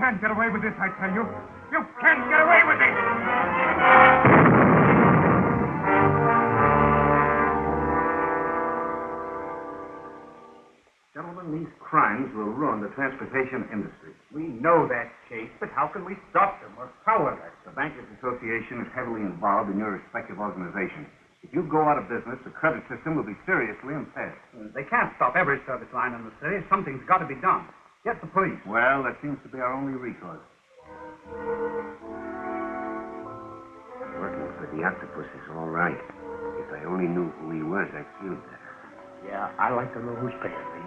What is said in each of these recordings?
can't get away with this, I tell you. You can't get away with this! Gentlemen, these crimes will ruin the transportation industry. We know that, Chase, but how can we stop them? We're powerless. The Bankers Association is heavily involved in your respective organizations. If you go out of business, the credit system will be seriously impaired. They can't stop every service line in the city. Something's got to be done. Get the police. Well, that seems to be our only recourse. Working for the octopus is all right. If I only knew who he was, I'd feel better. Yeah, I like to know who's paying me.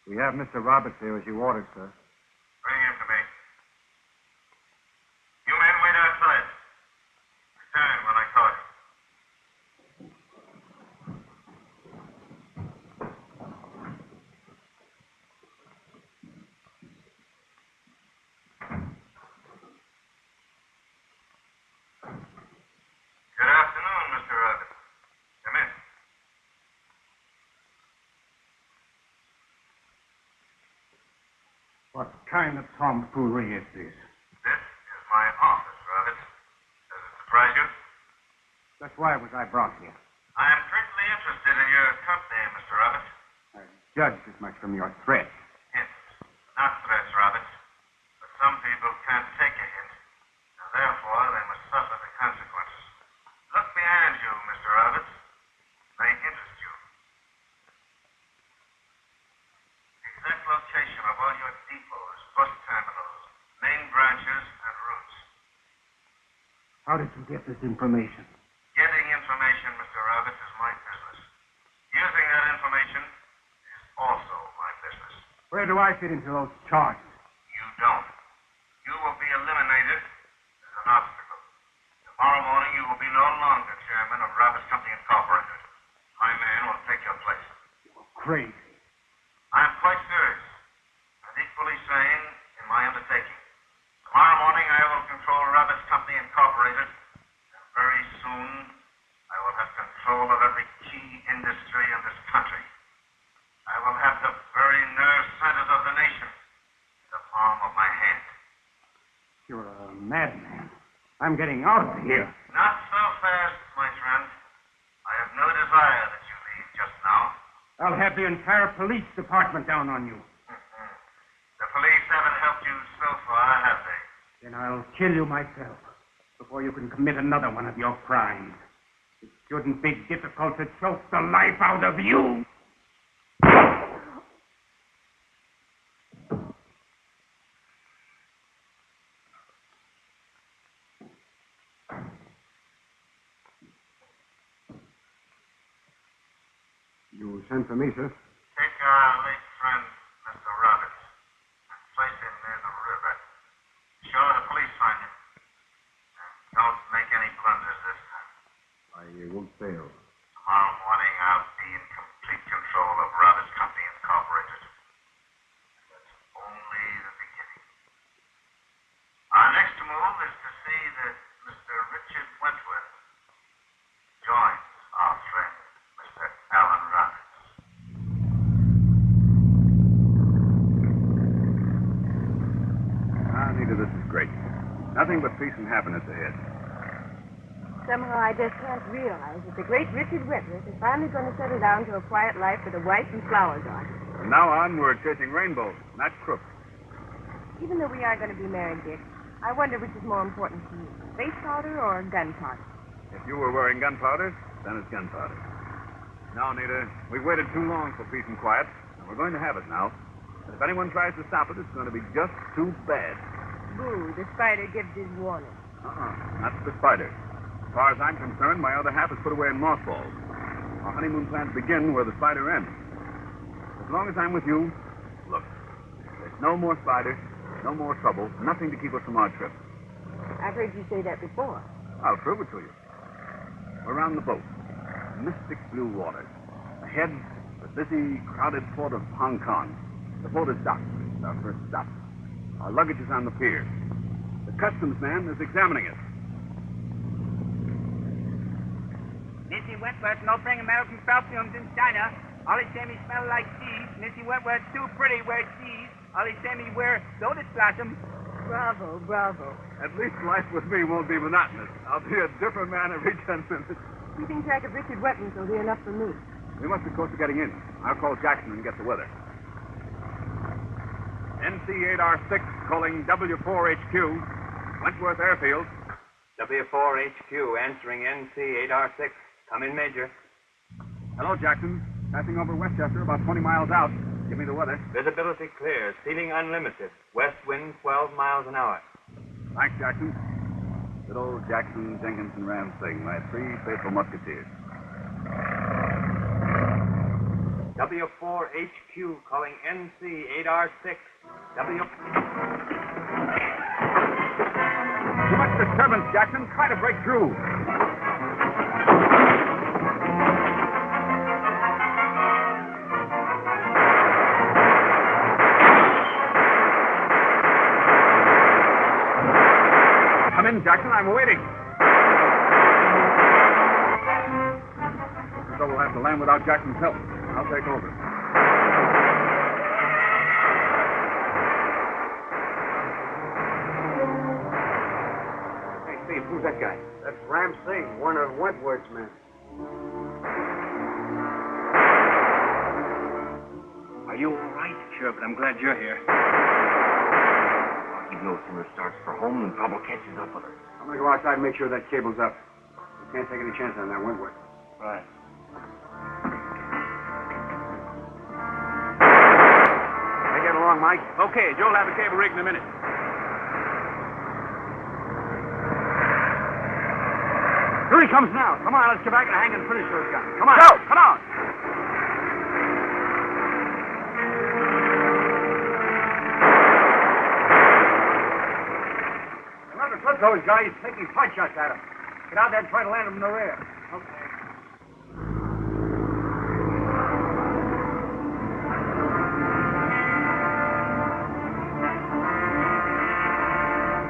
We have Mr. Roberts here as you ordered, sir. Bring him to me. You men wait outside. Return when I call you. Good afternoon, Mr. Roberts. Come in. What kind of tomfoolery is this? This is my office, Roberts. Does it surprise you? Just why was I brought here? I am greatly interested in your company, Mr. Roberts. I judged as much from your threat. Hints, not threats, Roberts. But some people can't take a hint, and therefore they must suffer the consequences. Look behind you, Mr. Roberts. It may interest you. The exact location of all your depots, bus terminals, main branches, and routes. How did you get this information? Getting information, Mr. Roberts, is my business. Using that information is also my business. Where do I fit into those charts? You don't. You will be eliminated as an obstacle. Tomorrow morning, you will be no longer chairman of Roberts Company Incorporated. My man will take your place. You're crazy. I'm quite serious and equally sane in my undertaking. Tomorrow morning, I will control Roberts Company Incorporated, and very soon, I will have control of every key industry in this country. I will have the very nerve centers of the nation in the palm of my hand. You're a madman. I'm getting out of here. Not so fast, my friend. I have no desire that you leave just now. I'll have the entire police department down on you. The police haven't helped you so far, have they? Then I'll kill you myself before you can commit another one of your crimes. It shouldn't be difficult to choke the life out of you. You sent for me, sir? Take our late friend, Mr. Roberts, and place him near the river. Sure the police find him. And don't make any blunders this time. I won't fail. Tomorrow morning, I'll be in complete control of Roberts Company Incorporated. And that's only the beginning. Our next move is to see that Mr. Richard Wentworth joins our friend, Mr. Alan Roberts. Anita, this is great. Nothing but peace and happiness ahead. Somehow I just can't realize that the great Richard Wentworth is finally going to settle down to a quiet life with a wife and flowers on. From now on, we're chasing rainbows, not crooks. Even though we are going to be married, Dick, I wonder which is more important to you, face powder or gunpowder. If you were wearing gunpowder, then it's gunpowder. Now, Anita, we've waited too long for peace and quiet, and we're going to have it now. And if anyone tries to stop it, it's going to be just too bad. Boo, the spider gives his warning. That's the spider. As far as I'm concerned, my other half is put away in mothballs. Our honeymoon plans begin where the spider ends. As long as I'm with you, look, there's no more spiders, no more trouble, nothing to keep us from our trip. I've heard you say that before. I'll prove it to you. We're on the boat. Mystic blue waters. Ahead, the busy, crowded port of Hong Kong. The boat is docked. It's our first stop. Our luggage is on the pier. The customs man is examining it. Missy Wentworth no bring American perfumes in China. Ollie say me smell like cheese. Missy Wentworth too pretty wear cheese. Ollie say me wear lotus blossom. Bravo, bravo. At least life with me won't be monotonous. I'll be a different man every 10 minutes. Keeping track of Richard Wetman's will be enough for me. We must be close to getting in. I'll call Jackson and get the weather. NC8R6 calling W4HQ, Wentworth Airfield. W4HQ answering NC8R6. Come in, Major. Hello, Jackson. Passing over Westchester, about 20 miles out. Give me the weather. Visibility clear. Ceiling unlimited. West wind 12 miles an hour. Thanks, Jackson. Good old Jackson, Jenkins, and Ramsing, my three faithful musketeers. W4HQ calling NC8R6. Too much disturbance, Jackson. Try to break through. Come in, Jackson. I'm waiting. So we'll have to land without Jackson's help. I'll take over. Hey, Steve, who's that guy? That's Ram Singh, one of Wentworth's men. Are you all right? Sure, but I'm glad you're here. He no sooner starts for home than trouble catches up with her. I'm going to go outside and make sure that cable's up. We can't take any chances on that Wentworth. Right. I get along, Mike. Okay, Joe'll have the cable rigged in a minute. Here he comes now. Come on, let's get back and hang and finish those guys. Come on. Go! Come on! Remember, flip those guys taking pot shots at him. Get out there and try to land them in the rear. Okay.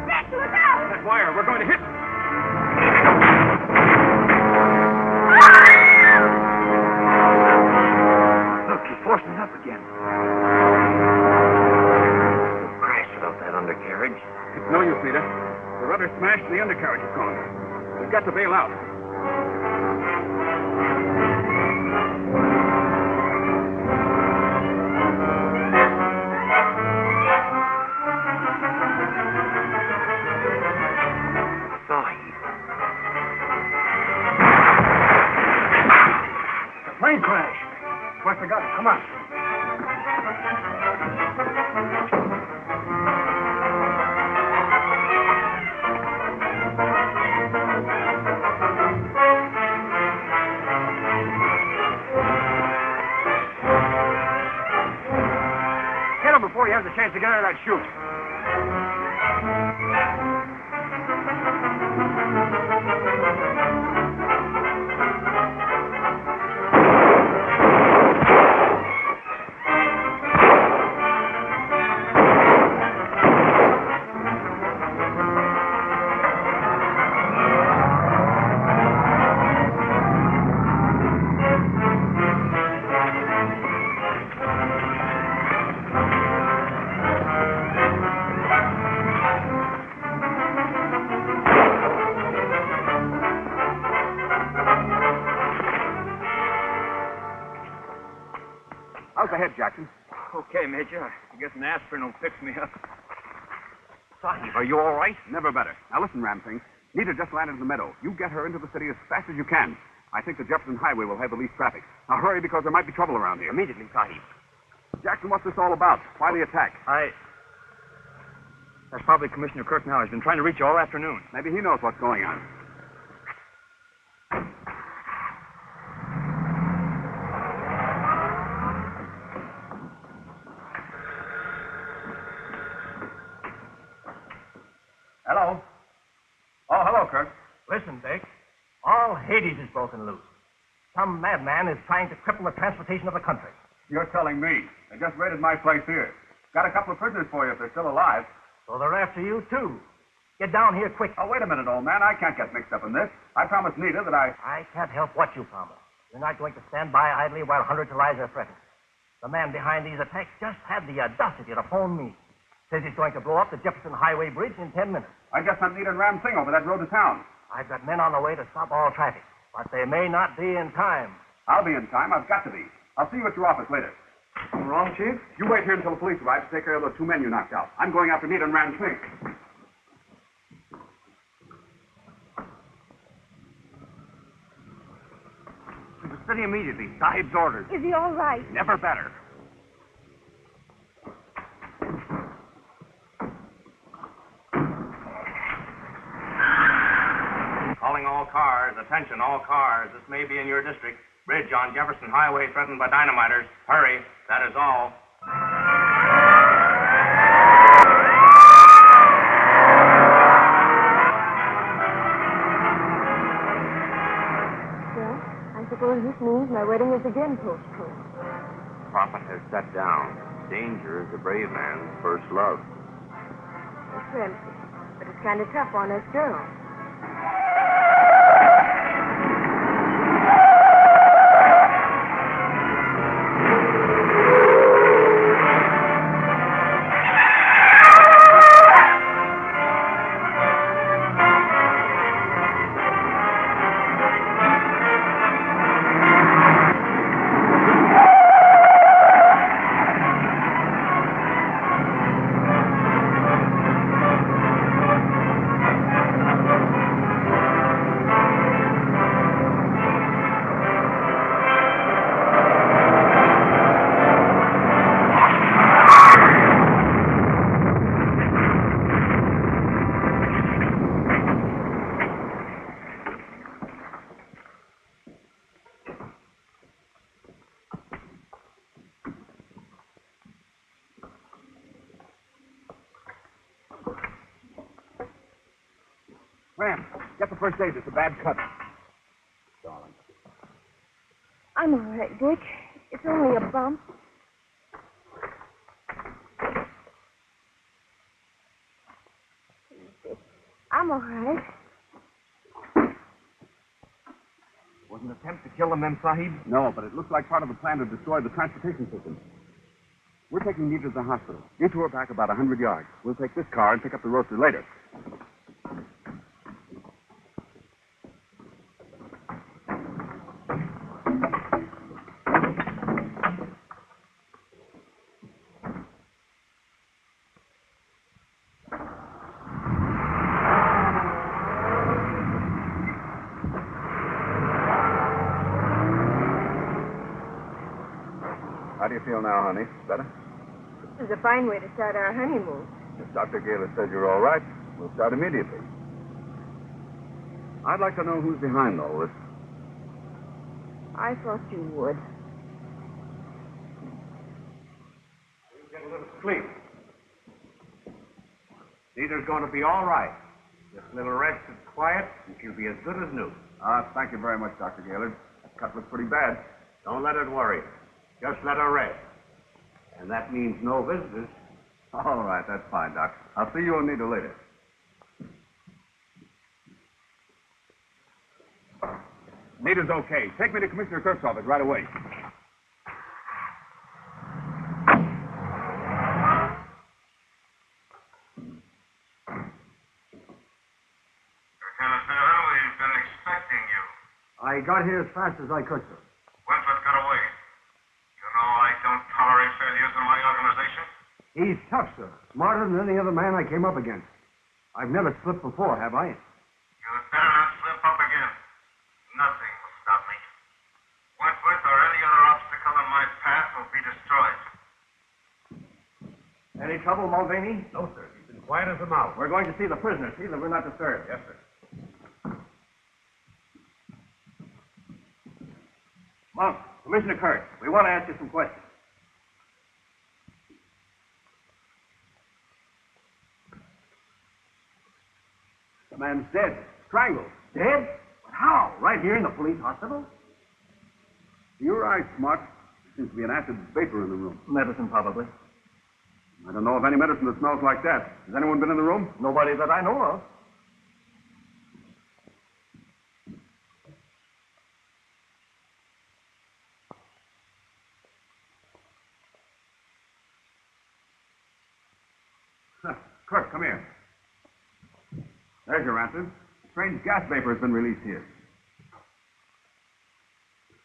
Jack, look out! That wire, we're going to hit. Look, he's forcing up again. He'll crash without that undercarriage. It's no use, Peter. The rudder smashed and the undercarriage is gone. We've got to bail out. Sahib. The plane crash. Must have got it. Come on. Get him before he has a chance to get out of that chute. How's the head, Jackson? Okay, Major. I guess an aspirin will fix me up. Sahib, are you all right? Never better. Now listen, Ramsing. Nita just landed in the meadow. You get her into the city as fast as you can. I think the Jefferson Highway will have the least traffic. Now hurry, because there might be trouble around here. Immediately, Sahib. Jackson, what's this all about? Why the attack? That's probably Commissioner Kirk now. He's been trying to reach you all afternoon. Maybe he knows what's going on. Hello. Oh, hello, Kirk. Listen, Dick. All Hades is broken loose. Some madman is trying to cripple the transportation of the country. You're telling me. They just raided my place here. Got a couple of prisoners for you if they're still alive. So they're after you, too. Get down here quick. Oh, wait a minute, old man. I can't get mixed up in this. I promised Nita that I... I can't help what you promised. You're not going to stand by idly while hundreds of lives are threatened. The man behind these attacks just had the audacity to phone me. Says he's going to blow up the Jefferson Highway Bridge in 10 minutes. I just sent Nita and Ram Singh over that road to town. I've got men on the way to stop all traffic, but they may not be in time. I'll be in time. I've got to be. I'll see you at your office later. Something wrong, Chief? You wait here until the police arrive to take care of those two men you knocked out. I'm going after Nita and Ram Singh. To the city immediately. Sahib's orders. Is he all right? Never better. Calling all cars. Attention, all cars. This may be in your district. Bridge on Jefferson Highway threatened by dynamiters. Hurry. That is all. Well, I suppose this means my wedding is again postponed. Prophet has sat down. Danger is a brave man's first love. It's empty, but it's kind of tough on us girls. Ram, get the first aid. It's a bad cut. Darling. I'm all right, Dick. It's only a bump. I'm all right. Was an attempt to kill the men, Sahib? No, but it looks like part of a plan to destroy the transportation system. We're taking Nita to the hospital. You two are back about 100 yards. We'll take this car and pick up the roaster later. How do you feel now, honey? Better? This is a fine way to start our honeymoon. If Dr. Gaylor says you're all right, we'll start immediately. I'd like to know who's behind all this. I thought you would. Get a little sleep. Nita's going to be all right. Just a little rest and quiet, and she'll be as good as new. Thank you very much, Dr. Gaylord. That cut was pretty bad. Don't let it worry you. Just let her rest. And that means no visitors. All right, that's fine, Doc. I'll see you and Nita later. Nita's okay. Take me to Commissioner Kirk's office right away. Lieutenant Miller, we've been expecting you. I got here as fast as I could, sir. Wentworth got away. You know I don't tolerate failures in my organization. He's tough, sir. Smarter than any other man I came up against. I've never slipped before, have I? You'd better not slip up again. Nothing will stop me. Wentworth or any other obstacle in my path will be destroyed. Any trouble, Mulvaney? No, sir. He's been quiet as a mouse. We're going to see the prisoner. See that we're not disturbed. Yes, sir. Monk, Commissioner Kirk, we want to ask you some questions. The man's dead. Strangled. Dead? But how? Right here in the police hospital? You're right, Smart. There seems to be an acid vapor in the room. Medicine, probably. I don't know of any medicine that smells like that. Has anyone been in the room? Nobody that I know of. Kirk, come here. There's your answer. Strange gas vapor has been released here.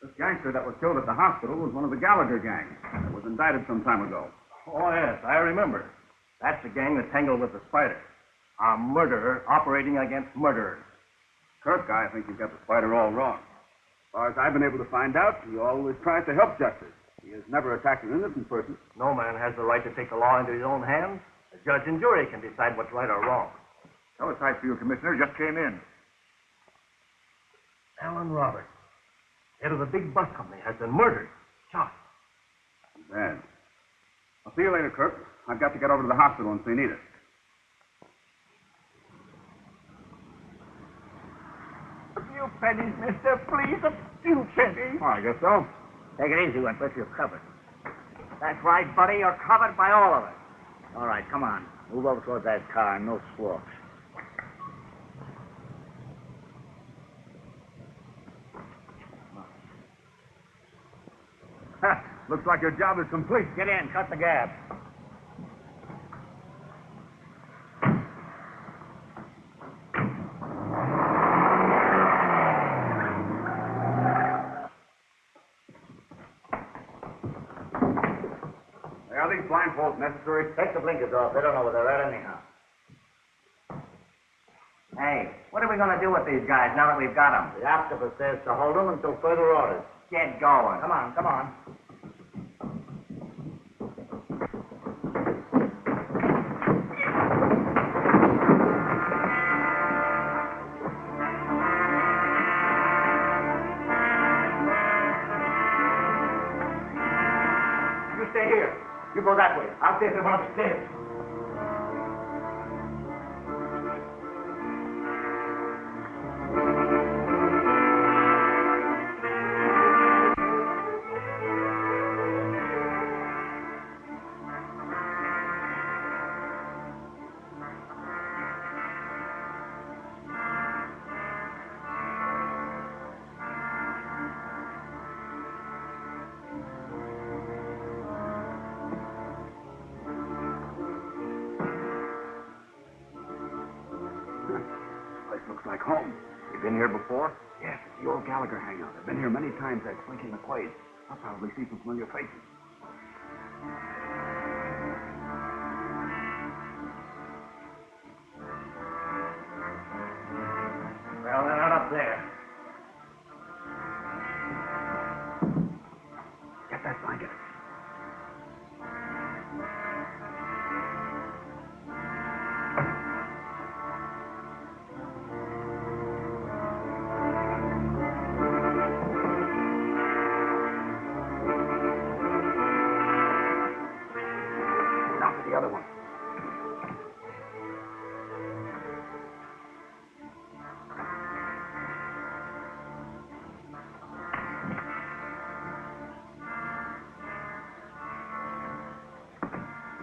This gangster that was killed at the hospital was one of the Gallagher gang that was indicted some time ago. Oh, yes, I remember. That's the gang that tangled with the spider. A murderer operating against murderers. Kirk, I think you've got the spider all wrong. As far as I've been able to find out, he always tries to help justice. He has never attacked an innocent person. No man has the right to take the law into his own hands. The judge and jury can decide what's right or wrong. Teletype for you, Commissioner. Just came in. Alan Roberts, head of the big bus company, has been murdered. Shot. Bad. I'll see you later, Kirk. I've got to get over to the hospital and see Nita. A few pennies, mister, please. A few pennies. Oh, I guess so. Take it easy, Wentworth. You're covered. That's right, buddy. You're covered by all of us. All right, come on. Move over towards that car. No squawks. Looks like your job is complete. Get in. Cut the gap. Are these blindfolds necessary? Take the blinkers off. They don't know where they're at anyhow. Hey, what are we going to do with these guys now that we've got them? The octopus says to hold them until further orders. Get going. Come on, come on. You stay here. You go that way. I'll stay at one of the stairs. Looks like home. You been here before? Yes, it's the old Gallagher hangout. I've been here many times. I've Slinky McQuaid. I'll probably see some familiar faces. Well, they're not up there. Get that blanket. The other one.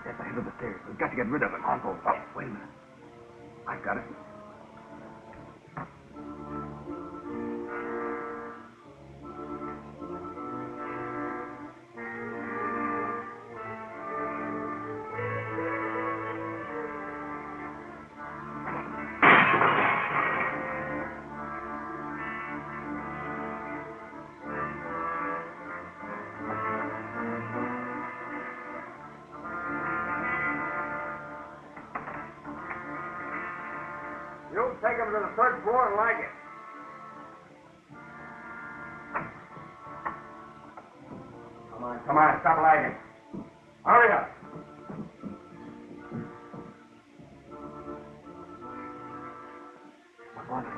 That's the head of the stairs. We've got to get rid of it. I'll go. Oh, wait a minute. I've got it. You take him to the third floor and like it. Come on, stop lagging. Hurry up. boss?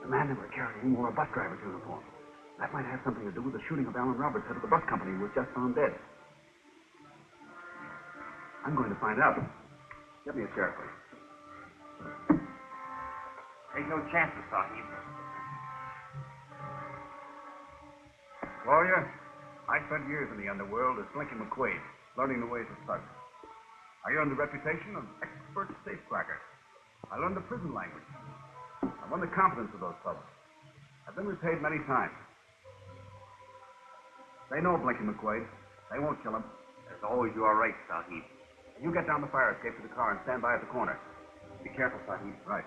The man they were carrying wore a bus driver's uniform. That might have something to do with the shooting of Alan Roberts, head of the bus company, who was just found dead. I'm going to find out. Get me a chair, please. Take no chances, Sahib. Lawyer, I spent years in the underworld as Blinky McQuaid, learning the ways of thugs. I earned the reputation of expert safecracker. I learned the prison language. I won the confidence of those fellows. I've been repaid many times. They know Blinky McQuaid. They won't kill him. As always, you are right, Sahib. You get down the fire escape to the car and stand by at the corner. Be careful, Sahib. Right.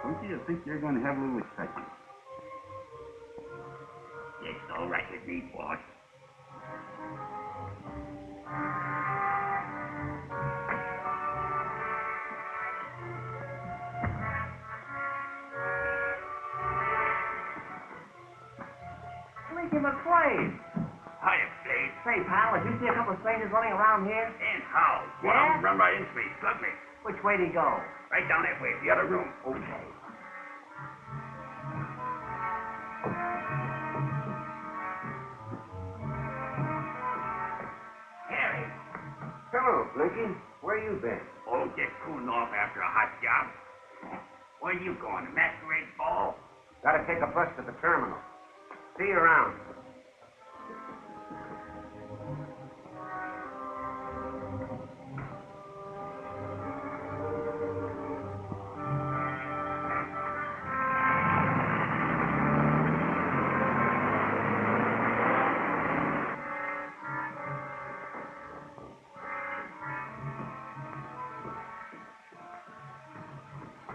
Don't you think you're going to have a little excitement? It's all right with me, boss. Blinky McQuaid. Hiya, Blade. Say, pal, did you see a couple of strangers running around here? And how? Yeah? Well, run right into me. Slug me. Which way did he go? Right down that way, the other room. Okay. Harry. Hello, Blinky. Where you been? Oh, just cooling off after a hot job. Where you going? A masquerade ball? Gotta take a bus to the terminal. See you around.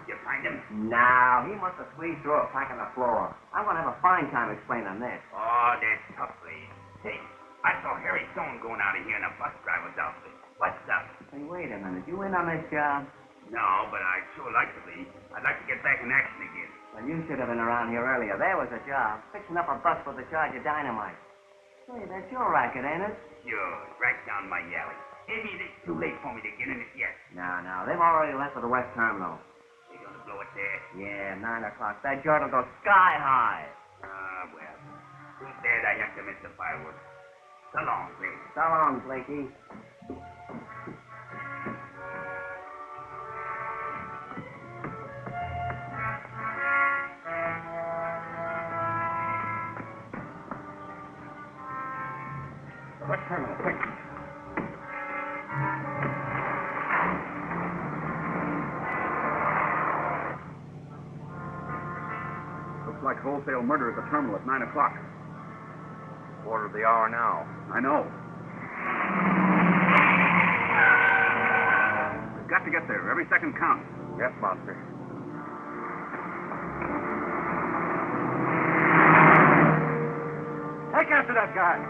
You find him? No, he must have squeezed through a crack in the floor. I'm going to have a fine time explaining this. Oh, that's tough, Blade. Hey, I saw Harry Stone going out of here in a bus driver's outfit. What's up? Hey, wait a minute. You in on this job? No, but I'd sure like to be. I'd like to get back in action again. Well, you should have been around here earlier. There was a job. Fixing up a bus for the charge of dynamite. Hey, that's your racket, ain't it? Sure, right down my alley. Maybe it's too late for me to get in it yet. No. They've already left for the West Terminal. They gonna blow it there? Yeah, 9 o'clock. That joint will go sky high. Well. Too bad I have to miss the fireworks. So long, Blade. So long, Blakey. The West Terminal, quick. Looks like wholesale murder at the terminal at 9 o'clock. Quarter of the hour now. I know. We've got to get there. Every second counts. Yes, Monster. Take after that guy.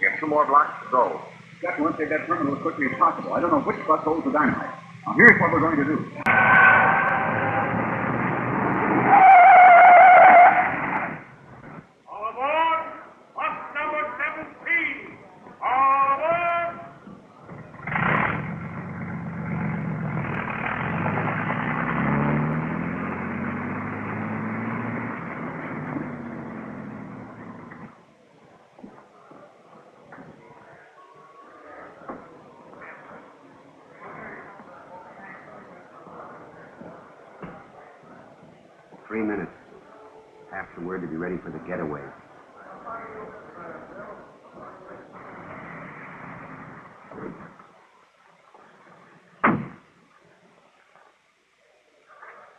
Get 2 more blocks to go. Got to empty that terminal as quickly as possible. I don't know which bus holds the dynamite. Now, here's what we're going to do. All aboard! Bus number 17! All aboard! Three minutes. Afterward to be ready for the getaway.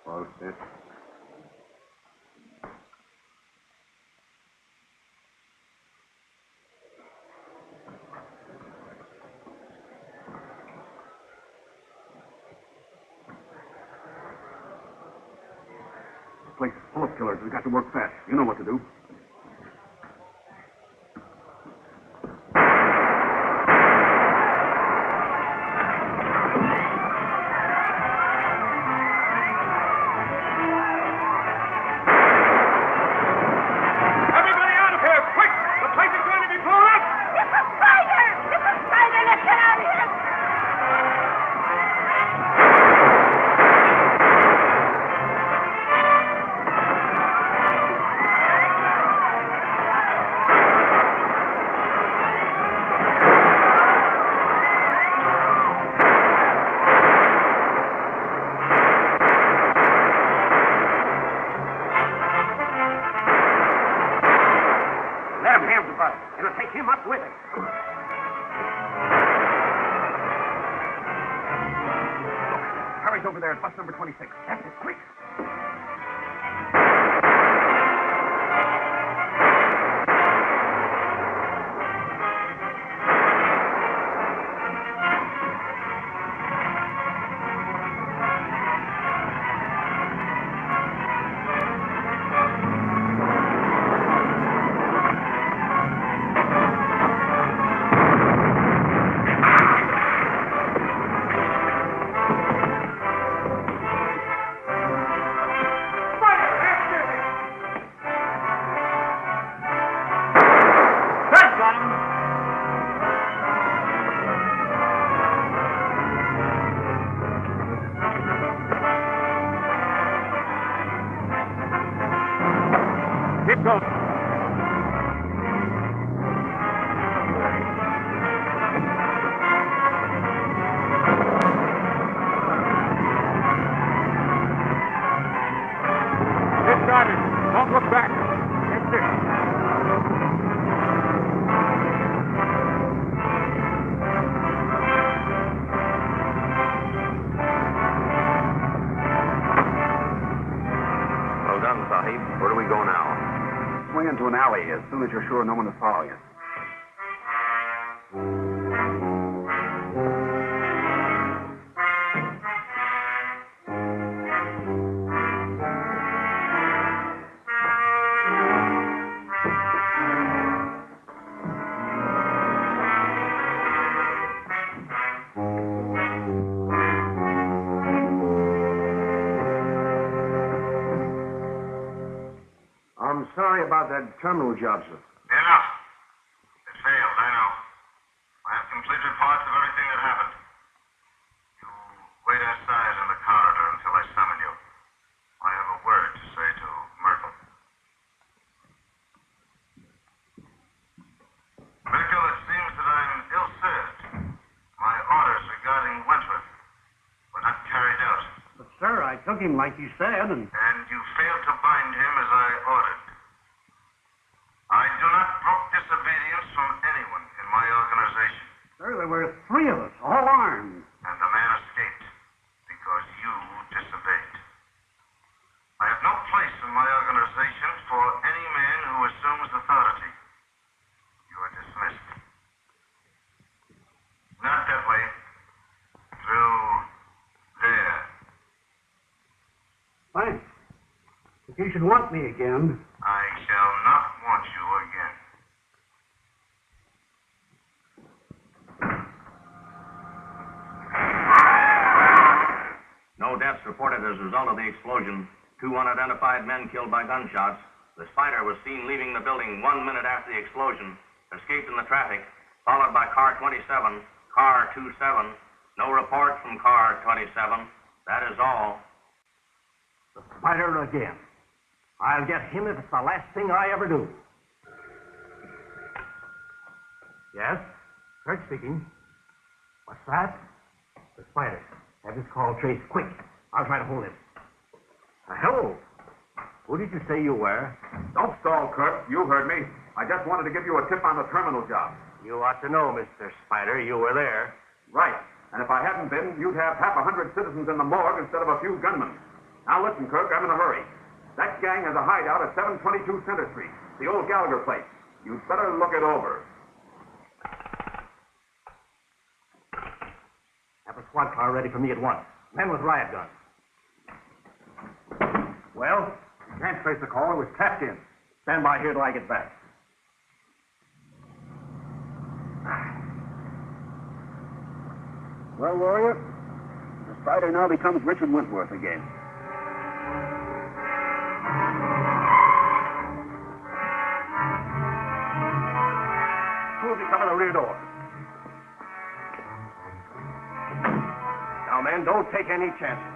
Close this. Place is full of killers. We've got to work fast. You know what to do. him up with it. Harry's over there at bus number 26. That's it, quick. Keep going. Get started. Don't look back. Yes, sir. Well done, Sahib. Where do we go now? Swing into an alley as soon as you're sure no one is following us. I'm sorry about that terminal job, sir. Enough. It failed, I know. I have complete reports of everything that happened. You wait outside in the corridor until I summon you. I have a word to say to Myrtle. Myrtle, it seems that I'm ill-served. My orders regarding Wentworth were not carried out. But, sir, I took him like you said, and... And you failed to bind him as I ordered. I do not brook disobedience from anyone in my organization. Sir, there were three of us, all armed. And the man escaped because you disobeyed. I have no place in my organization for any man who assumes authority. You are dismissed. Not that way. Through there. Thanks. If you should want me again... I shall not want you again. No deaths reported as a result of the explosion. 2 unidentified men killed by gunshots. The Spider was seen leaving the building 1 minute after the explosion, escaped in the traffic, followed by car 27, car 27. No report from car 27. That is all. The Spider again. I'll get him if it's the last thing I ever do. Yes? Kurt speaking. What's that? The Spider. Have this call traced quick. I'll try to hold him. Hello. Who did you say you were? Don't stall, Kurt. You heard me. I just wanted to give you a tip on the terminal job. You ought to know, Mr. Spider. You were there. Right. And if I hadn't been, you'd have 100 citizens in the morgue instead of a few gunmen. Now listen, Kirk, I'm in a hurry. That gang has a hideout at 722 Center Street, the old Gallagher place. You'd better look it over. Have a squad car ready for me at once. Men with riot guns. Well, you can't trace the call. It was tapped in. Stand by here till I get back. Well, Warrior, the Spider now becomes Richard Wentworth again. Who'll be coming the rear door? Now, men, don't take any chances.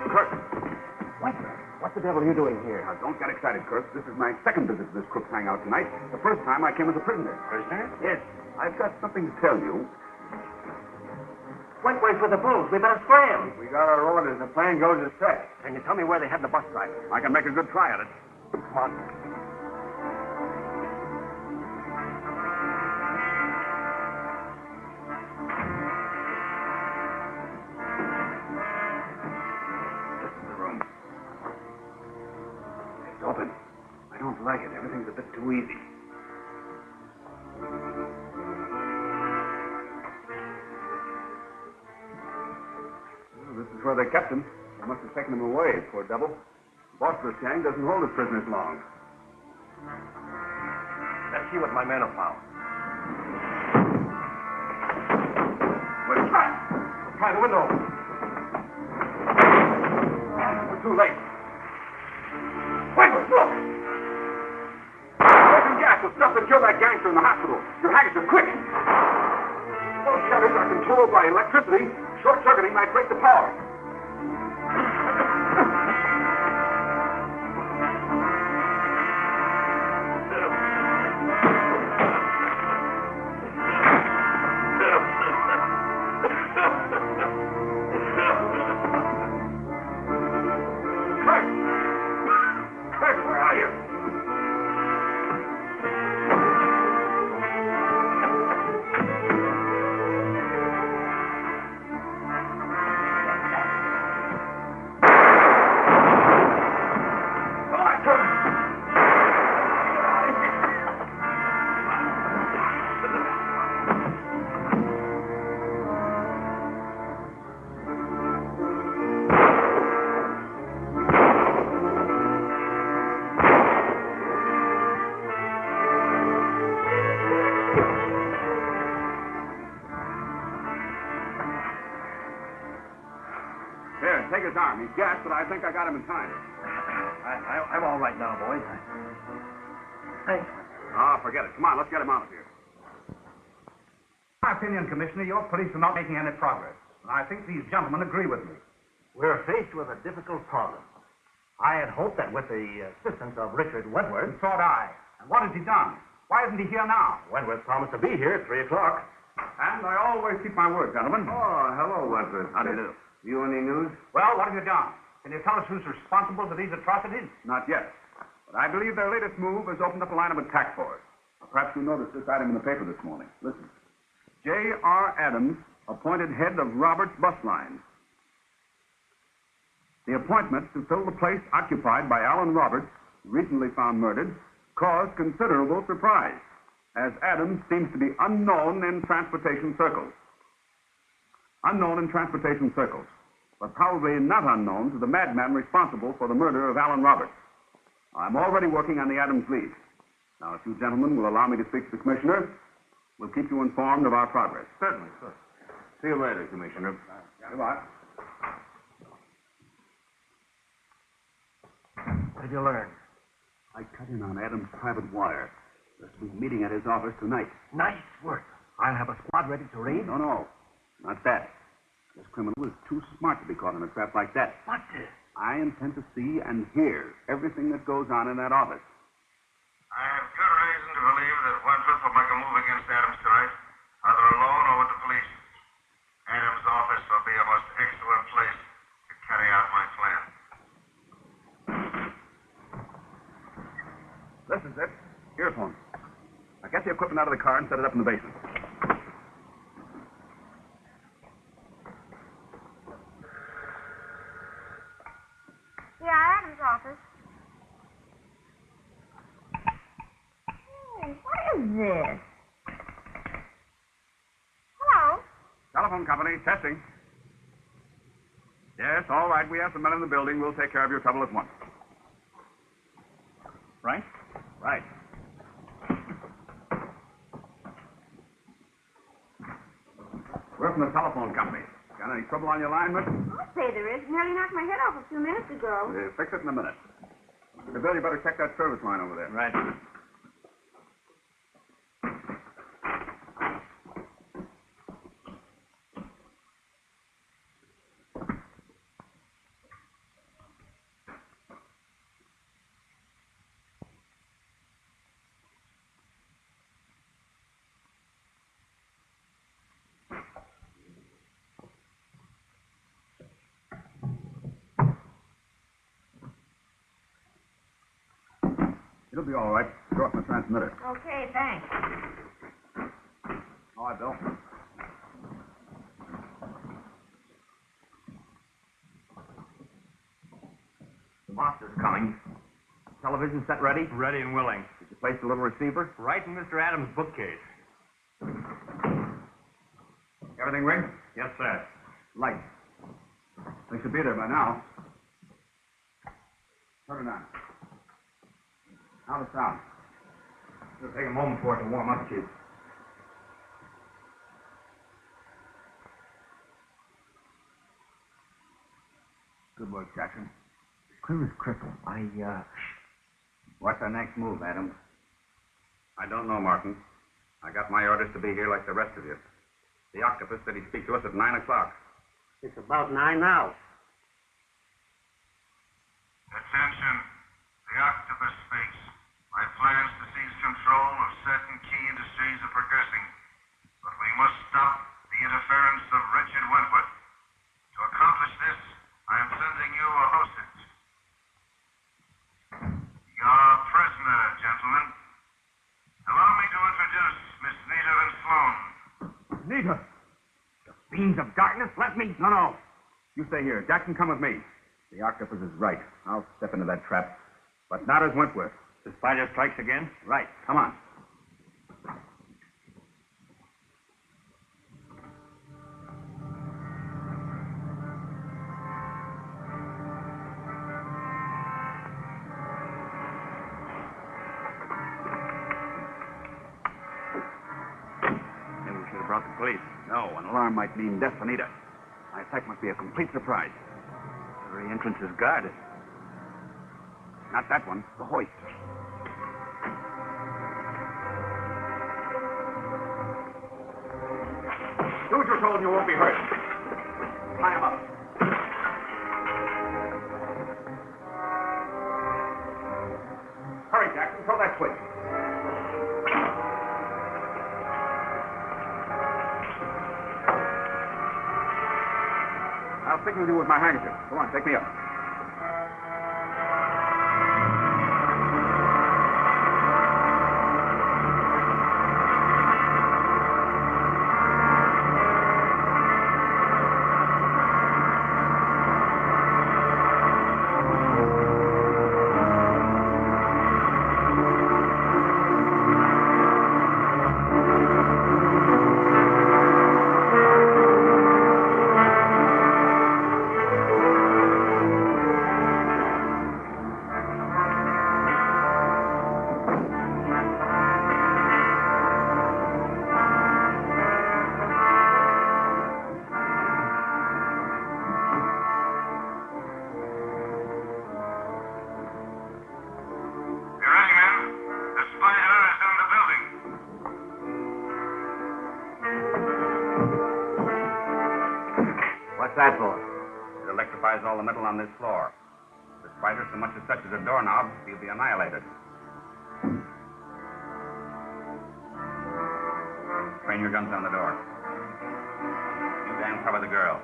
Kurt. What the devil are you doing here? Now, don't get excited, Kurt. This is my second visit to this Crook's hangout tonight. The first time I came as a prisoner. Prisoner? Yes. I've got something to tell you. Wentworth with the bulls. We better scram. We got our orders. The plan goes as set. Can you tell me where they had the bus driver? I can make a good try at it. Come on. It's open. I don't like it. Everything's a bit too easy. Well, this is where they kept him. They must have taken him away, poor devil. The boss of this gang doesn't hold his prisoners long. Let's see what my men have found. Wait, try the window. We're too late. Wait, look! Poison gas was stuff that killed that gangster in the hospital. Your handkerchief, quick! Those shutters are controlled by electricity. Short-circuiting might break the power. Take his arm. He's gassed, but I think I got him in time. I'm all right now, boys. Thanks. Ah, forget it. Come on, let's get him out of here. In my opinion, Commissioner, your police are not making any progress. And I think these gentlemen agree with me. We're faced with a difficult problem. I had hoped that with the assistance of Richard Wentworth... And so had I. And what has he done? Why isn't he here now? Wentworth promised to be here at 3 o'clock. And I always keep my word, gentlemen. Oh, hello, Wentworth. How do you do? You any news? Well, what have you done? Can you tell us who's responsible for these atrocities? Not yet. But I believe their latest move has opened up a line of attack for us. Perhaps you noticed this item in the paper this morning. Listen. J.R. Adams, appointed head of Roberts Bus Lines. The appointment to fill the place occupied by Alan Roberts, recently found murdered, caused considerable surprise, as Adams seems to be unknown in transportation circles. Unknown in transportation circles, but probably not unknown to the madman responsible for the murder of Alan Roberts. I'm already working on the Adams lead. Now, if you gentlemen will allow me to speak to the Commissioner, we'll keep you informed of our progress. Certainly, sir. See you later, Commissioner. Goodbye. What did you learn? I cut in on Adams' private wire. There's to be a meeting at his office tonight. Nice work. I'll have a squad ready to raid. No. Not that. This criminal is too smart to be caught in a trap like that. What? I intend to see and hear everything that goes on in that office. I have good reason to believe that Wentworth will make a move against Adams tonight, either alone or with the police. Adams' office will be a most excellent place to carry out my plan. This is it. Earphone. Now get the equipment out of the car and set it up in the basement. Yeah, Adam's office. Hey, what is this? Hello? Telephone company, testing. Yes, all right. We have some men in the building. We'll take care of your trouble at once. Right? Right. We're from the telephone company. Got any trouble on your line, miss? I'll say there is. Nearly knocked my head off a few minutes ago. We'll fix it in a minute. Mr. Bill, you better check that service line over there. Right. It'll be all right. Go off the transmitter. Okay, thanks. All right, Bill. The master's coming. Television set ready? Ready and willing. Did you place the little receiver? Right in Mr. Adams' bookcase. Everything rigged? Yes, sir. Lights. They should be there by now. Turn it on. Now the sound. It'll take a moment for it to warm up, Chief. Good work, Jackson. Clear as crystal. What's our next move, Adams? I don't know, Martin. I got my orders to be here like the rest of you. The octopus said he'd speak to us at 9 o'clock. It's about 9 now. Attention. The octopus speaks. My plans to seize control of certain key industries are progressing, but we must stop the interference of Richard Wentworth. To accomplish this, I am sending you a hostage. Your prisoner, gentlemen. Allow me to introduce Miss Nita Van Sloan. Nita! The fiends of darkness, let me... No. You stay here. Jackson, come with me. The octopus is right. I'll step into that trap. But not as Wentworth. The spider strikes again? Right. Come on. Maybe we should have brought the police. No, an alarm might mean death for Nita. My attack must be a complete surprise. The very entrance is guarded. Not that one. The hoist. Do what you're told and you won't be hurt. Tie him up. Hurry, Jackson. Throw that switch. I'll signal you with my handkerchief. Come on, take me up. What's that for? It electrifies all the metal on this floor. If the spider so much as touches a doorknob, he'll be annihilated. Train your guns on the door. You Dan cover the girl.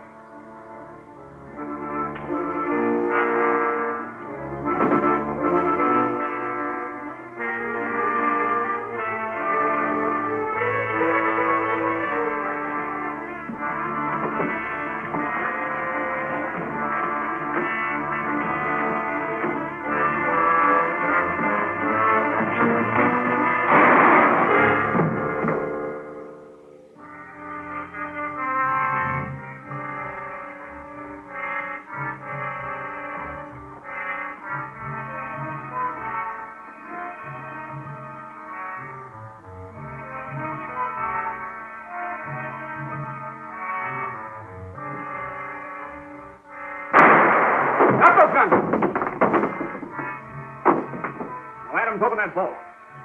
Open that bolt.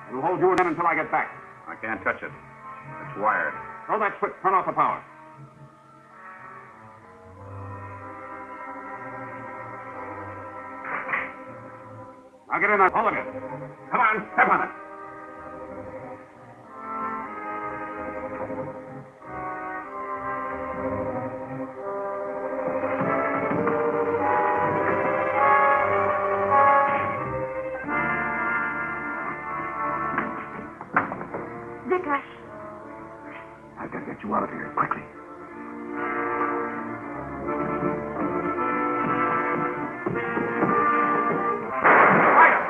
It'll hold you in until I get back. I can't touch it. It's wired. Throw that switch. Turn off the power. Now get in there. Hold it. Come on. Step on it. I've got to get you out of here quickly. Fire!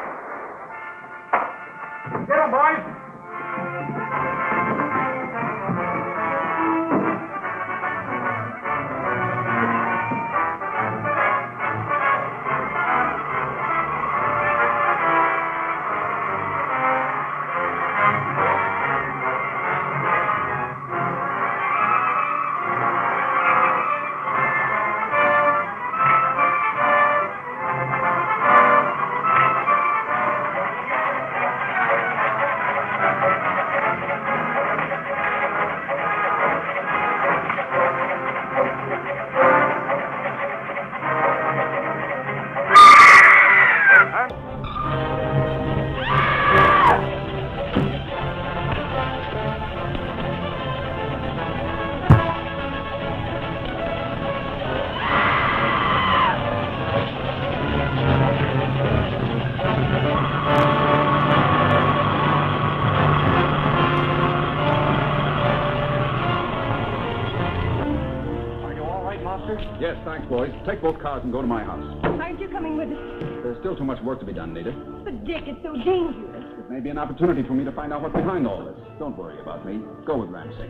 Yes, thanks, boys. Take both cars and go to my house. Aren't you coming with us? There's still too much work to be done, Nita. But, Dick, it's so dangerous. It may be an opportunity for me to find out what's behind all this. Don't worry about me. Go with Ramsey.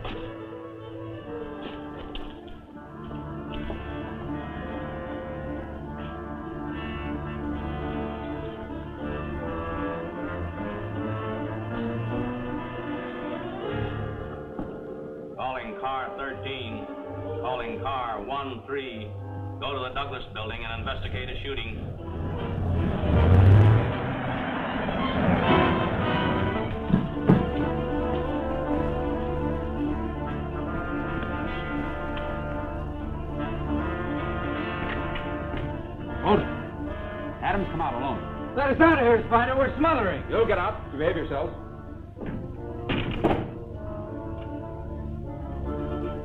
Calling car 13. Calling car 13. Go to the Douglas building and investigate a shooting. Hold it. Adams, come out alone. Let us out of here, Spider. We're smothering. You'll get out. Behave yourselves.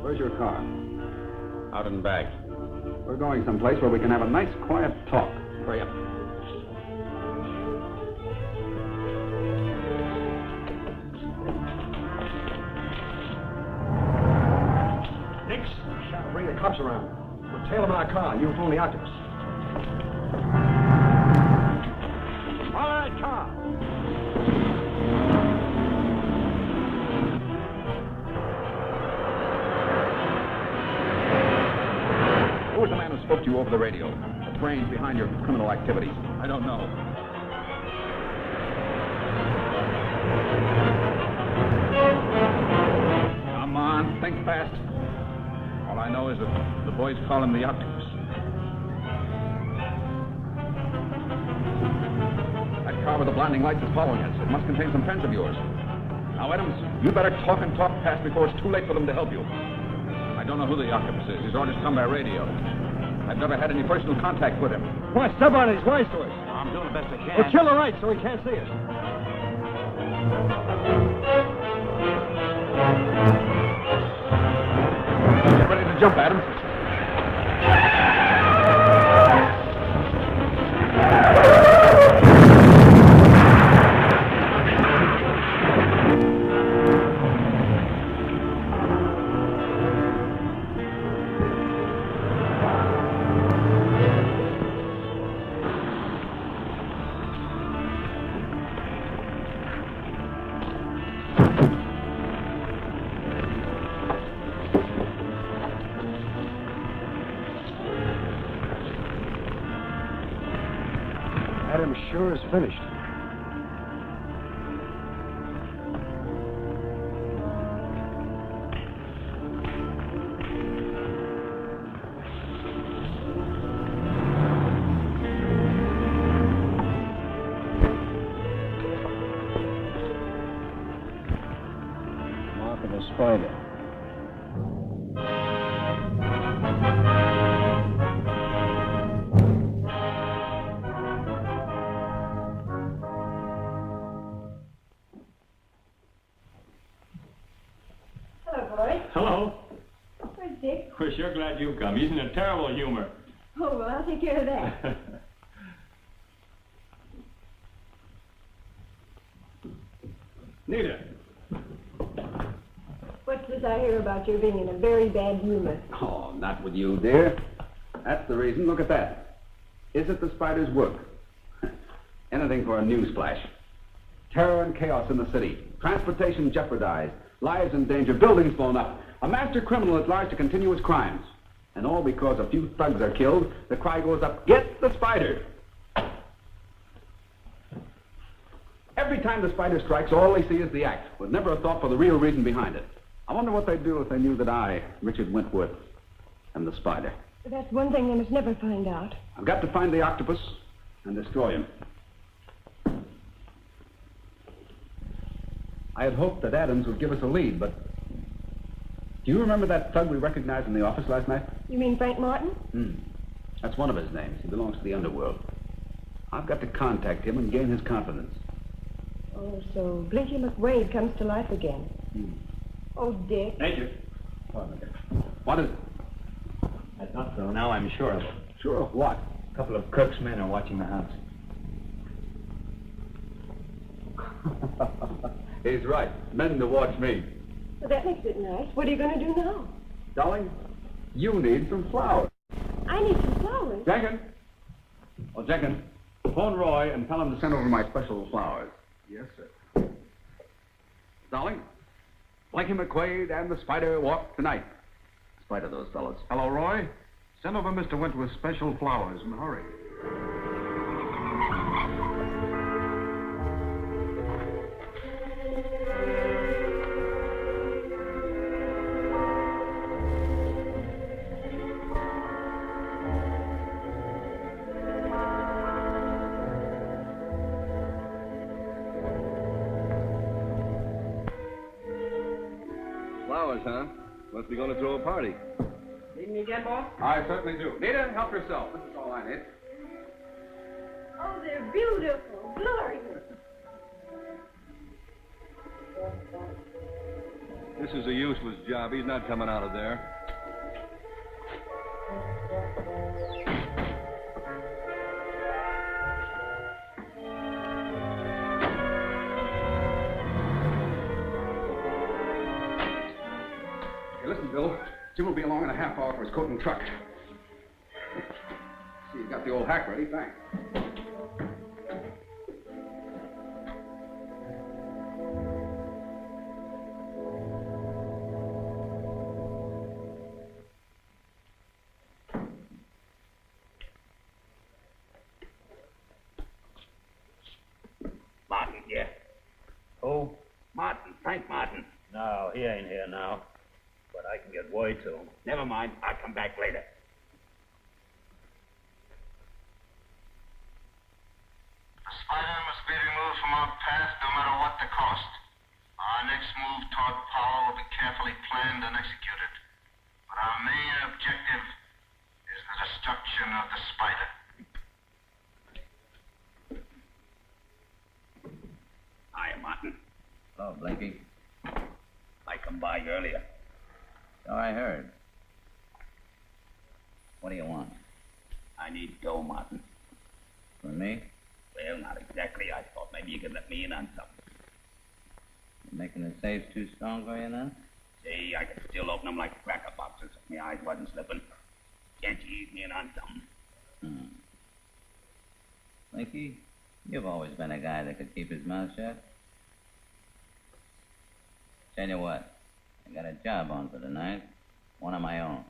Where's your car? Out in back. We're going someplace where we can have a nice, quiet talk. Hurry up. Nix, shall bring the cops around. We'll tail them in our car. You phone the octopus. All right, car. Who was the man who spoke to you over the radio? The brains behind your criminal activities? I don't know. Come on, think fast. All I know is that the boys call him the octopus. That car with the blinding lights is following us. It must contain some friends of yours. Now, Adams, you better talk and talk fast before it's too late for them to help you. I don't know who the octopus is. His orders come by radio. I've never had any personal contact with him. Why, step on it. He's wise to us. I'm doing the best I can. Well, kill the lights so he can't see us. Get ready to jump, Adams. Adam sure is finished. Mark of the spider. Hello. Where's Dick? We're sure glad you've come. He's in a terrible humor. Oh, well, I'll take care of that. Nita. What's this I hear about you being in a very bad humor? Oh, not with you, dear. That's the reason. Look at that. Is it the spider's work? Anything for a news flash. Terror and chaos in the city. Transportation jeopardized. Lives in danger. Buildings blown up. A master criminal at large to continue his crimes. And all because a few thugs are killed, the cry goes up, get the spider! Every time the spider strikes, all they see is the act, with never a thought for the real reason behind it. I wonder what they'd do if they knew that I, Richard Wentworth, am the spider. That's one thing they must never find out. I've got to find the octopus and destroy him. I had hoped that Adams would give us a lead, but... Do you remember that thug we recognized in the office last night? You mean Frank Martin? That's one of his names. He belongs to the underworld. I've got to contact him and gain his confidence. Oh, so Blinky McWade comes to life again. Oh, Dick. Major. What is it? I thought so. Now I'm sure of it. Sure of what? A couple of Kirk's men are watching the house. He's right. Men to watch me. Well, that makes it nice. What are you going to do now? Darling, you need some flowers. I need some flowers. Jenkins. Oh, Jenkins. Phone Roy and tell him to send over my special flowers. Yes, sir. Darling, Blanky McQuaid and the Spider walk tonight. In spite of those fellows. Hello, Roy. Send over Mr. Wentworth's special flowers in a hurry. Flowers, huh? Must be going to throw a party. Need me again, boss? I certainly do. Nita, help yourself. This is all I need. Oh, they're beautiful. Glorious. This is a useless job. He's not coming out of there. Hey, listen, Bill. Jim will be along in a half hour for his coat and truck. See, you got the old hack ready. Thanks. Martin here. Who? Martin, Frank Martin. No, he ain't here now. But I can get word to him. Never mind. I'll come back later. The Spider must be removed from our path no matter what the cost. Our next move toward power will be carefully planned and executed. But our main objective is the destruction of the Spider. Hiya, Martin. Hello, Blinky. I come by earlier. So I heard. What do you want? I need dough, Martin. For me? Well, not exactly. I thought maybe you could let me in on something. You making the safes too strong for you now? See, I could still open them like cracker boxes if my eyes wasn't slipping. Can't you ease me in on something? Blinky, you've always been a guy that could keep his mouth shut. Tell you what, I got a job on for tonight. One of my own.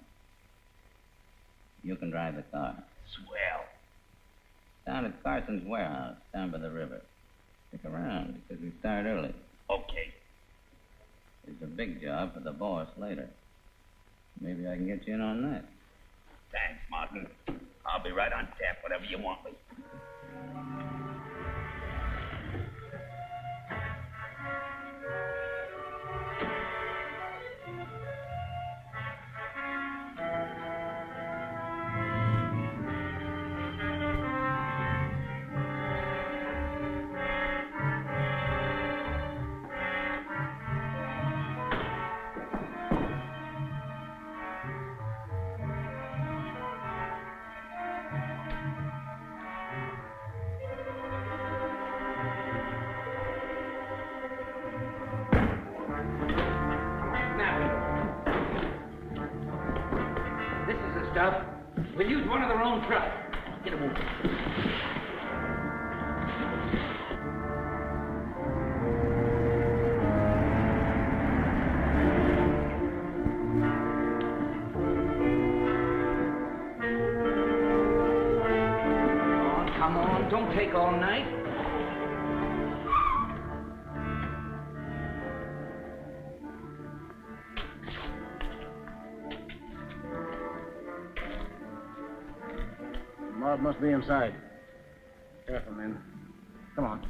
You can drive the car. Swell. Down at Carson's warehouse, down by the river. Stick around, because we start early. Okay. There's a big job for the boss later. Maybe I can get you in on that. Thanks, Martin. I'll be right on tap, whatever you want me. We'll use one of their own trucks. Get a move. Come on, don't take all night. Mob must be inside. Careful, men. Come on.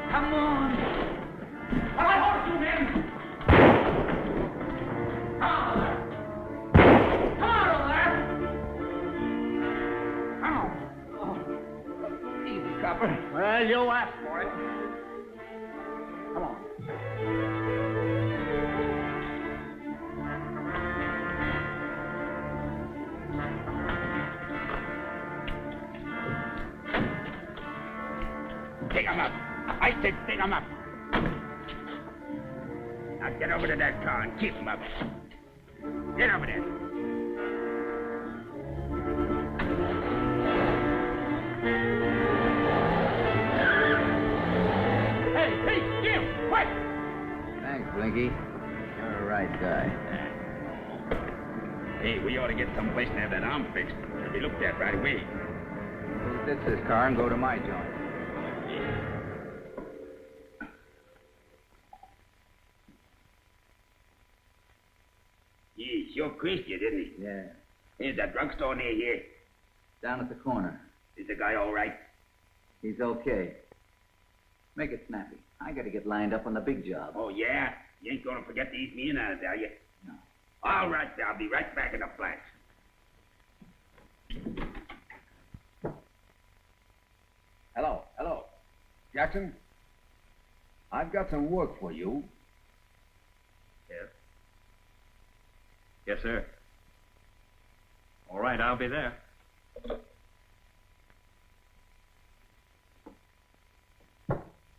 Come on. All right, hold you, men. Come on over there. Come on over there. Come on. Oh. Easy, copper. Well, you asked for it. Come on. him up. I said stick him up. Now get over to that car and keep him up. Get over there. Hey, Jim, what? Thanks, Blinky. You're a right guy. Hey, we ought to get someplace to have that arm fixed. It'll be looked at right away. We'll ditch this car and go to my joint. He sure creased you, didn't he? Yeah. Here's that drugstore near here. Down at the corner. Is the guy all right? He's okay. Make it snappy. I gotta get lined up on the big job. Oh, yeah? You ain't gonna forget to ease me in on it, are you? No. All right, I'll be right back in the flats. Hello. Jackson? I've got some work for you. Yes? Yes, sir. All right, I'll be there.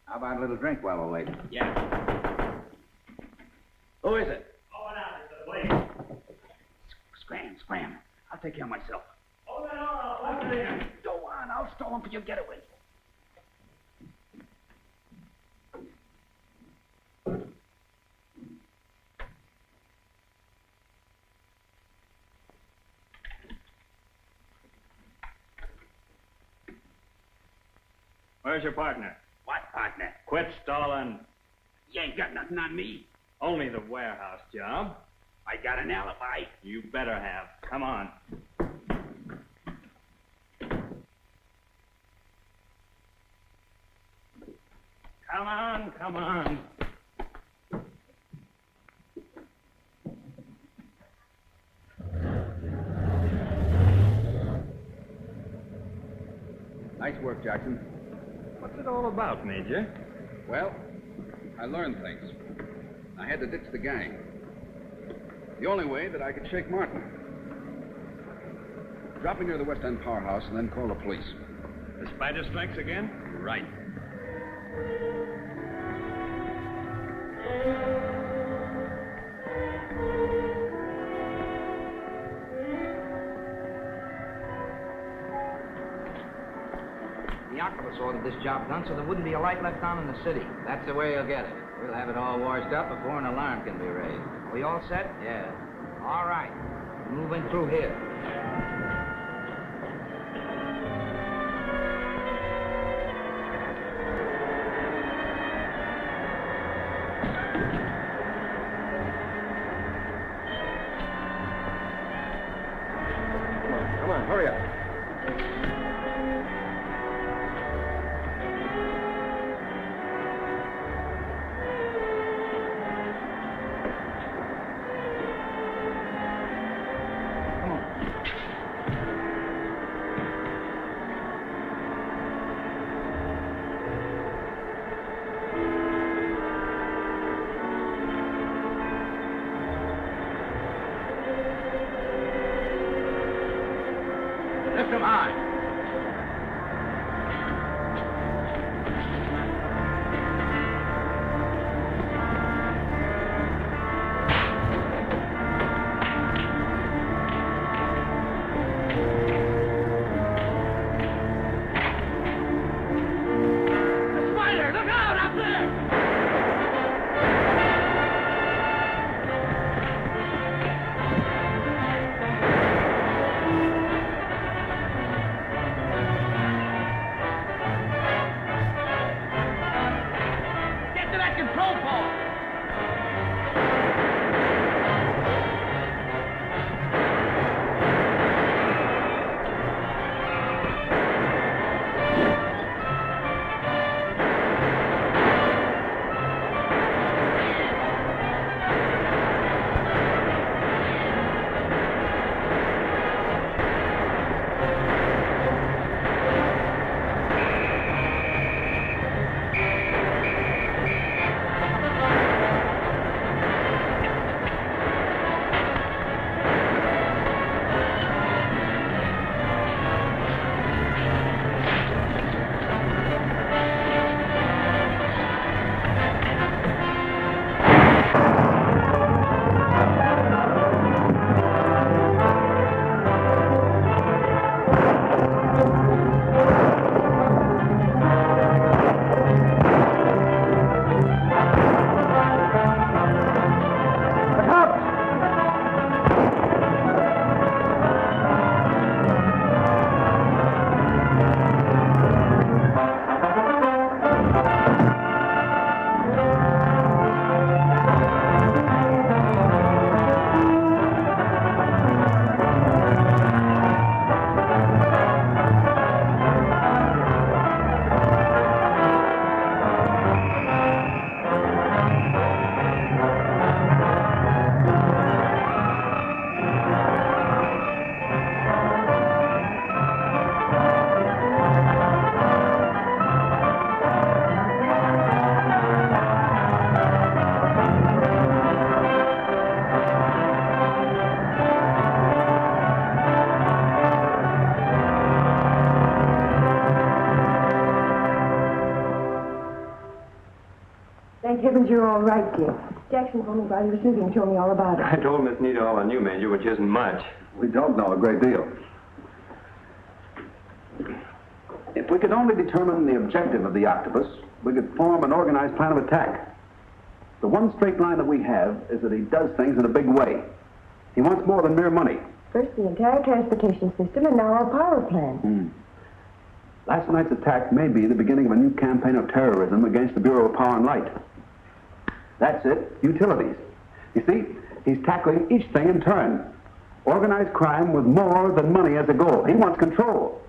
How about a little drink while we're waiting? Yeah. Who is it? Scram. I'll take care of myself. Go on, I'll stall him for your getaway. Where's your partner? What partner? Quit stalling. You ain't got nothing on me. Only the warehouse job. I got an alibi. You better have. Come on. Come on. Nice work, Jackson. What's it all about, Major? Well, I learned things. I had to ditch the gang. The only way that I could shake Martin. Drop me near the West End powerhouse and then call the police. The spider strikes again? Right. The Octopus ordered this job done so there wouldn't be a light left on in the city. That's the way you'll get it. We'll have it all washed up before an alarm can be raised. Are we all set? Yeah. All right. Moving through here. Come on, hurry up. Lift him high. Thank heavens you're all right, dear. Jackson told me while he was sleeping, told me all about it. I told Miss Nita all I knew, Major, which isn't much. We don't know a great deal. If we could only determine the objective of the octopus, we could form an organized plan of attack. The one straight line that we have is that he does things in a big way. He wants more than mere money. First the entire transportation system, and now our power plant. Last night's attack may be the beginning of a new campaign of terrorism against the Bureau of Power and Light. That's it, utilities. You see, he's tackling each thing in turn. Organized crime with more than money as a goal. He wants control.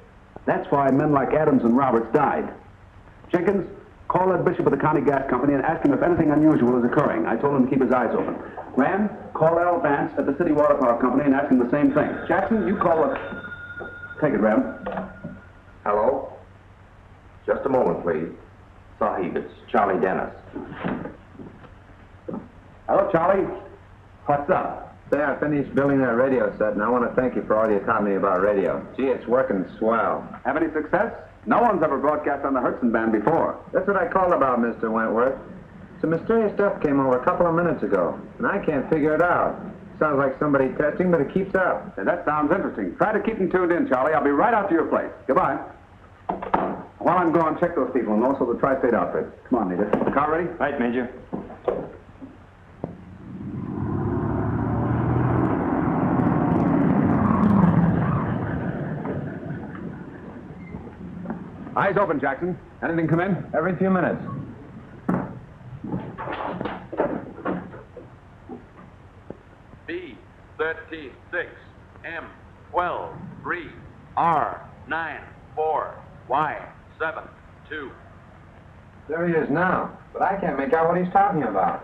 That's why men like Adams and Roberts died. Jenkins, call that bishop of the county gas company and ask him if anything unusual is occurring. I told him to keep his eyes open. Ram, call Al Vance at the city water power company and ask him the same thing. Jackson, you call the... Take it, Ram. Hello? Just a moment, please. Sahib, it's Charlie Dennis. Hello, Charlie. What's up? Say, I finished building that radio set, and I want to thank you for all you taught me about radio. Gee, it's working swell. Have any success? No one's ever broadcast on the Hertzen band before. That's what I called about, Mr. Wentworth. Some mysterious stuff came over a couple of minutes ago, and I can't figure it out. Sounds like somebody testing, but it keeps up. Yeah, that sounds interesting. Try to keep them tuned in, Charlie. I'll be right out to your place. Goodbye. While I'm gone, check those people, and also the tri-state outfit. Come on, Nita. The car ready? Right, Major. Eyes open, Jackson. Anything come in? Every few minutes. B36, M12, 3, R9, 4, Y7, 2. There he is now, but I can't make out what he's talking about.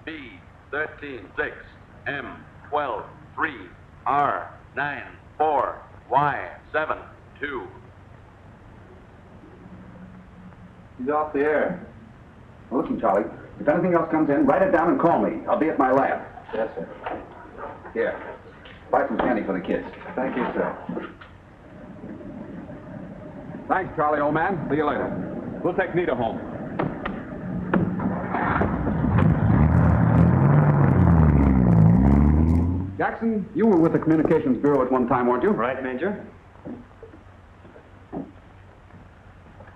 B13, M12, 3, R9, 4, Y7, 2. He's off the air. Well, listen, Charlie. If anything else comes in, write it down and call me. I'll be at my lab. Yes, sir. Here. Buy some candy for the kids. Thank you, sir. Thanks, Charlie, old man. See you later. We'll take Nita home. Jackson, you were with the Communications Bureau at one time, weren't you? Right, Major.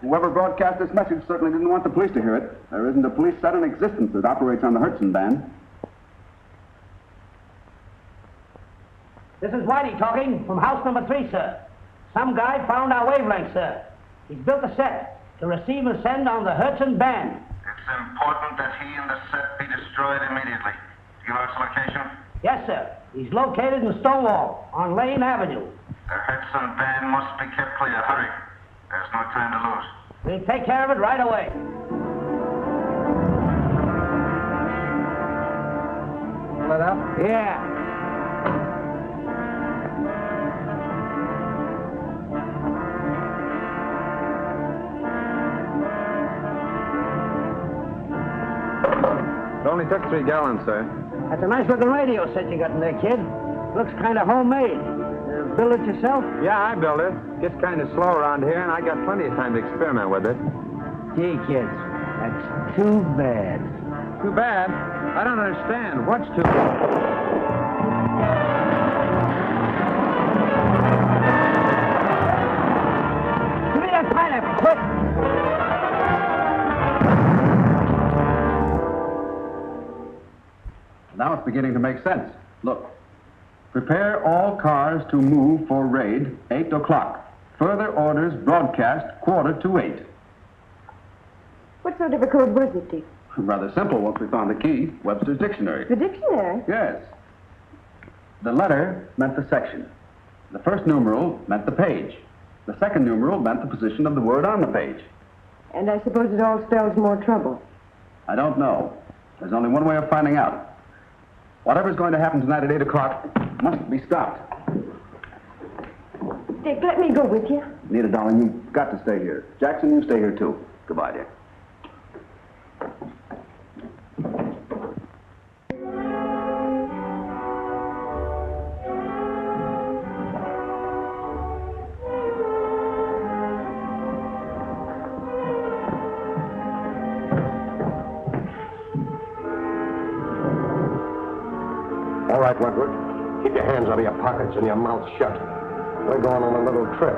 Whoever broadcast this message certainly didn't want the police to hear it. There isn't a police set in existence that operates on the Hertzen band. This is Whitey talking from house number 3, sir. Some guy found our wavelength, sir. He's built a set to receive and send on the Hertzen band. It's important that he and the set be destroyed immediately. Give us location? Yes, sir. He's located in Stonewall on Lane Avenue. The Hertzen band must be kept clear. Hurry. There's no time to lose. We'll take care of it right away. Let up? Yeah. It only took 3 gallons, sir. That's a nice looking radio set you got in there, kid. Looks kind of homemade. Build it yourself? Yeah, I built it. Gets kind of slow around here, and I got plenty of time to experiment with it. Gee, kids, that's too bad. Too bad? I don't understand. What's too bad? Give me that pineapple, quick! Now it's beginning to make sense. Look. Prepare all cars to move for raid 8 o'clock. Further orders broadcast 7:45. What sort of a code was it, Dick? Rather simple once we found the key. Webster's dictionary. The dictionary? Yes. The letter meant the section. The first numeral meant the page. The second numeral meant the position of the word on the page. And I suppose it all spells more trouble. I don't know. There's only one way of finding out. Whatever's going to happen tonight at 8 o'clock must be stopped. Dick, let me go with you. Nita, darling, you've got to stay here. Jackson, you stay here, too. Goodbye, dear. All right, Wentworth. Keep your hands out of your pockets and your mouth shut. We're going on a little trip.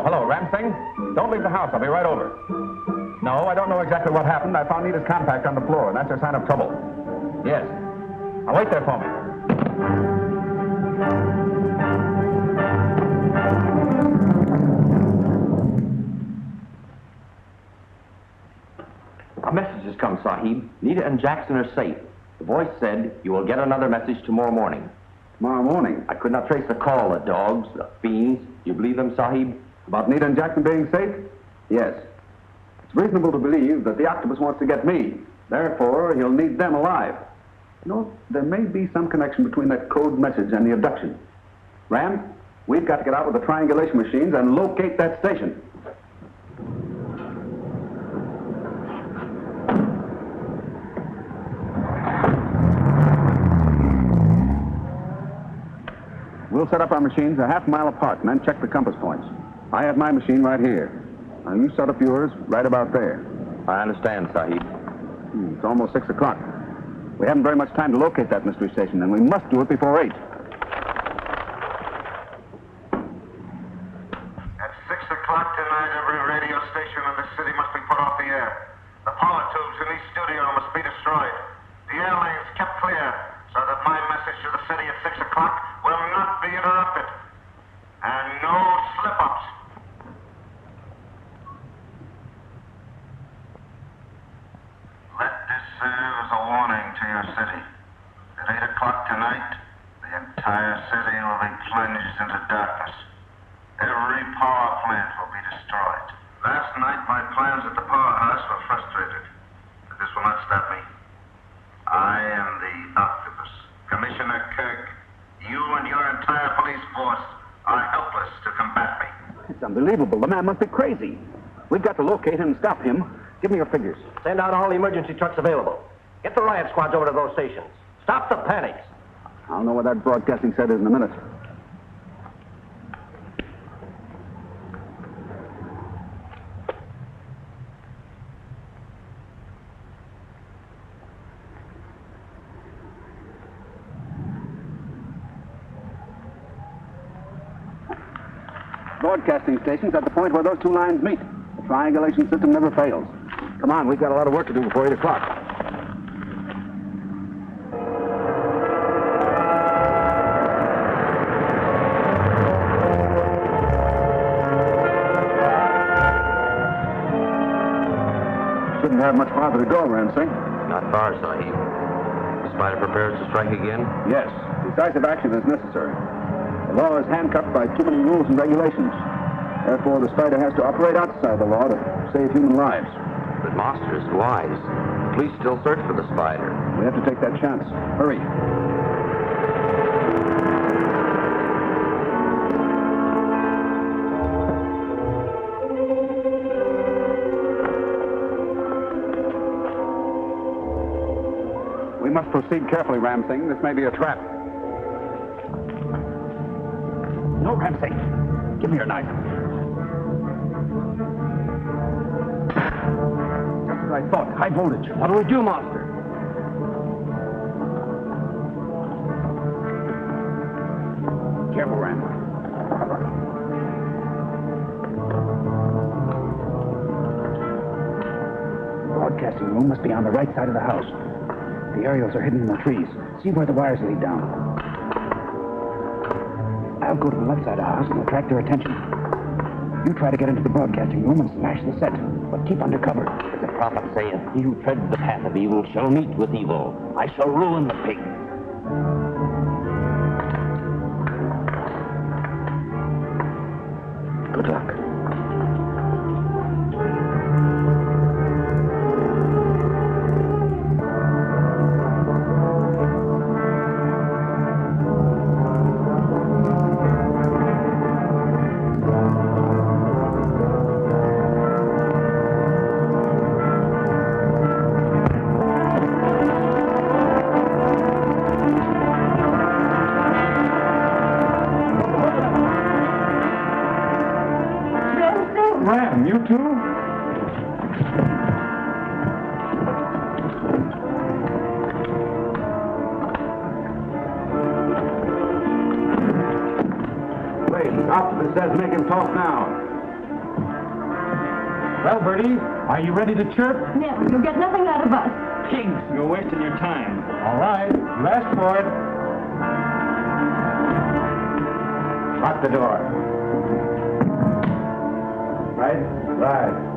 Hello, Ramsing. Don't leave the house. I'll be right over. No, I don't know exactly what happened. I found Nita's compact on the floor, and that's a sign of trouble. Yes. Now wait there for me. A message has come, Sahib. Nita and Jackson are safe. The voice said you will get another message tomorrow morning. Tomorrow morning? I could not trace the call. The dogs, the fiends. You believe them, Sahib? About Nita and Jackson being safe? Yes. It's reasonable to believe that the octopus wants to get me. Therefore, he'll need them alive. You know, there may be some connection between that code message and the abduction. Ram, we've got to get out with the triangulation machines and locate that station. We'll set up our machines a half mile apart and then check the compass points. I have my machine right here. Now, you set up yours right about there. I understand, Sahib. It's almost 6 o'clock. We haven't very much time to locate that mystery station, and we must do it before 8. At 6 o'clock tonight, every radio station in the city must be put off the air. The power tubes in each studio must be destroyed. The air lanes kept clear so that my message to the city at 6 o'clock will not be interrupted. And no slip-ups. Let this serve as a warning to your city. At 8 o'clock tonight, the entire city will be plunged into darkness. Every power plant will be destroyed. Last night, my plans at the powerhouse were frustrated. But this will not stop me. I am the octopus. Commissioner Kirk, you and your entire police force are helpless to combat me. It's unbelievable. The man must be crazy. We've got to locate him and stop him. Give me your figures. Send out all the emergency trucks available. Get the riot squads over to those stations. Stop the panics. I'll know what that broadcasting set is in a minute. Broadcasting station's at the point where those two lines meet. The triangulation system never fails. Come on, we've got a lot of work to do before 8 o'clock. Shouldn't have much farther to go, Ramsey. Not far, Sahib. The spider prepares to strike again? Yes, decisive action is necessary. The law is handcuffed by too many rules and regulations. Therefore, the spider has to operate outside the law to save human lives. But Monster is wise. The police still search for the spider. We have to take that chance. Hurry. We must proceed carefully, Ramsing. This may be a trap. No, Ramsing. Give me your knife. Just as I thought. High voltage. What do we do, Monster? Careful, Ram. The broadcasting room must be on the right side of the house. The aerials are hidden in the trees. See where the wires lead down. I'll go to the left side of the house and attract their attention. You try to get into the broadcasting room and smash the set, but keep under cover. The prophet saith, he who treads the path of evil shall meet with evil. I shall ruin the pig. Good luck. Ram, you too? Wait, Optimus says make him talk now. Well, Bertie, are you ready to chirp? Never. You'll get nothing out of us. Pigs, you're wasting your time. All right, you asked for it. Lock the door. Right? Right.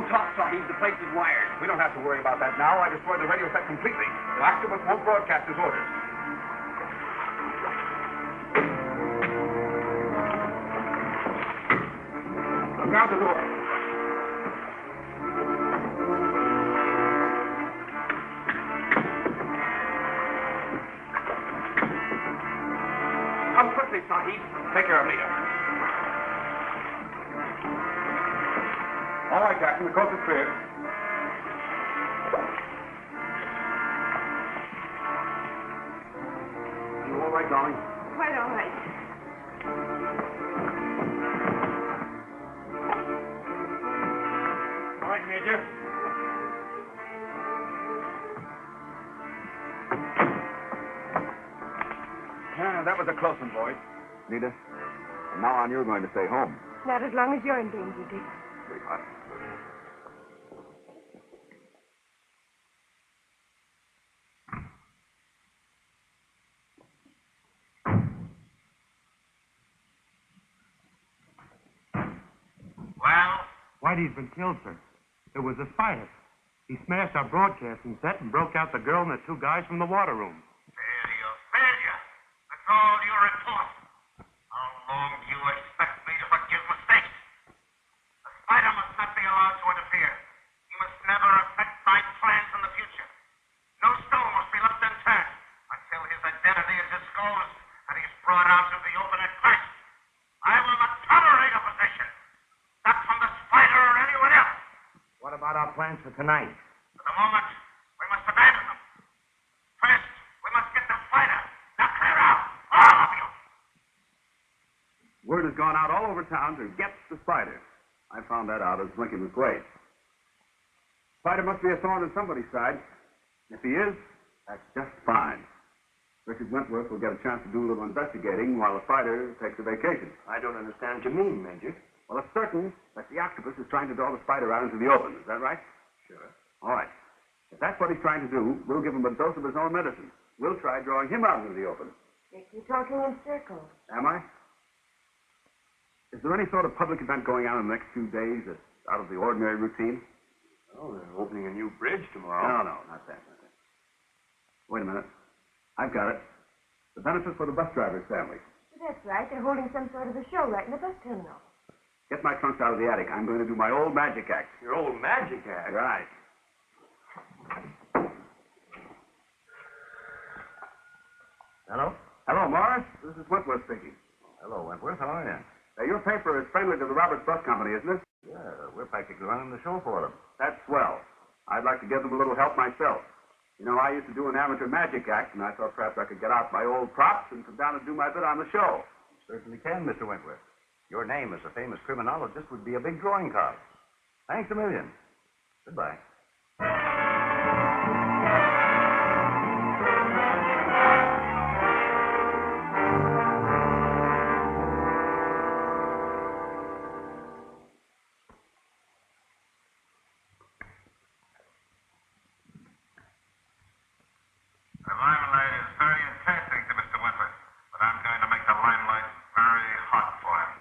Don't talk, Sahib. The place is wired. We don't have to worry about that now. I destroyed the radio set completely. The octopus won't broadcast his orders. Look out the door. Come quickly, Sahib. Take care of Lita. All right, Jackson. The coast is clear. You all right, darling? Quite all right. All right, Major. That was a close one, boys. Nita, from now on you're going to stay home. Not as long as you're in danger, Dick. Sweetheart. Well? Whitey's been killed, sir. It was a spider. He smashed our broadcasting set and broke out the girl and the two guys from the water room. Failure. That's all you report. How long do you expect me to forgive mistakes? The spider must not be allowed to interfere. He must never affect my plans in the future. No stone must be left unturned until his identity is disclosed and he's brought out to the open at first. I will not tolerate opposition. Not from the spider or anyone else. What about our plans for tonight? For the moment, we must abandon them. First, we must get the spider. Now clear out, all of you. Word has gone out all over town to get the spider. I found that out as Lincoln was great. Spider must be a thorn in somebody's side. If he is, that's just fine. Richard Wentworth will get a chance to do a little investigating while the spider takes a vacation. I don't understand what you mean, Major. Well, it's certain that the octopus is trying to draw the spider out into the open. Is that right? Sure. All right. If that's what he's trying to do, we'll give him a dose of his own medicine. We'll try drawing him out into the open. Dick, you're talking in circles. Am I? Is there any sort of public event going on in the next few days that's out of the ordinary routine? Oh, they're opening a new bridge tomorrow. No, not that. Wait a minute. I've got it. The benefit for the bus driver's family. That's right. They're holding some sort of a show right in the bus terminal. Get my trunks out of the attic. I'm going to do my old magic act. Your old magic act? Right. Hello? Hello, Morris. This is Wentworth speaking. Hello, Wentworth. How are you? Your paper is friendly to the Roberts Bus Company, isn't it? Yeah, we're practically running the show for them. That's swell. I'd like to give them a little help myself. You know, I used to do an amateur magic act, and I thought perhaps I could get out my old props and come down and do my bit on the show. Certainly can, Mr. Wentworth. Your name as a famous criminologist would be a big drawing card. Thanks a million. Goodbye. The limelight is very enticing to Mr. Wentworth, but I'm going to make the limelight very hot for him.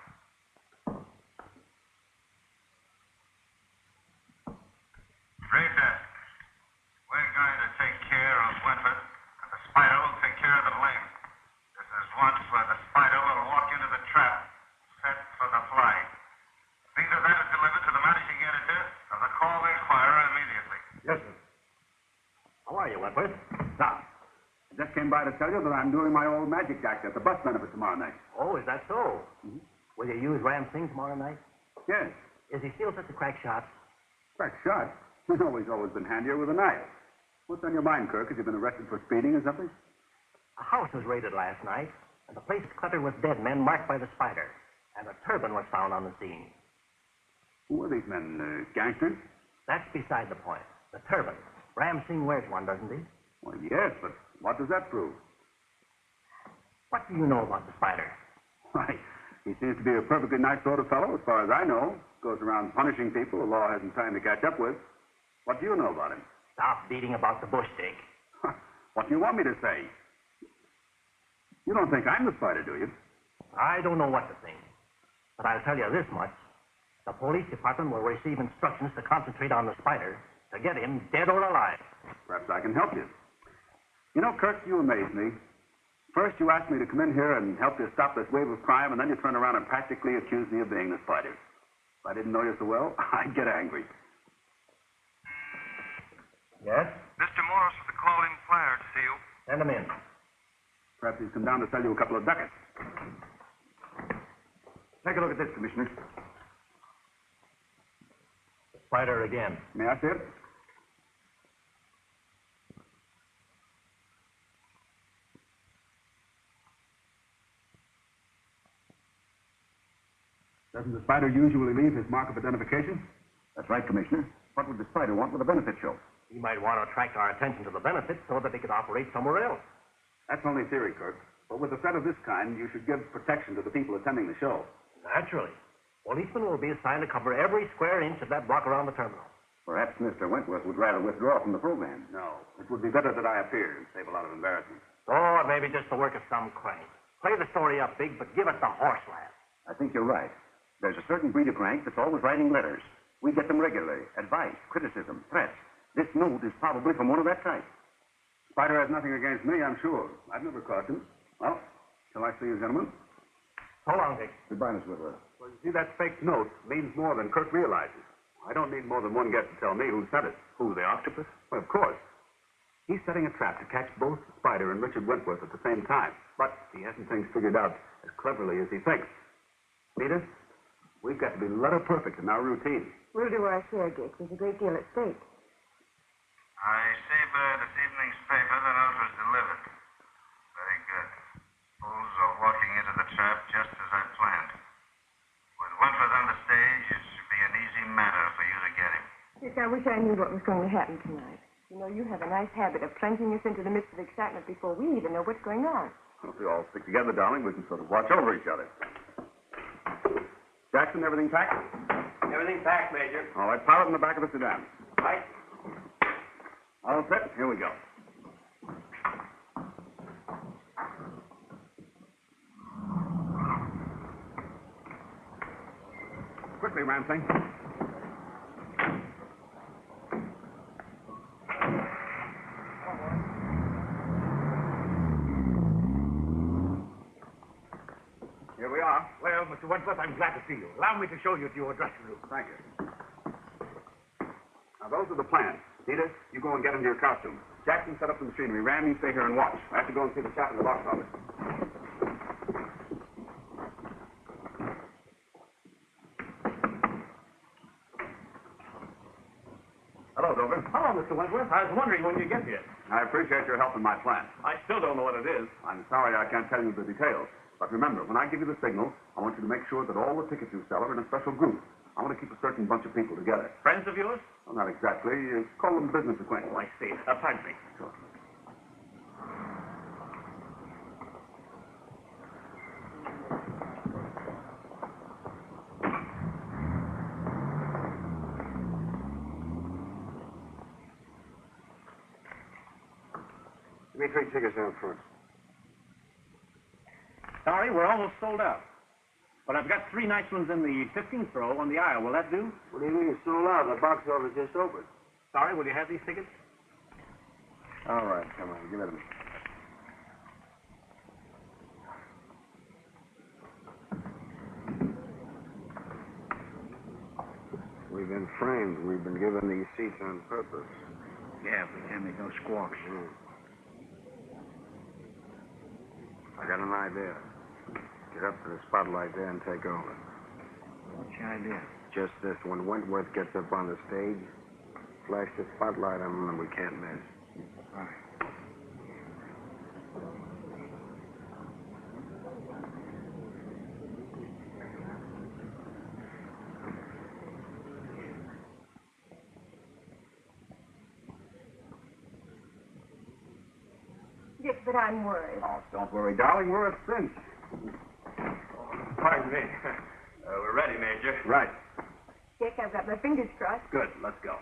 Three desks. We're going to take care of Wentworth, and the spider will take care of the blame. This is once where the spider will walk into the trap set for the fly. See that that is delivered to the managing editor of the Call Inquirer immediately. Yes, sir. How are you, Wentworth? Now, I just came by to tell you that I'm doing my old magic act at the bus benefit tomorrow night. Oh, is that so? Mm-hmm. Will you use Ram Singh tomorrow night? Yes. Is he still such a crack shot? Crack shot? You know he's always been handier with a knife. What's on your mind, Kirk? Have you been arrested for speeding or something? A house was raided last night, and the place cluttered with dead men marked by the spider. And a turban was found on the scene. Who are these men? Gangsters? That's beside the point. The turban. Ram Singh wears one, doesn't he? Well, yes, but what does that prove? What do you know about the spider? Why, he seems to be a perfectly nice sort of fellow, as far as I know. Goes around punishing people the law hasn't time to catch up with. What do you know about him? Stop beating about the bush, Dick. What do you want me to say? You don't think I'm the spider, do you? I don't know what to think. But I'll tell you this much. The police department will receive instructions to concentrate on the spider to get him dead or alive. Perhaps I can help you. You know, Kirk, you amaze me. First, you asked me to come in here and help you stop this wave of crime, and then you turn around and practically accuse me of being the spider. If I didn't know you so well, I'd get angry. Yes? Mr. Morris with the call-in flyer to see you. Send him in. Perhaps he's come down to sell you a couple of ducats. Take a look at this, Commissioner. The spider again. May I see it? Doesn't the spider usually leave his mark of identification? That's right, Commissioner. What would the spider want with a benefit show? He might want to attract our attention to the benefit so that he could operate somewhere else. That's only theory, Kirk. But with a threat of this kind, you should give protection to the people attending the show. Naturally. Policemen will be assigned to cover every square inch of that block around the terminal. Perhaps Mr. Wentworth would rather withdraw from the program. No. It would be better that I appear and save a lot of embarrassment. Oh, it may be just the work of some crank. Play the story up big, but give it the horse laugh. I think you're right. There's a certain breed of crank that's always writing letters. We get them regularly. Advice, criticism, threats. This note is probably from one of that type. Spider has nothing against me, I'm sure. I've never caught him. Well, shall I see you, gentlemen? So long, Dick. Goodbye, Miss Whitworth. Well, you see, that fake note means more than Kirk realizes. I don't need more than one guess to tell me who sent it. Who, the octopus? Well, of course. He's setting a trap to catch both Spider and Richard Wentworth at the same time. But he hasn't things figured out as cleverly as he thinks. Edith, we've got to be letter perfect in our routine. We'll do our share, Dick. There's a great deal at stake. I see by this evening's paper the note was delivered. Very good. Fools are walking into the trap just as I planned. With Wentworth on the stage, it should be an easy matter for you to get him. Dick, I wish I knew what was going to happen tonight. You know, you have a nice habit of plunging us into the midst of excitement before we even know what's going on. Well, if we all stick together, darling, we can sort of watch over each other. Jackson, everything packed? Everything packed, Major. All right, pile it in the back of the sedan. Right. All set? Here we go. Quickly, Ramsey. Here we are. Well, Mr. Wentworth, I'm glad to see you. Allow me to show you to your dressing room. Thank you. Now, those are the plans. Edith, you go and get into your costume. Jackson, set up the machinery. Ram, you stay here and watch. I have to go and see the chap in the box office. Hello, Dover. Hello, Mr. Wentworth. I was wondering when you'd get here. I appreciate your help in my plan. I still don't know what it is. I'm sorry I can't tell you the details. But remember, when I give you the signal, I want you to make sure that all the tickets you sell are in a special group. I want to keep a certain bunch of people together. Friends of yours? Well, not exactly. Call them business acquaintances. Oh, I see. Pardon me. Sure. Give me 3 tickets out front. Sorry, we're almost sold out. But I've got 3 nice ones in the 15th row on the aisle. Will that do? What do you mean, sold out? The box office just opened. Sorry, will you have these tickets? All right, come on, give it to me. We've been framed. We've been given these seats on purpose. Yeah, we can't make no squawks. I got an idea. Get up to the spotlight there and take over. What's your idea? Just this. When Wentworth gets up on the stage, flash the spotlight on him and we can't miss. All right. Dick, but I'm worried. Oh, don't worry, darling. We're at cinch. Pardon me. We're ready, Major. Right. Dick, I've got my fingers crossed. Good. Let's go.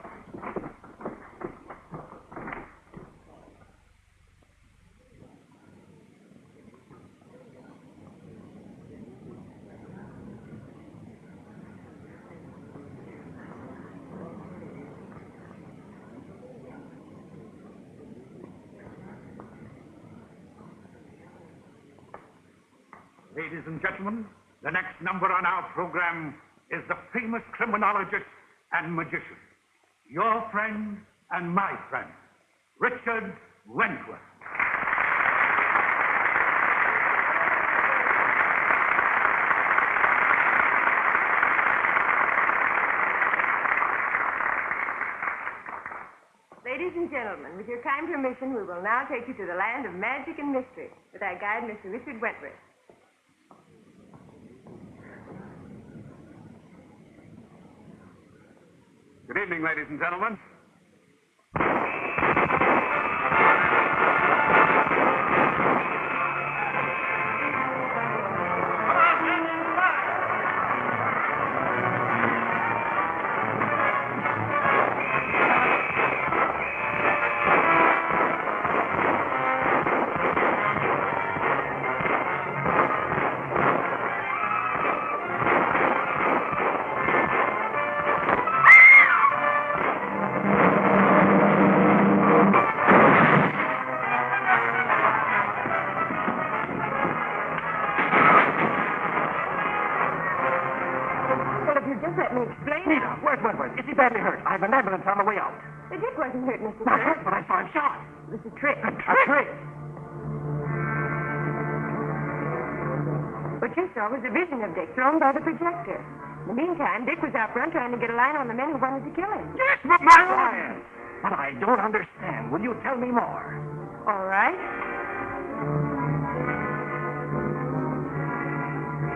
Ladies and gentlemen, the next number on our program is the famous criminologist and magician. Your friend and my friend, Richard Wentworth. Ladies and gentlemen, with your kind permission, we will now take you to the land of magic and mystery with our guide, Mr. Richard Wentworth. Good evening, ladies and gentlemen. Is he badly hurt? I have an ambulance on the way out. The Dick wasn't hurt, Mr. Not Stewart. hurt, but I saw him shot. It was a trick. A trick? What you saw was a vision of Dick thrown by the projector. In the meantime, Dick was out front trying to get a line on the men who wanted to kill him. Yes, but my lion! But I don't understand. Will you tell me more? All right.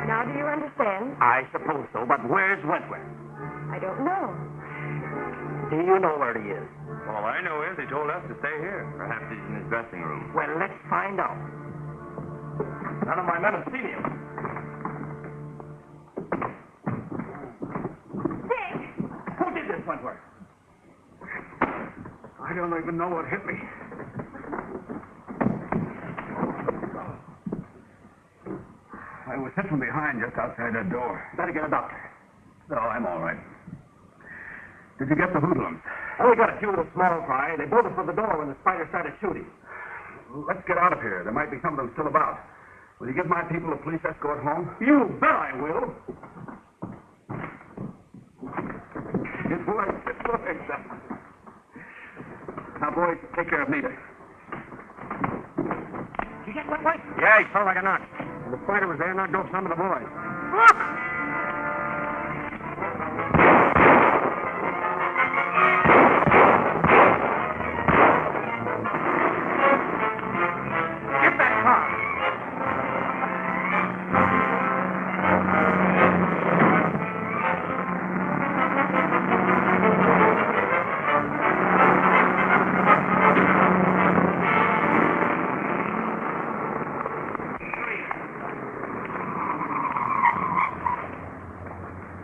Now do you understand? I suppose so, but where's Wentworth? I don't know. Do you know where he is? All I know is he told us to stay here. Perhaps he's in his dressing room. Well, let's find out. None of my men have seen him. Dick! Who did this, Wentworth? I don't even know what hit me. I was hit from behind just outside that door. Better get a doctor. No, I'm all right. Did you get the hoodlums? Oh, we got a few of the small fry. They bolted for the door when the spider started shooting. Let's get out of here. There might be some of them still about. Will you give my people a police escort home? You bet I will. It works. It works. Now, boys, take care of Nita. Did you get Wentworth? Yeah, he fell like a knot. The spider was there, knocked off some of the boys. Look! Get that car!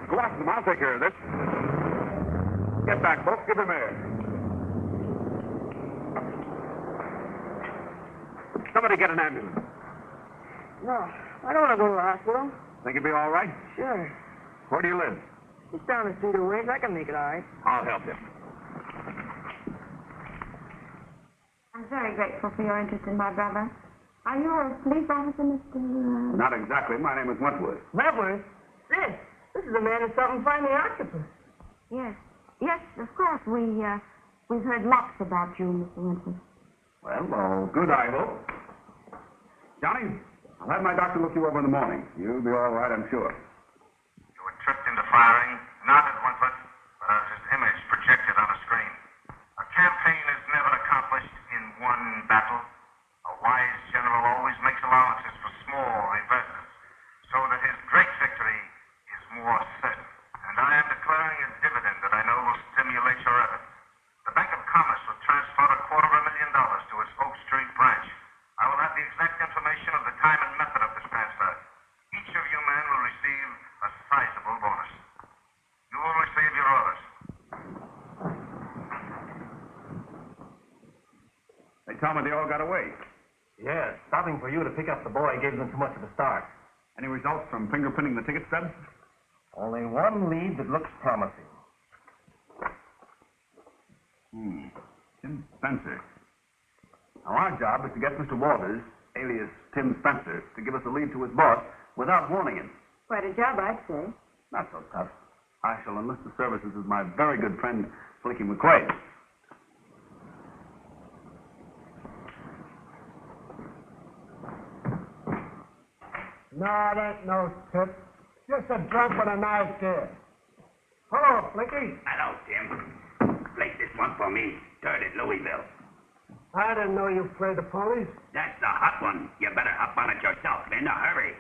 Go after them. I'll take care of this. Get back, folks. Give him air. Somebody get an ambulance. No, I don't want to go to the hospital. Think you'll be all right? Sure. Where do you live? It's down the street a ways. I can make it all right. I'll help you. I'm very grateful for your interest in my brother. Are you a police officer, Mr. Not exactly. My name is Wentworth. Wentworth? This is a man who's something finding octopus. Yes. Yes, of course. We've heard lots about you, Mr. Wentworth. Well, good, I hope. Johnny, I'll have my doctor look you over in the morning. You'll be all right, I'm sure. You were tricked into firing, not as Wentworth, but as his image projected on a screen. A campaign is never accomplished in one battle. A wise general always makes allowances for small reverses, so that his great victory is more certain. And I am declaring a dividend that I know will stimulate your efforts. The Bank of Commerce will transfer $250,000 to its Oak Street branch. I will have the exact information of the time and method of this transfer. Each of you men will receive a sizable bonus. You will receive your orders. They tell me they all got away. Yes, stopping for you to pick up the boy gave them too much of a start. Any results from fingerprinting the ticket stubs? Only one lead that looks promising. Tim Spencer. Now, our job is to get Mr. Walters, alias Tim Spencer, to give us a lead to his boss, without warning him. Quite a job, I'd say. Not so tough. I shall enlist the services of my very good friend, Slinky McQuaid. No, it ain't no tip. Just a drunk with a nice gear. Hello, Flicky. Hello, Tim. Flake this one for me. Third at Louisville. I didn't know you played the police. That's the hot one. You better hop on it yourself in a hurry.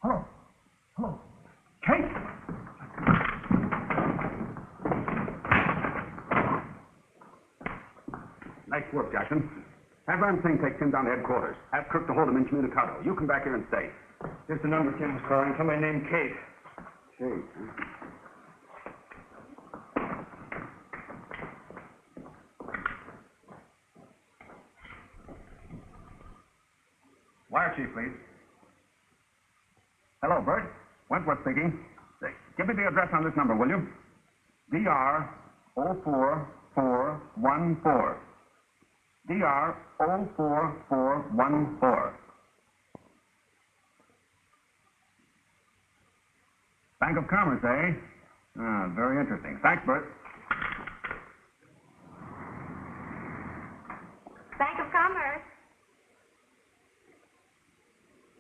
Hello. Hello. Kate! Nice work, Jackson. Have Ramsing take Tim down to headquarters. Ask Kirk to hold him incommunicado. You come back here and stay. Here's the number Tim was calling. Somebody named Kate. Kate, Wire chief, please. Hello, Bert. Wentworth speaking. Say, give me the address on this number, will you? DR 04414. DR 04414. Bank of Commerce, eh? Ah, very interesting. Thanks, Bert. Bank of Commerce.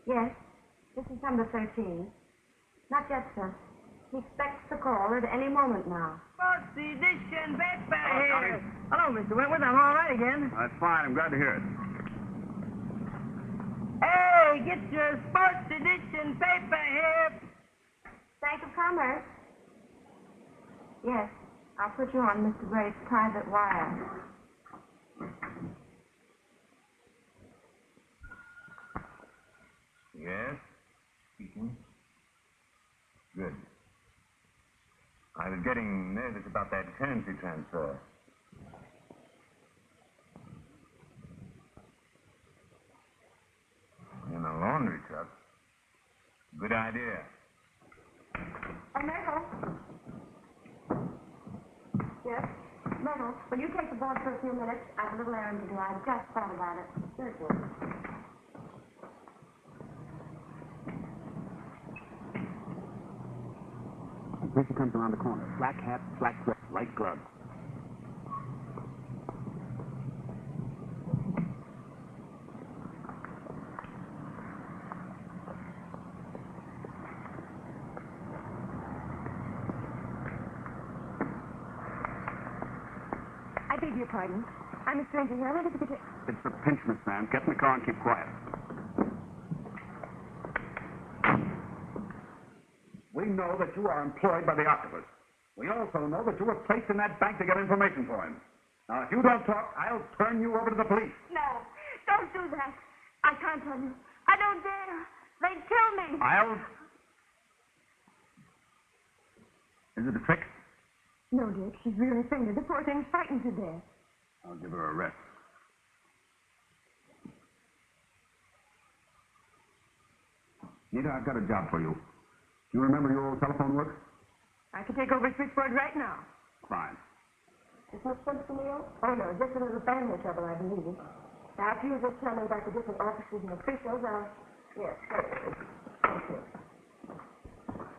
Yes, this is number 13. Not yet, sir. He expects the call at any moment now. Sports edition paper here. Hello, Mr. Wentworth. I'm all right again. That's fine. I'm glad to hear it. Hey, get your sports edition paper here. Bank of Commerce? Yes, I'll put you on Mr. Gray's private wire. Yes? Speaking. Good. I was getting nervous about that currency transfer. In a laundry truck? Good idea. Myrtle? Yes? Myrtle, will you take the board for a few minutes? I have a little errand to do. I just thought about it. Certainly. Here she comes around the corner. Black hat, black dress, light gloves. I beg your pardon. I'm a stranger here. I wanted to get you... It's the pinch, Miss Van. Get in the car and keep quiet. We know that you are employed by the Octopus. We also know that you were placed in that bank to get information for him. Now, if you don't talk, I'll turn you over to the police. No, don't do that. I can't tell you. I don't dare. They'd kill me. Is it a trick? No, Dick. She's really fainted. The poor thing's frightened to death. I'll give her a rest. Nita, I've got a job for you. You remember your old telephone work? I could take over switchboard right now. Fine. Is this something else? Oh, no, just a little family trouble I've been needing. Now, if you just tell me about the different officers and officials, yes, certainly. Thank you.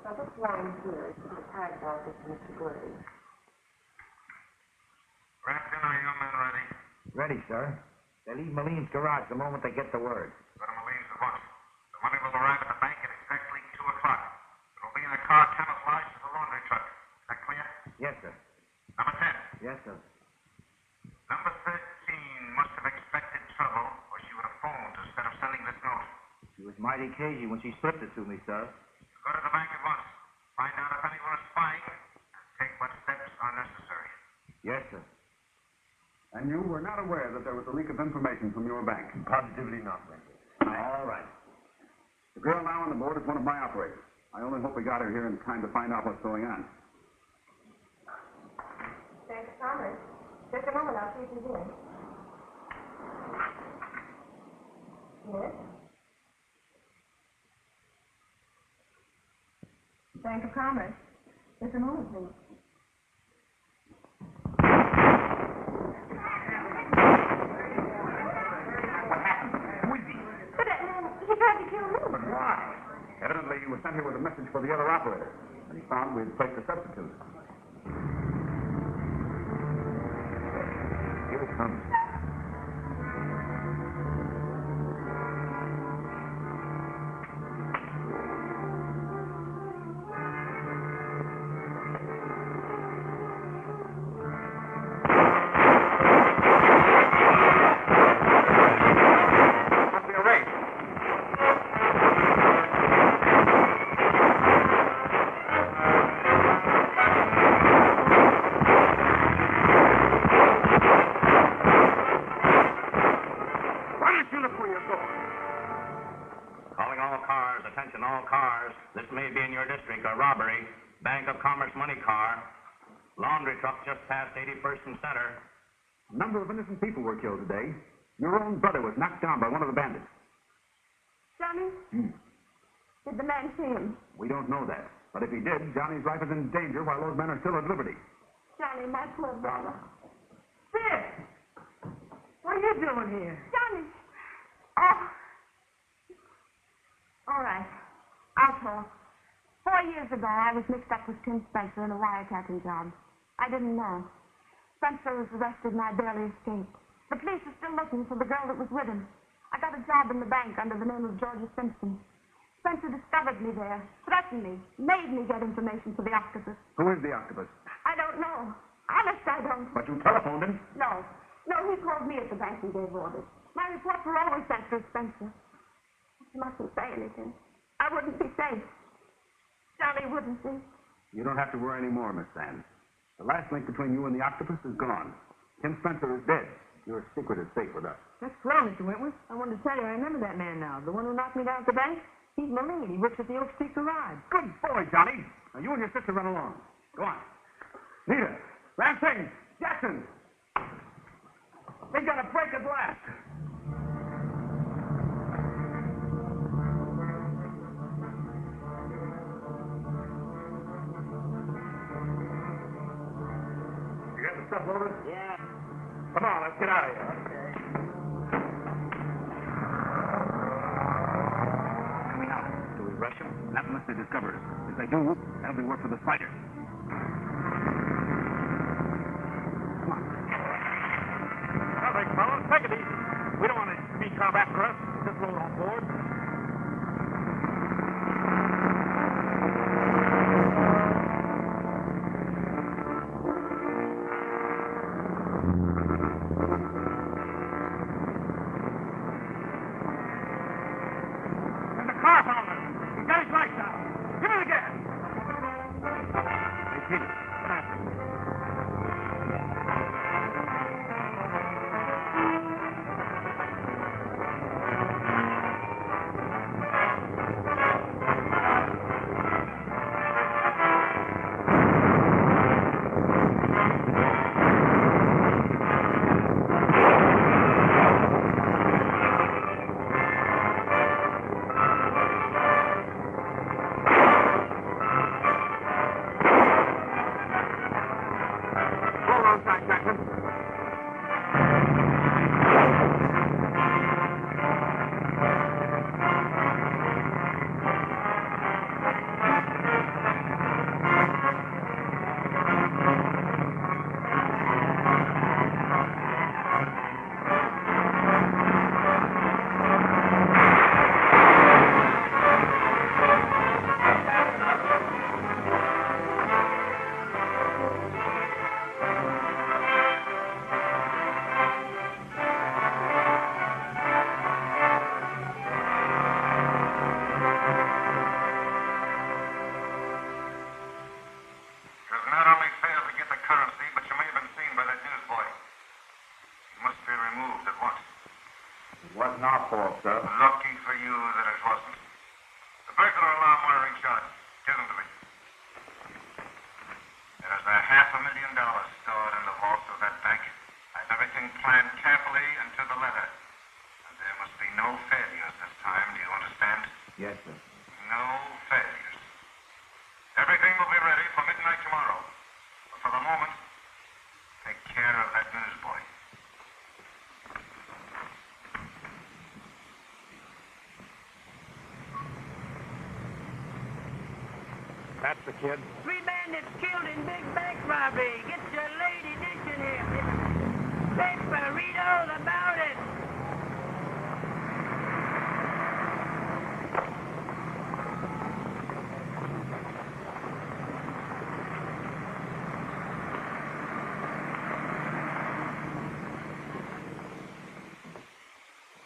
Now, this line here is to the tag office, Mr. Gray. Rapton, are your men ready? Ready, sir. They leave Maline's garage the moment they get the word. Go to Maline's at once. The money will arrive at the bank at exactly 2 o'clock. It will be in a car camouflaged as a laundry truck. Is that clear? Yes, sir. Number 10. Yes, sir. Number 13 must have expected trouble, or she would have phoned instead of sending this note. She was mighty cagey when she slipped it to me, sir. Go to the bank at once. Find out if anyone is spying, and take what steps are necessary. Yes, sir. And you were not aware that there was a leak of information from your bank? Positively not, Randy. All right. The girl now on the board is one of my operators. I only hope we got her here in time to find out what's going on. Bank of Commerce. Just a moment, I'll see if he's in. Yes? Bank of Commerce. Just a moment, please. But that man, he tried to kill me. But why? Evidently, he was sent here with a message for the other operator, and he found we'd placed a substitute. Here it comes. Calling all cars, attention all cars. This may be in your district a robbery. Bank of Commerce money car. Laundry truck just past 81st and Center. A number of innocent people were killed today. Your own brother was knocked down by one of the bandits. Johnny? Did the man see him? We don't know that. But if he did, Johnny's life is in danger while those men are still at liberty. Johnny, my poor brother. Sid! What are you doing here? Johnny! Oh. All right. I'll talk. 4 years ago, I was mixed up with Tim Spencer in a wiretapping job. I didn't know. Spencer was arrested and I barely escaped. The police are still looking for the girl that was with him. I got a job in the bank under the name of Georgia Simpson. Spencer discovered me there, threatened me, made me get information for the octopus. Who is the octopus? I don't know. Honest, I don't. But you telephoned him? No. No, he called me at the bank and gave orders. My reports were always sent through Spencer. You mustn't say anything. I wouldn't be safe. Johnny wouldn't be. You don't have to worry any more, Miss Sands. The last link between you and the octopus is gone. Tim Spencer is dead. Your secret is safe with us. That's swell, Mr. Wentworth. I wanted to tell you, I remember that man now. The one who knocked me down at the bank. He's Moline. He works at the Oak Street Garage. Good boy, Johnny. Now, you and your sister run along. Go on. Nita, Ramsing, Jackson. We gotta break a glass. You got the stuff loaded? Yeah. Come on, let's get out of here. Coming out. Do we rush them? Not unless they discover us. If they do, that'll be work for the spider. Come on. Well, big fellows, take it easy. We don't want a speed car after us. Just load on board. Lucky for you that it wasn't. The burglar alarm wiring shot. Give them to me. And There's $500,000 stored in the vaults of that bank. I've everything planned carefully and to the letter. And there must be no failures this time, do you understand? Yes, sir. No failures. Everything will be ready for midnight tomorrow. But for the moment, take care of that newsboy. That's the kid. 3 bandits killed in big bank robbery. Get your lady dish in here. Paper, read all about it.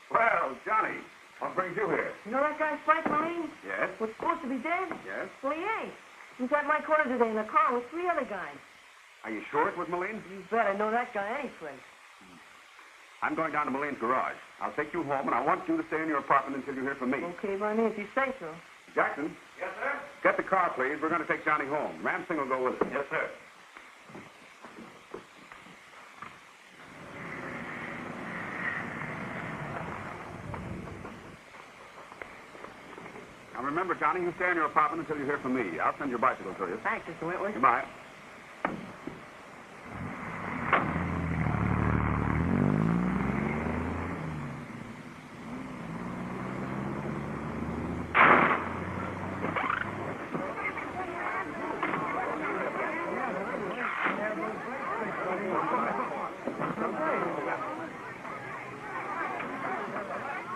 Well, Johnny, what brings you here? You know that guy Spike Moline? Yes? Was supposed to be dead? Yes? Well, he ain't. He's at my quarters today in the car with 3 other guys. Are you sure it was Moline? You bet I know that guy any place. I'm going down to Moline's garage. I'll take you home, and I want you to stay in your apartment until you hear from me. Okay by me if you say so. Jackson? Yes, sir? Get the car, please. We're going to take Johnny home. Ramsing will go with us. Yes, sir. Now remember, Johnny, you stay in your apartment until you hear from me. I'll send your bicycle to you. Thanks, Mr. Wentworth. Goodbye.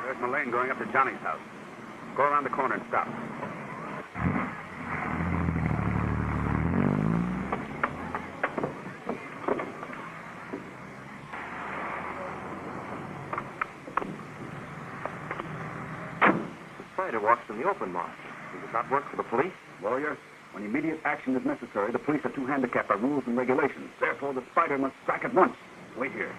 There's Mullane going up to Johnny's house. Go around the corner and stop. The spider walks in the open, Mark. Does it not work for the police? Lawyer, when immediate action is necessary, the police are too handicapped by rules and regulations. Therefore, the spider must strike at once. Wait here.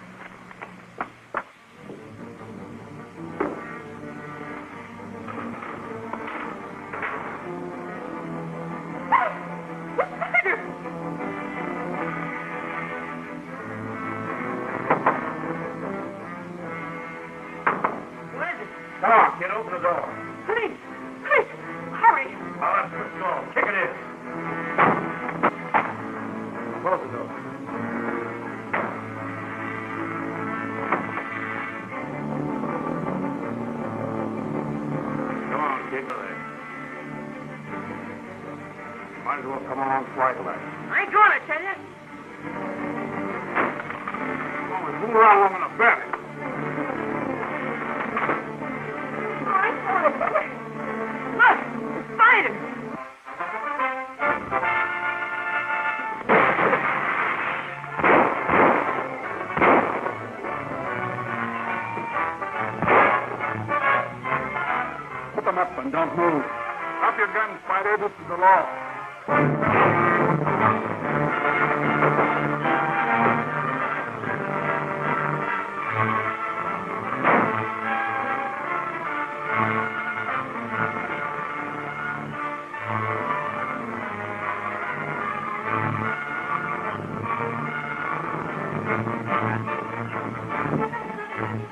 Come on, kid, open the door. Please, please, hurry. Oh, that's good go. Kick it in. Close the door. Come on, kid. Might as well come along quietly. I ain't going, I tell you. Come on, move around long enough. Back. Look, the spider. Put them up and don't move. Drop your gun, Spider. This is the law.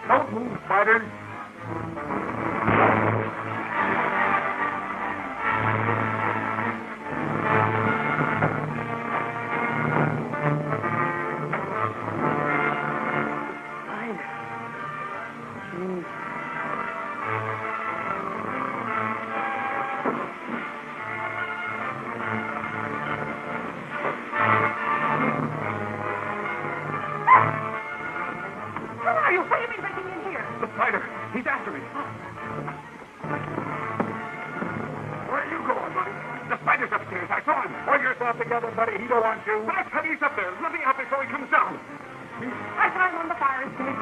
Don't move, Spider. Who are you? What do you mean breaking in here? The spider. He's after me. Where are you going, buddy? The spider's upstairs. I saw him. Pull yourself together, buddy. He don't want you. But he's up there. Let me out before he comes down. I saw him on the fire escape.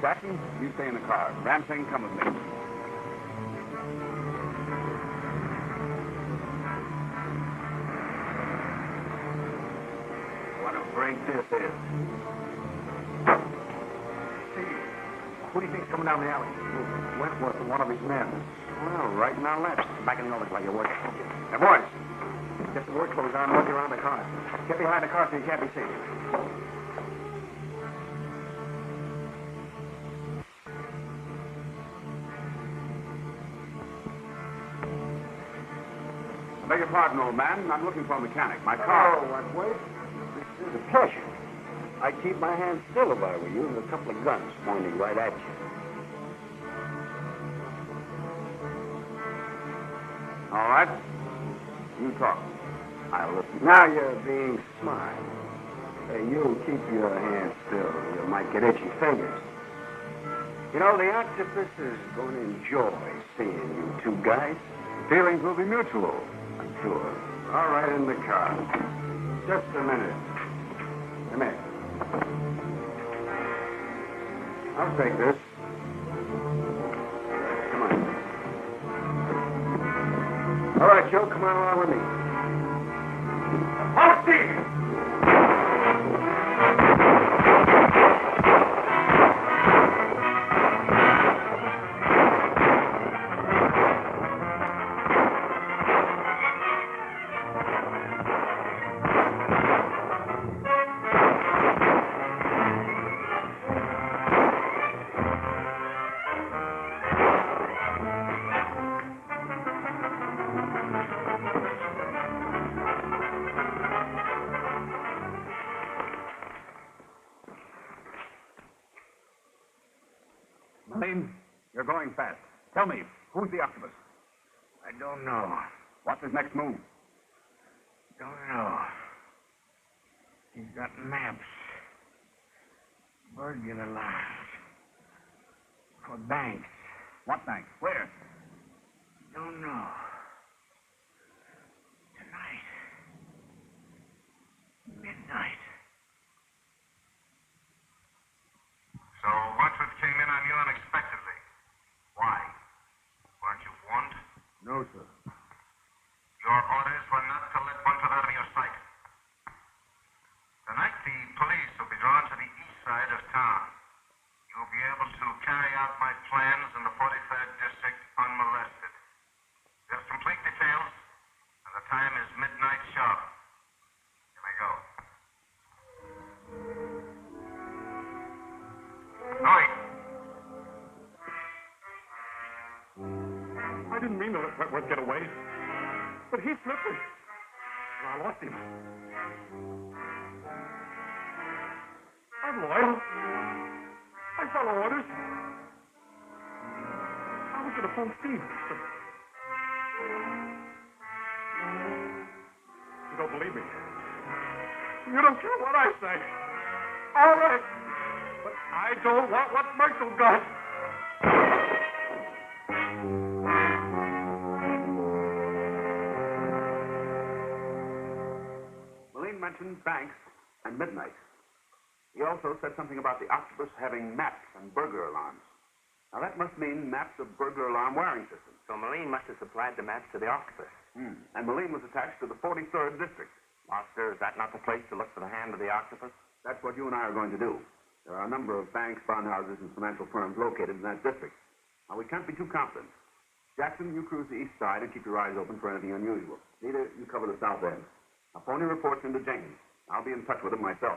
Jackson, you stay in the car. Ramsing, come with me. break this is. Who do you think's coming down the alley? Wentworth and one of his men. Well, right in our left. Back in the other while you work. Now, boys, get the work clothes on and look around the car. Get behind the car so you can't be seen. I beg your pardon, old man. I'm looking for a mechanic. My car. Oh, Wentworth. This is a pleasure. I'd keep my hands still if I were you, and a couple of guns pointing right at you. All right. You talk. I'll listen. Now you're being smart. Hey, you keep your hands still. You might get itchy fingers. You know, the octopus is going to enjoy seeing you two guys. Feelings will be mutual. I'm sure. All right, in the car. Just a minute. Come here. I'll take this. Come on. All right, Joe, come on along with me. Halt, Steve! Marlene, you're going fast. Tell me, who's the octopus? I don't know. What's his next move? Don't know. He's got maps. Burglar lines. For banks. What banks? Where? Don't know. Tonight. Midnight. So Wentworth came in on you unexpectedly. Why? Weren't you warned? No, sir. Your orders were not to let Wentworth out of your sight. Tonight, the police will be drawn to the east side of town. You'll be able to carry out my plans in the 43rd District unmolested. Just complete details, and the time is midnight sharp. You may go. Hurry. I didn't mean to let Wentworth get away. But he slipped me. And I lost him. I'm loyal. I follow orders. I was going to phone Steve. But you don't believe me. You don't care what I say. All right. But I don't want what Merkel got. Marlene mentioned banks and midnight. He also said something about the octopus having maps and burglar alarms. Now, that must mean maps of burglar alarm wiring systems. So Marlene must have supplied the maps to the octopus. And Marlene was attached to the 43rd District. Master, is that not the place to look for the hand of the octopus? That's what you and I are going to do. There are a number of banks, bond houses, and financial firms located in that district. Now, we can't be too confident. Jackson, you cruise the east side and keep your eyes open for anything unusual. Nita, you cover the south end. Now, phone your reports into Jenkins. I'll be in touch with him myself.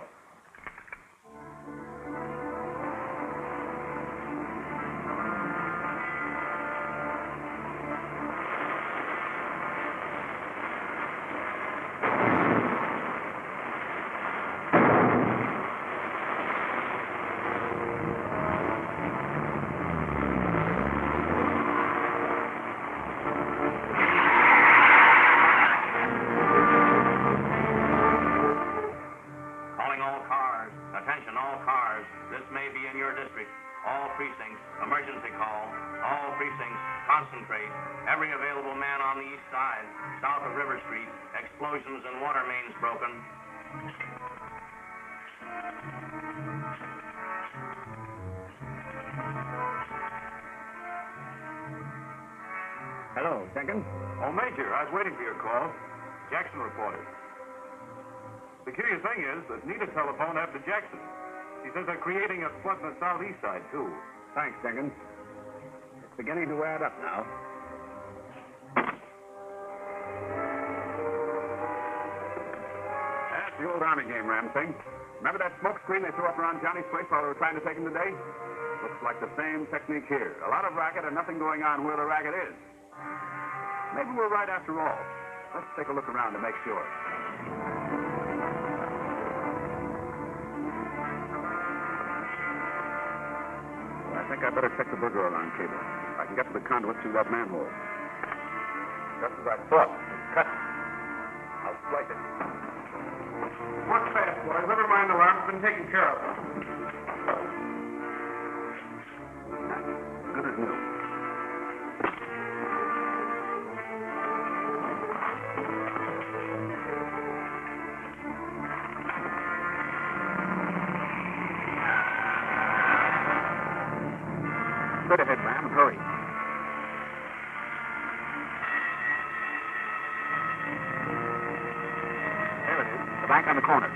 Concentrate. Every available man on the east side, south of River Street. Explosions and water mains broken. Hello, Jenkins. Oh, Major, I was waiting for your call. Jackson reported. peculiar thing is that Nita telephoned after Jackson. She says they're creating a flood in the southeast side, too. Thanks, Jenkins. It's beginning to add up now. That's the old Army game, Ramsing. Remember that smoke screen they threw up around Johnny's place while they were trying to take him today? Looks like the same technique here. A lot of racket and nothing going on where the racket is. Maybe we're right after all. Let's take a look around to make sure. I think I better check the burglar alarm cable. I can get to the conduit through that manhole. Just as I thought. Cut. I'll splice it. Work fast, boys. Never mind the alarm's been taken care of. Good as new. Straight ahead, ma'am. Hurry. There it is. The bank on the corner.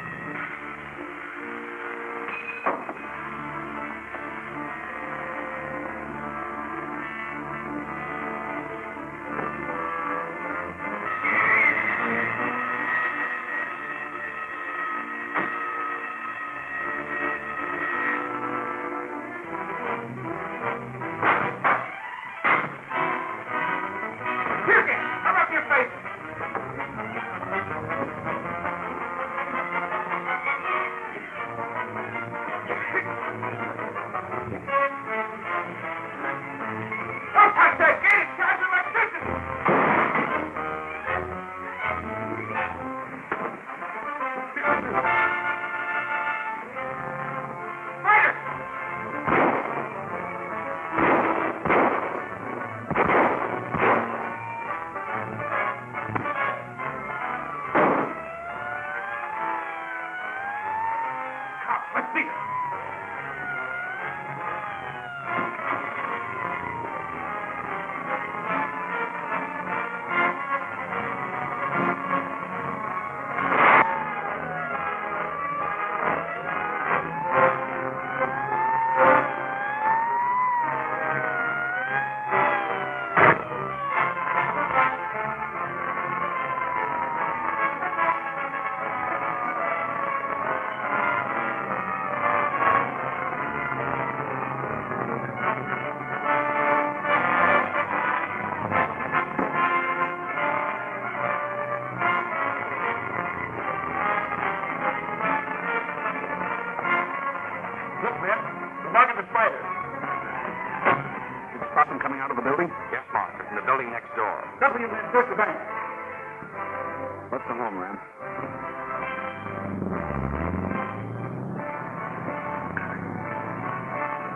Search the bank. Let's go home, Ram.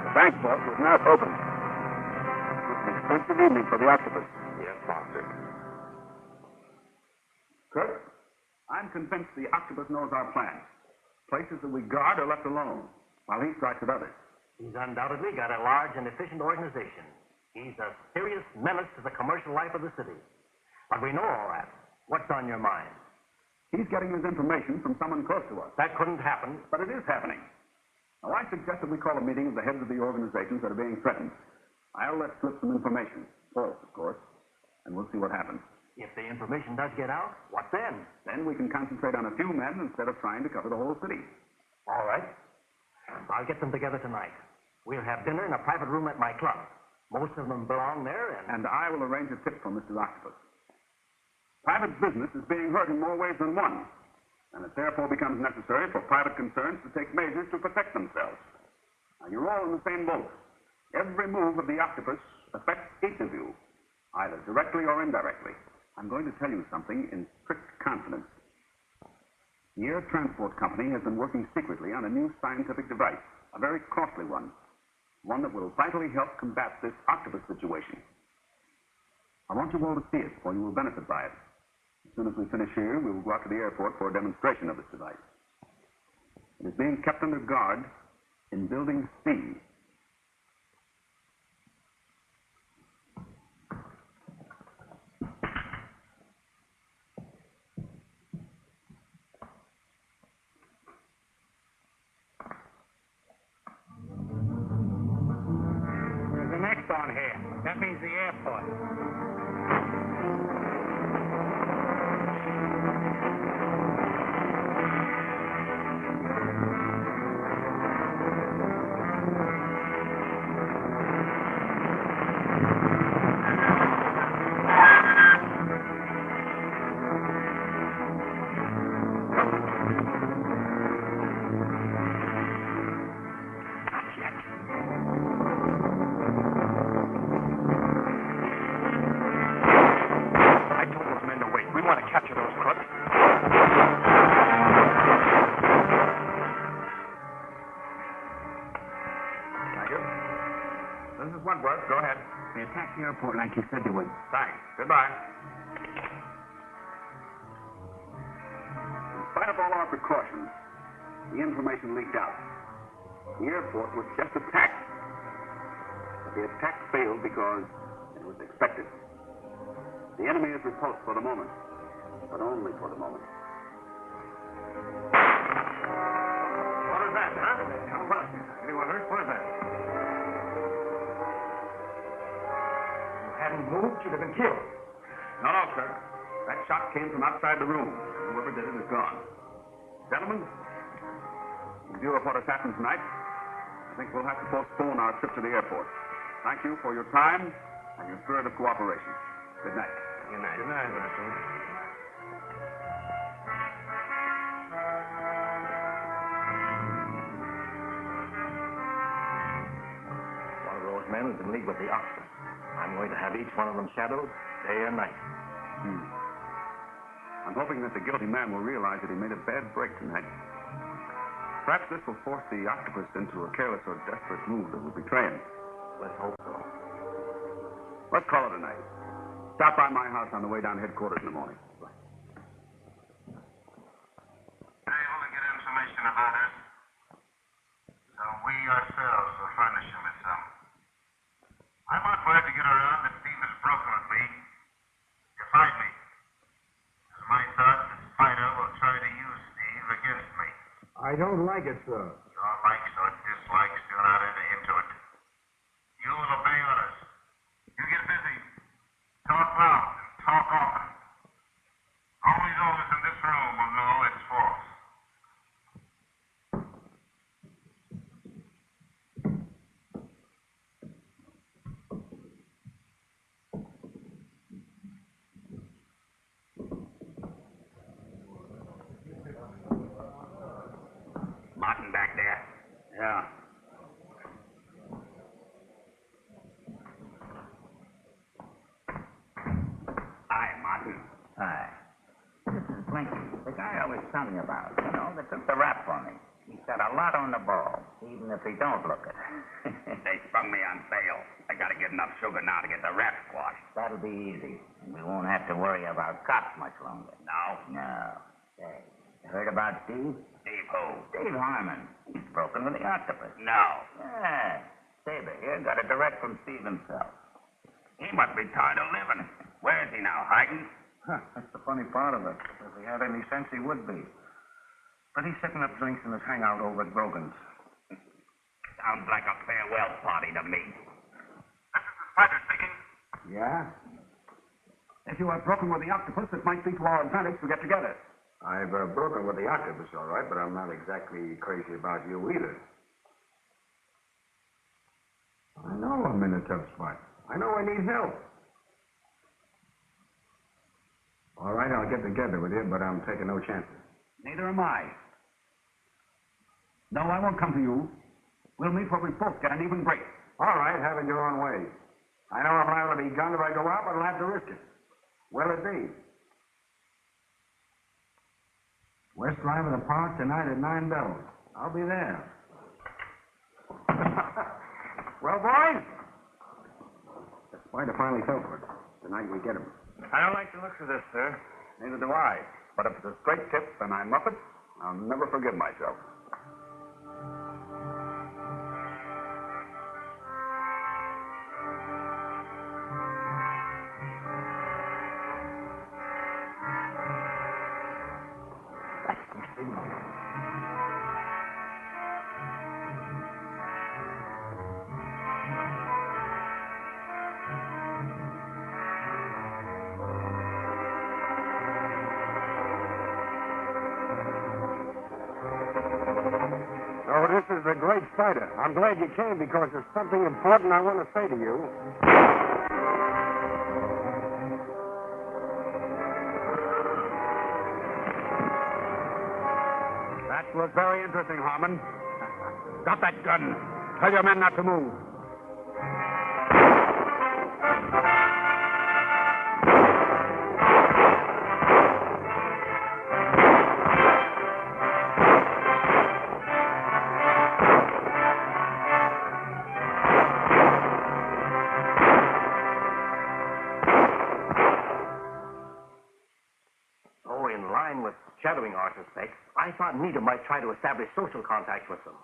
The bank vault was not open. It's an expensive evening for the octopus. Yes, Master. Kurt, I'm convinced the octopus knows our plans. Places that we guard are left alone, while he strikes at others. He's undoubtedly got a large and efficient organization. He's a serious menace to the commercial life of the city. But we know all that. What's on your mind? He's getting his information from someone close to us. That couldn't happen. But it is happening. Now, I suggest that we call a meeting of the heads of the organizations that are being threatened. I'll let slip some information. First, of course. And we'll see what happens. If the information does get out, what then? Then we can concentrate on a few men instead of trying to cover the whole city. All right. I'll get them together tonight. We'll have dinner in a private room at my club. Most of them belong there, And I will arrange a tip for Mr. Octopus. Private business is being hurt in more ways than one, and it therefore becomes necessary for private concerns to take measures to protect themselves. Now, you're all in the same boat. Every move of the octopus affects each of you, either directly or indirectly. I'm going to tell you something in strict confidence. The Air Transport Company has been working secretly on a new scientific device, a very costly one that will vitally help combat this octopus situation. I want you all to see it, for you will benefit by it. As soon as we finish here, we will go out to the airport for a demonstration of this device. It is being kept under guard in Building C. on here. That means the airport. Wentworth, go ahead. They attacked the airport like you said they would. Thanks. Goodbye. In spite of all our precautions, the information leaked out. The airport was just attacked. But the attack failed because it was expected. The enemy is repulsed for the moment, but only for the moment. What is that, huh? What? Anyone hurt? What is that? You hadn't moved, you'd have been killed. No, sir. That shot came from outside the room. Whoever did it is gone. Gentlemen, in view of what has happened tonight, I think we'll have to postpone our trip to the airport. Thank you for your time and your spirit of cooperation. Good night. Good night. Good night, Russell. One of those men is in league with the Octopus. I'm going to have each one of them shadowed day and night. I'm hoping that the guilty man will realize that he made a bad break tonight. Perhaps this will force the Octopus into a careless or desperate move that will betray him. Let's hope so. Let's call it a night. Stop by my house on the way down headquarters in the morning. Able to get information about us, so we ourselves will furnish him with some. I'm not glad to get around that Steve has broken with me. You fight me. It's my thought that Spider will try to use Steve against me. I don't like it, sir. Your likes or dislikes do not enter into it. You will obey orders. You get busy. Talk loud and talk often. Only those in this room will know it's false. Martin back there? Yeah. Hi, Martin. Hi. This is Blinky, the guy I was telling you about, you know, that took the rap for me. He's got a lot on the ball, even if he don't look it. They sprung me on bail. I gotta get enough sugar now to get the rap squashed. That'll be easy, and we won't have to worry about cops much longer. No? No. Say, you heard about Steve? Steve who? Steve Harmon. He's broken with the Octopus. No. Yeah. Saber here got it direct from Steve himself. He must be tired of living. Where is he now, hiding? Huh, that's the funny part of it. If he had any sense, he would be. But he's setting up drinks in his hangout over at Grogan's. Sounds like a farewell party to me. This is the Spider speaking. Yeah? If you have broken with the Octopus, it might be to our advantage to get together. I've broken with the Octopus, all right, but I'm not exactly crazy about you either. I know I'm in a tough spot. I know I need help. All right, I'll get together with you, but I'm taking no chances. Neither am I. No, I won't come to you. We'll meet where we both get an even break. All right, have it your own way. I know I'm liable to be gunned if I go out, but I'll have to risk it. Where'll it be? West Drive of the Park tonight at 9 bells. I'll be there. Well, boys, the Spider finally fell for it. Tonight we get him. I don't like the looks of this, sir. Neither do I. But if it's a straight tip and I muff it, I'll never forgive myself. Spider. I'm glad you came because there's something important I want to say to you. That was very interesting, Harmon. Drop that gun. Tell your men not to move. Oh, in line with shadowing artists' sake, I thought Nita might try to establish social contact with them.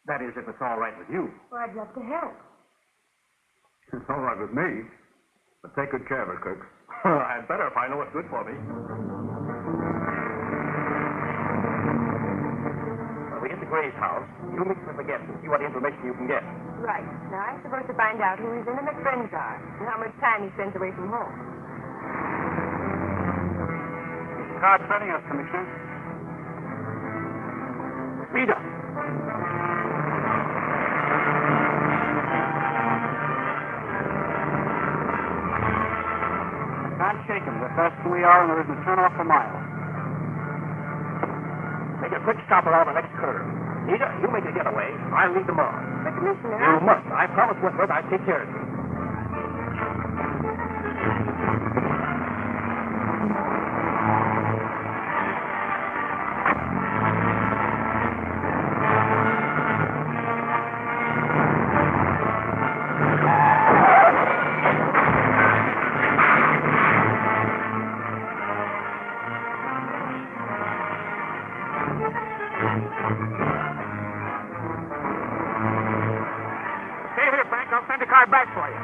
That is, if it's all right with you. Well, I'd love to help. It's all right with me. But take good care of it, Kirk. I'd better if I know what's good for me. When we get to Gray's house, you meet with the guest and see what information you can get. Right. Now, I'm supposed to find out who his intimate friends are and how much time he spends away from home. Card threatening us, Commissioner. Rita! Can't shake him. The faster we are, and there isn't a turn off for miles. Make a quick stop around the next curve. Nita, you make a getaway. I'll lead them on. But, Commissioner, You must. I promised Wentworth I'd take care of you. Stay here, Frank. I'll send a car back for you.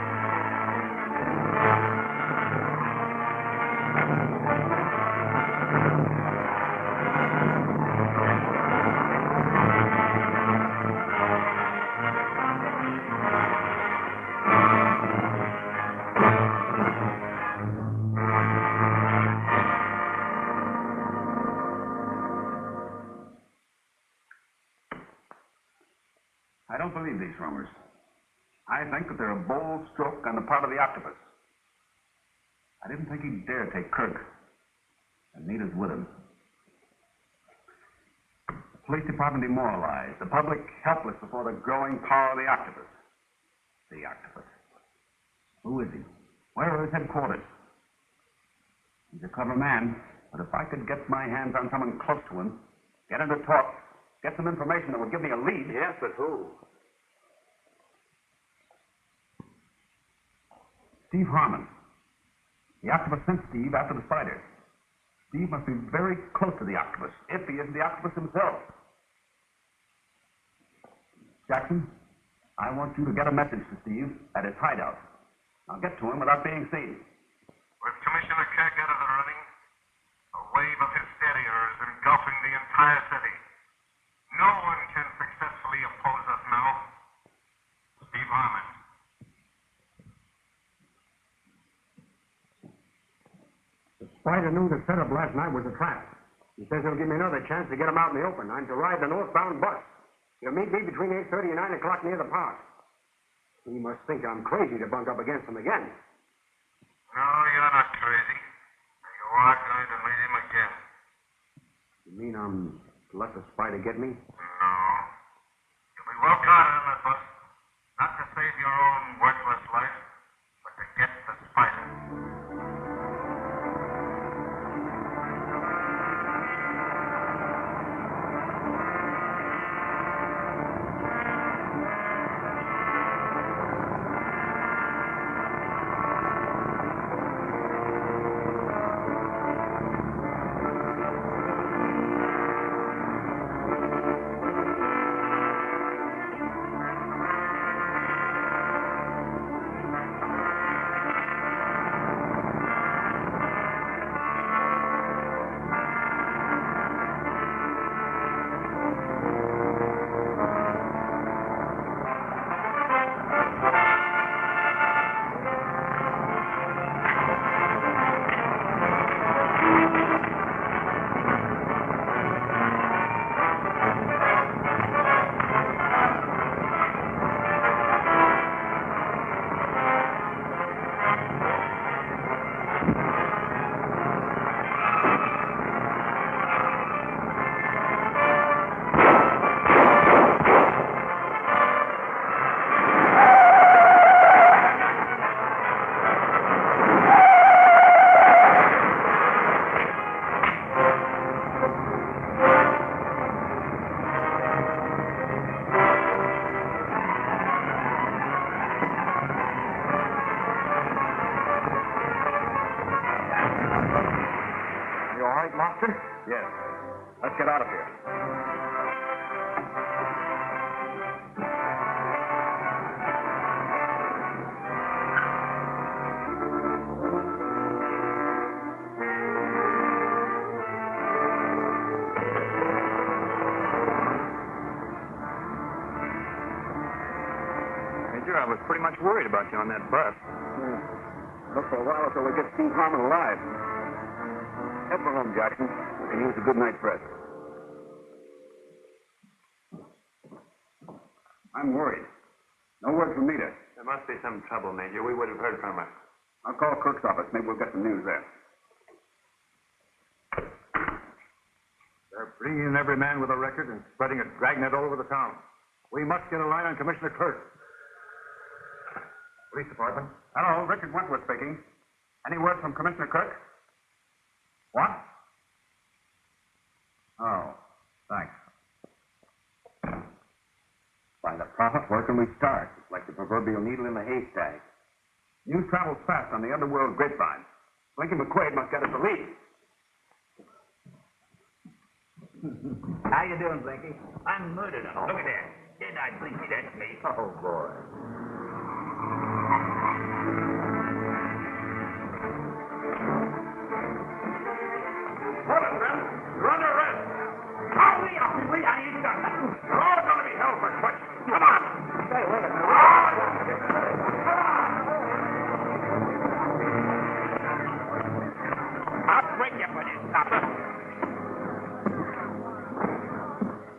I don't believe these rumors. I think that they're a bold stroke on the part of the octopus. I didn't think he'd dare take Kirk. And Nita's with him. The police department demoralized. The public helpless before the growing power of the octopus. The octopus. Who is he? Where are his headquarters? He's a clever man, but if I could get my hands on someone close to him, get him to talk, get some information that would give me a lead. Yes, but who? Steve Harmon. The octopus sent Steve after the spider. Steve must be very close to the octopus, if he isn't the octopus himself. Jackson, I want you to get a message to Steve at his hideout. I'll get to him without being seen. With Commissioner Keck out of the running, a wave of hysteria is engulfing the entire city. No one can successfully oppose us now. Steve Harmon. The spider knew the setup last night was a trap. He says he'll give me another chance to get him out in the open. I'm to ride the northbound bus. He'll meet me between 8:30 and 9 o'clock near the park. He must think I'm crazy to bunk up against him again. No, you're not crazy. You are going to meet him again. You mean I'm to let the spider get me? No. You'll be well guarded on that bus. Not to save your own worthless life, but to get the spider. Buster? Yes. Let's get out of here. Major, I was pretty much worried about you on that bus. Look for a while until we get Steve Harmon alive. Head for home, Jackson. We can use a good night's rest. I'm worried. No word from Nita. There must be some trouble, Major. We would have heard from her. I'll call Kirk's office. Maybe we'll get some news there. They're bringing in every man with a record and spreading a dragnet all over the town. We must get a line on Commissioner Kirk. Police Department. Hello, Richard Wentworth speaking. Any word from Commissioner Kirk? What? Oh, thanks. By the prophet, where can we start? It's like the proverbial needle in the haystack. News travels fast on the underworld grapevine. Blinky McQuaid must get us a lead. How you doing, Blinky? I'm murdered. Look at that. Dead-eyed Blinky, that's me. Oh, boy. Hold it, man. You're under arrest. Oh, wait, I ain't done that. You're all going to be held for questions. Come on. Hey, wait a minute. I'll break you for this, copper.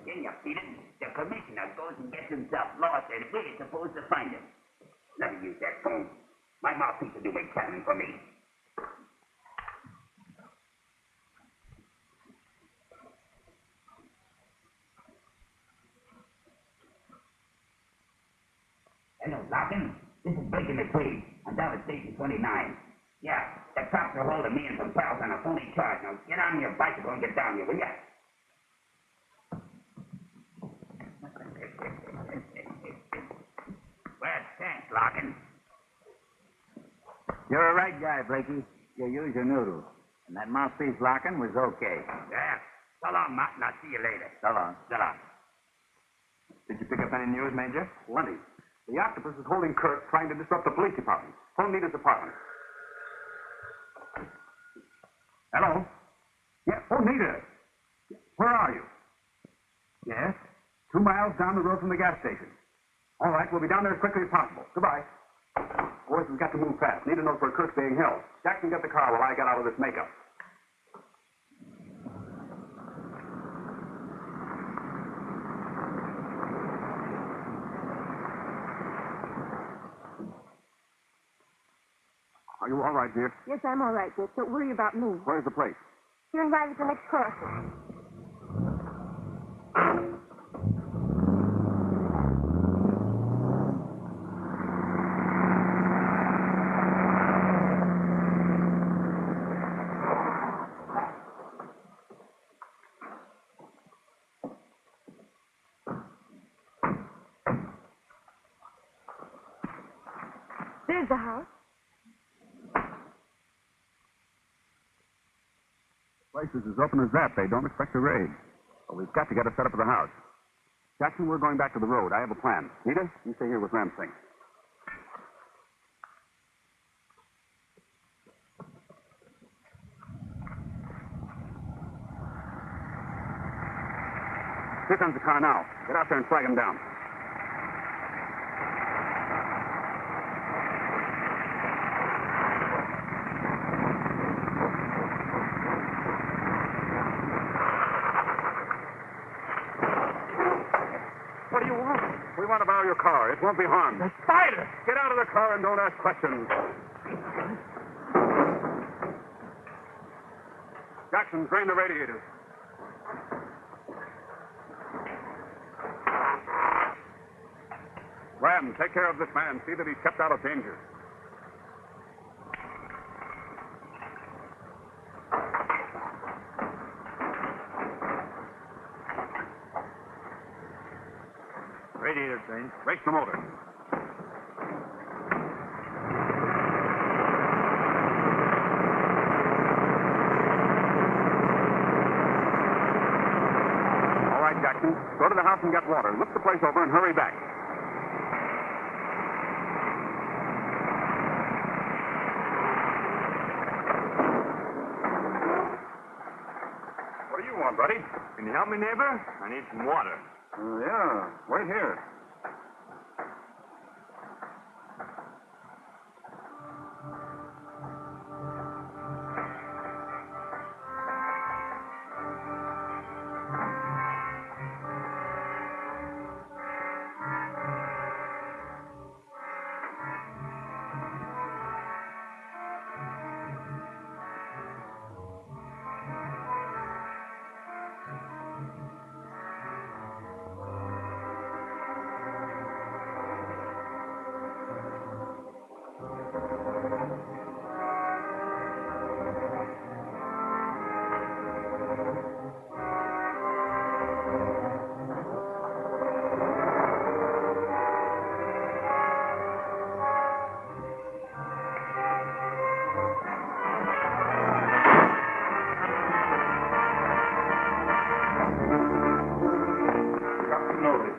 Can you feel it? The commissioner goes and gets himself lost, and we're supposed to find him. Let me use that phone. My mouthpiece will do big tattling for me. Hello, Larkin. This is Blinky McQuaid. I'm down at Station 29. Yeah, the cops are holding me and some pals on a phony charge. Now, get on your bicycle and get down here, will ya? Well, thanks, Larkin. You're a right guy, Blakey. You use your noodle. And that mouthpiece Larkin was okay. Yeah. So long, Martin. I'll see you later. So long. So long. Did you pick up any news, Major? Plenty. The octopus is holding Kirk, trying to disrupt the police department. Phone Nita's apartment. Hello? Yeah, phone Nita. Where are you? Yes? 2 miles down the road from the gas station. All right, we'll be down there as quickly as possible. Goodbye. Boys, we've got to move fast. Nita knows where Kirk's being held. Jackson, get the car while I get out of this makeup. Are you all right, dear? Yes, I'm all right, Dick. Don't worry about me. Where's the place? Turn right at the next crossing. There's the house. Place is as open as that. They don't expect a raid. But we've got to get a set up at the house. Jackson, we're going back to the road. I have a plan. Nita, you stay here with Ramsing. Here comes the car now. Get out there and flag him down. What do you want? We want to borrow your car. It won't be harmed. The spider! Get out of the car and don't ask questions. Jackson, drain the radiators. Ram, take care of this man. See that he's kept out of danger. Radiator train. Race the motor. Go to the house and get water. Look the place over and hurry back. What do you want, buddy? Can you help me, neighbor? I need some water. Yeah, wait here.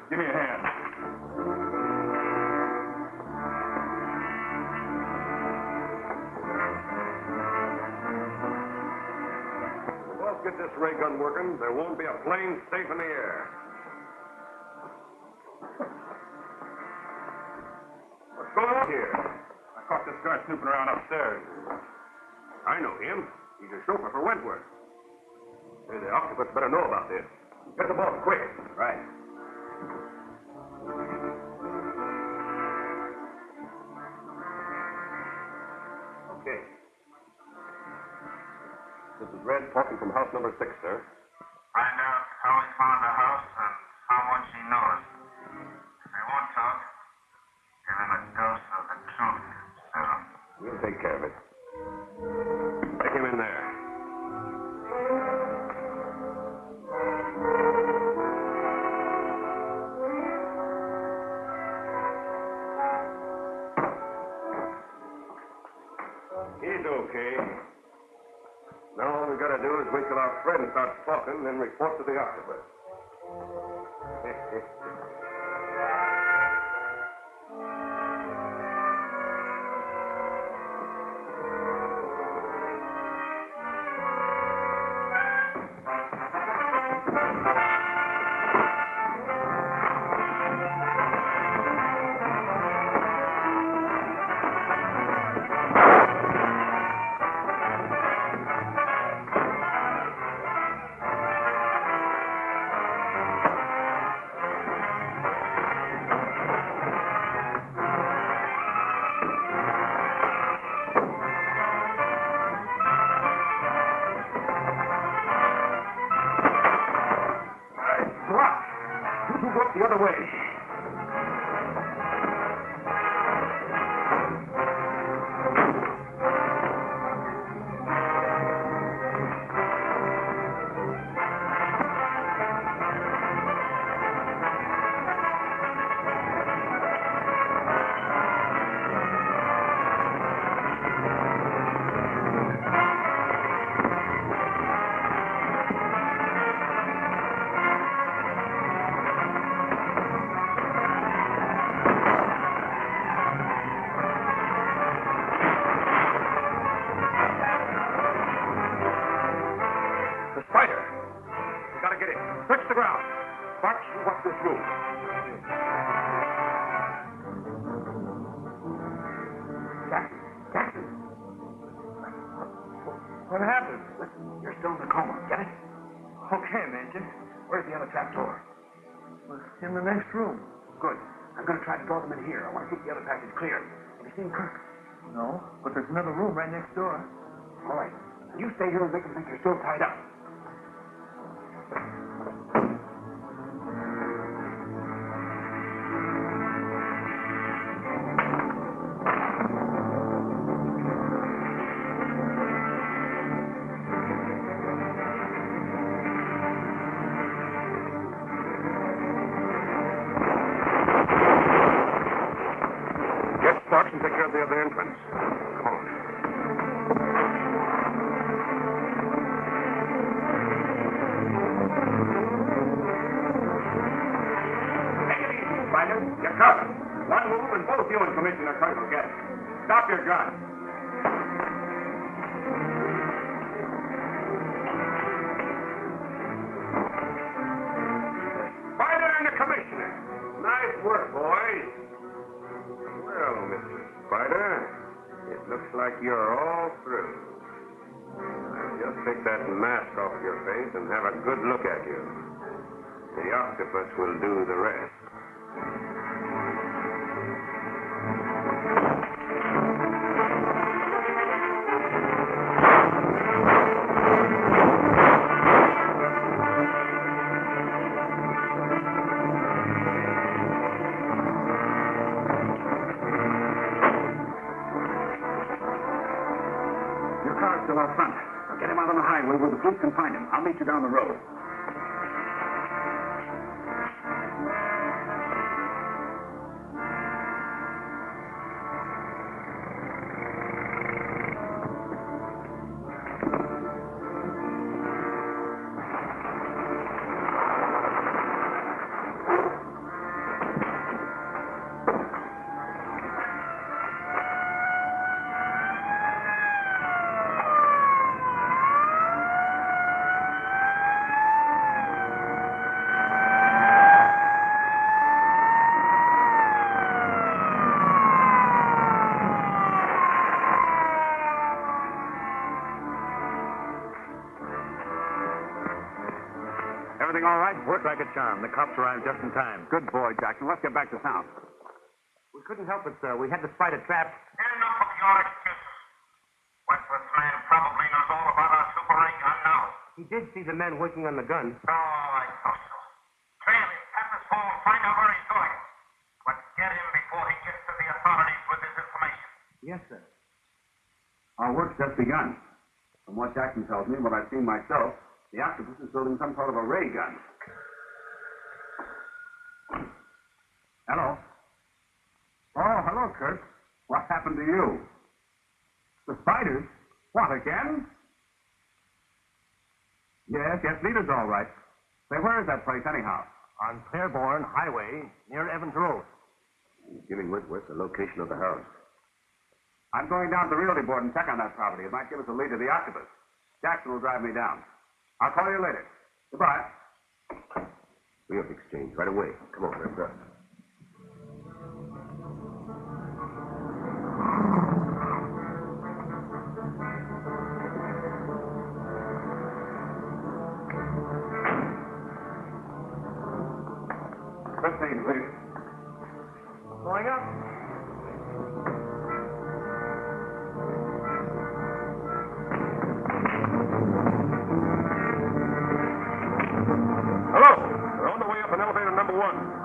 Give me a hand. Let's get this ray gun working. There won't be a plane safe in the air. What's going on here? I caught this guy snooping around upstairs. I know him. He's a chauffeur for Wentworth. Hey, the octopus better know about this. Get the boss quick. Right. Okay. This is Red talking from house number 6, sir. Find out how he found the house and how much he knows. If he won't talk, give him a dose of the truth, sir. We'll take care of it. Take him in there. He's okay. Now all we gotta do is wait till our friend starts talking, then report to the octopus. The other way. What happened? You're still in the coma, get it? Okay, Major. Where's the other trap door? In the next room. Good. I'm going to try to draw them in here. I want to keep the other passage clear. Have you seen Kirk? No, but there's another room right next door. All right. You stay here and make them think you're still tied up. Sparks and take care of the other entrance. Come on. cover. One move and both you and Commissioner Kirk will get it. Stop your gun. Spider and the Commissioner. Nice work, boys. Well, Mr. Spider, it looks like you're all through. Now, just take that mask off your face and have a good look at you. The octopus will do the rest. Your car's still out front. Now get him out on the highway where the police can find him. I'll meet you down the road. Everything all right? Worked like a charm. The cops arrived just in time. Good boy, Jackson. Let's get back to town. We couldn't help it, sir. We had the spider trapped. Enough of your excuses. Wentworth's man probably knows all about our super ray gun now. He did see the men working on the gun. Oh, I thought so. Trail him, tap his phone, find out where he's going. But get him before he gets to the authorities with his information. Yes, sir. Our work's just begun. From what Jackson tells me, what I've seen myself, the octopus is building some sort of a ray gun. Hello. Oh, hello, Kurt. What happened to you? The spiders? What, again? Yes, Leader's all right. Say, where is that place, anyhow? On Claiborne Highway, near Evans Road. Giving Wentworth the location of the house. I'm going down to the realty board and check on that property. It might give us a lead to the octopus. Jackson will drive me down. I'll call you later. Goodbye. We have to exchange right away. Come on, let's go. Please. Going up. Hello. We're on the way up in elevator number 1.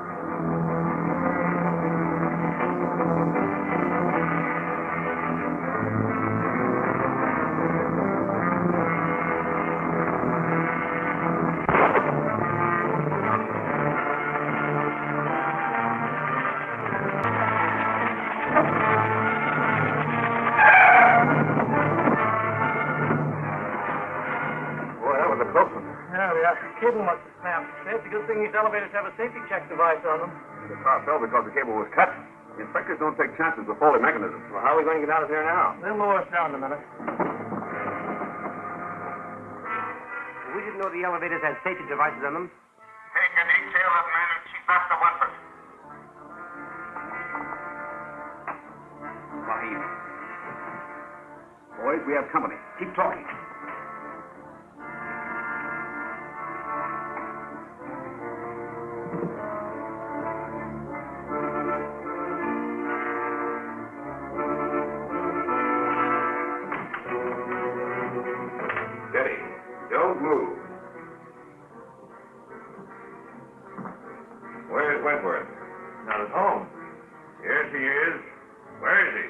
Cable must have snapped. It's a good thing these elevators have a safety check device on them. The car fell because the cable was cut. The inspectors don't take chances with faulty mechanisms. Well, how are we going to get out of here now? They'll lower us down in a minute. We didn't know the elevators had safety devices on them. Take a detail of men and keep after Wentworth. Fahim. Boys, we have company. Keep talking. Steady. Don't move. Where's Wentworth? Not at home. Yes, he is. Where is he?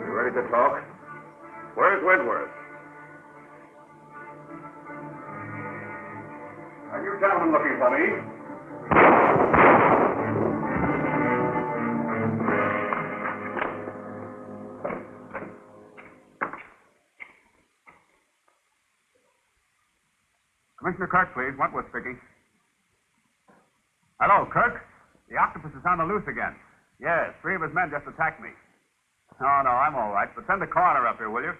You ready to talk? Where's Wentworth? Are you gentlemen looking for me? Commissioner Kirk, please. Wentworth speaking. Hello, Kirk. The octopus is on the loose again. Yes, 3 of his men just attacked me. No, I'm all right. But send the coroner up here, will you?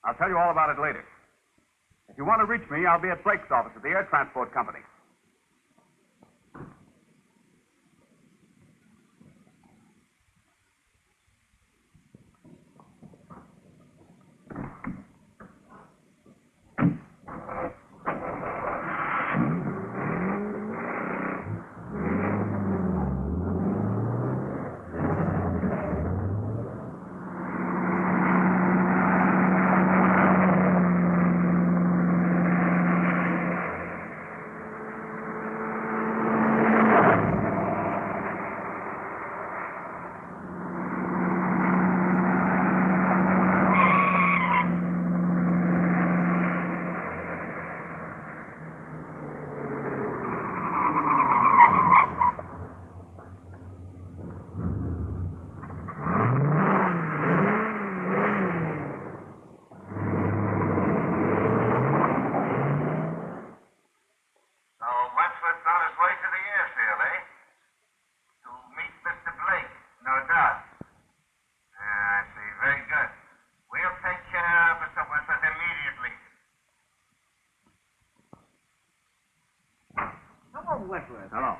I'll tell you all about it later. If you want to reach me, I'll be at Blake's office at the Air Transport Company. Wentworth. Hello.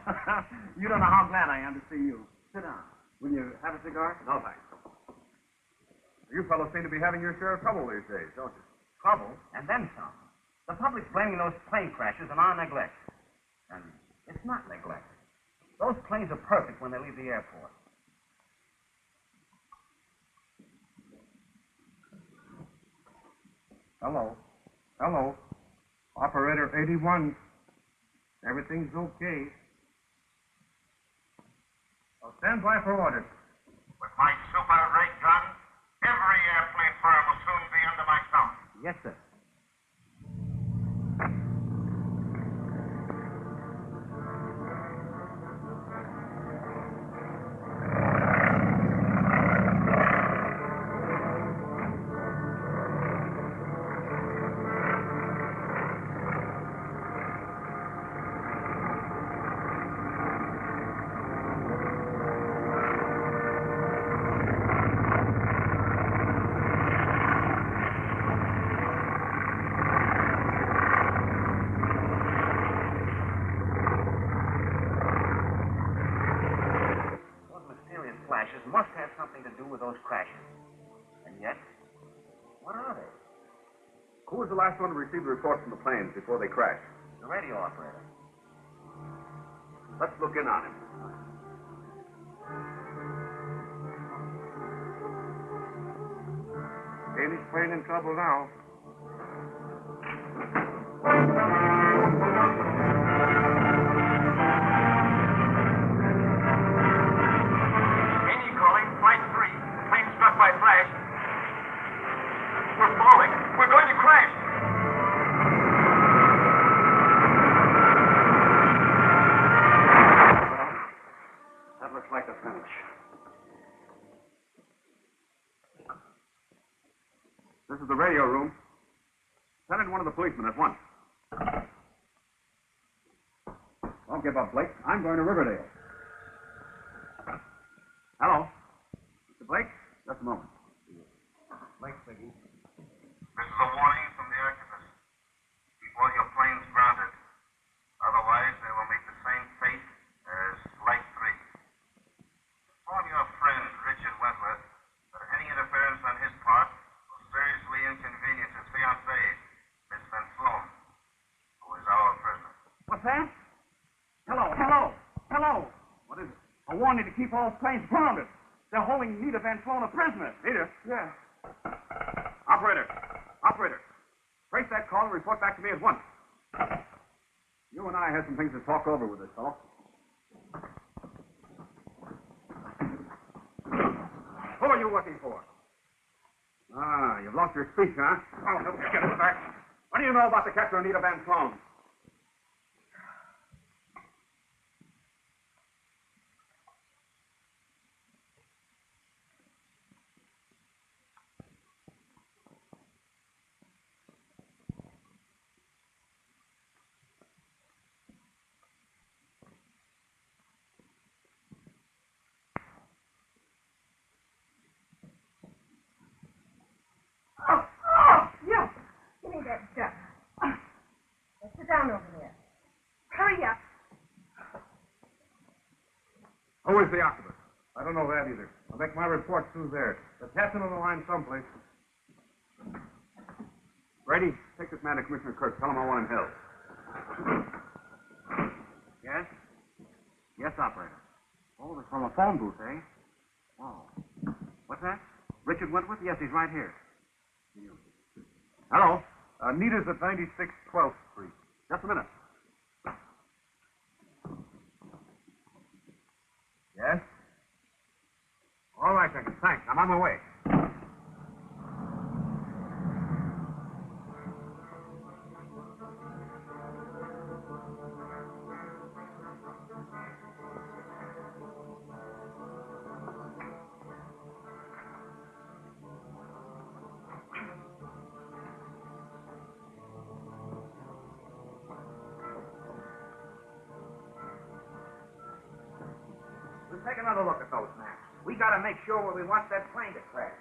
You don't know how glad I am to see you. Sit down. Will you have a cigar? No, thanks. You fellows seem to be having your share of trouble these days, don't you? Trouble, and then some. The public's blaming those plane crashes on our neglect. And it's not neglect. Those planes are perfect when they leave the airport. Hello. Hello. Operator 81. Everything's okay. I'll stand by for orders. With my super ray gun, every airplane firm will soon be under my thumb. Yes, sir. Flashes must have something to do with those crashes. And yet, what are they? Who was the last one to receive the report from the planes before they crashed? The radio operator. Let's look in on him. Daly's plane in trouble now. By flash. We're falling. We're going to crash. That looks like the finish. This is the radio room. Send in one of the policemen at once. Don't give up, Blake. I'm going to Riverdale. Hello. Mr. Blake? Just a moment. Blake speaking. This is a warning from the archivist. Keep all your planes grounded. Otherwise, they will meet the same fate as Flight 3. Inform your friend, Richard Wentworth, that any interference on his part will seriously inconvenience his fiancée, Miss Van Sloan, who is our prisoner. What's that? Hello. What is it? A warning to keep all planes grounded. They're holding Nita Van Sloan a prisoner. Nita? Yeah. Operator. Trace that call and report back to me at once. You and I had some things to talk over with this fellow. Who are you looking for? Ah, you've lost your speech, huh? Oh, no, get it back. What do you know about the capture of Nita Van Sloan? down over there. Hurry up. Who is the octopus? I don't know that either. I'll make my report through there. The captain on the line someplace. Brady, take this man to Commissioner Kirk. Tell him I want him held. Yes? Yes, operator. Oh, they're from a phone booth, eh? Oh. What's that? Richard Wentworth? Yes, he's right here. Hello. Nita's at 96 12th Street. Just a minute. Yes? All right, Jenkins. Thanks. I'm on my way. Let's take another look at those maps. We gotta make sure where we want that plane to crash.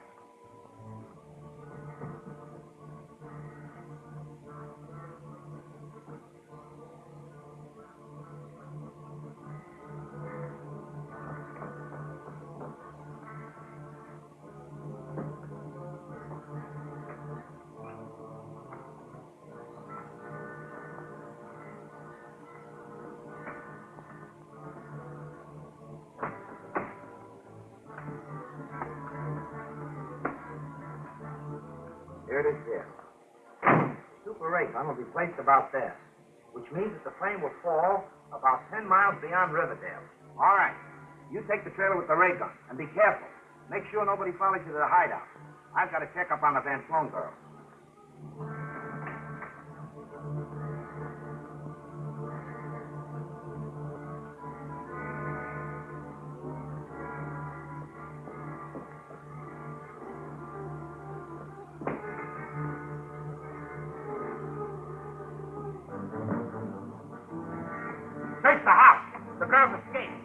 Here it is here. Super Ray gun will be placed about there, which means that the plane will fall about 10 miles beyond Riverdale. All right. You take the trailer with the ray gun, and be careful. Make sure nobody follows you to the hideout. I've got to check up on the Van Sloan girl. Search the house. The girl's escaped.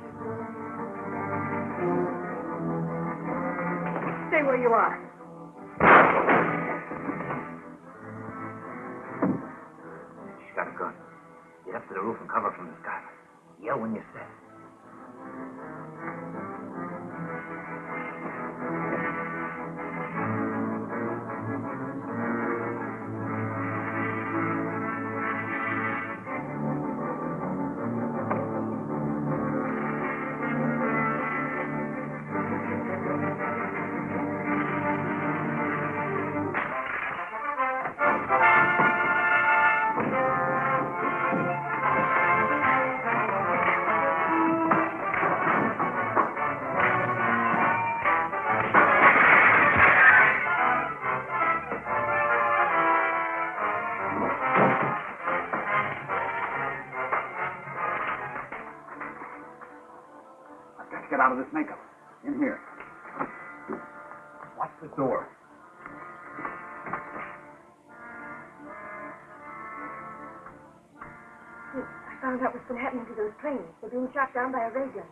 Stay where you are. She's got a gun. Get up to the roof and cover from the sky. Yell when you're set. Get out of this makeup. In here. Watch the door. I found out what's been happening to those planes. They're being shot down by a ray gun.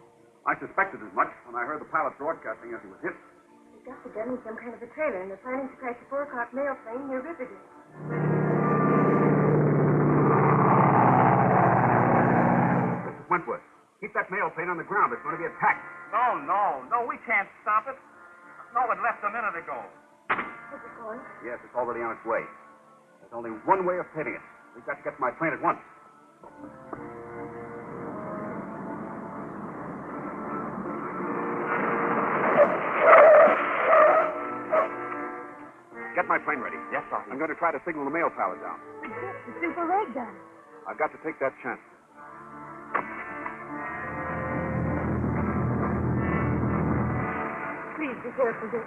I suspected as much when I heard the pilot broadcasting as he was hit. They got the gun in some kind of a trailer, and they're planning to crash a 4 o'clock mail plane near Riverdale. Mrs. Wentworth, keep that mail plane on the ground. It's going to be attacked. No, we can't stop it. No, it left a minute ago. Is it going? Yes, it's already on its way. There's only one way of hitting it. We've got to get to my plane at once. Get my plane ready. Yes, sir. I'm going to try to signal the mail pilot down. The super ray gun. I've got to take that chance. Please be careful, Dick.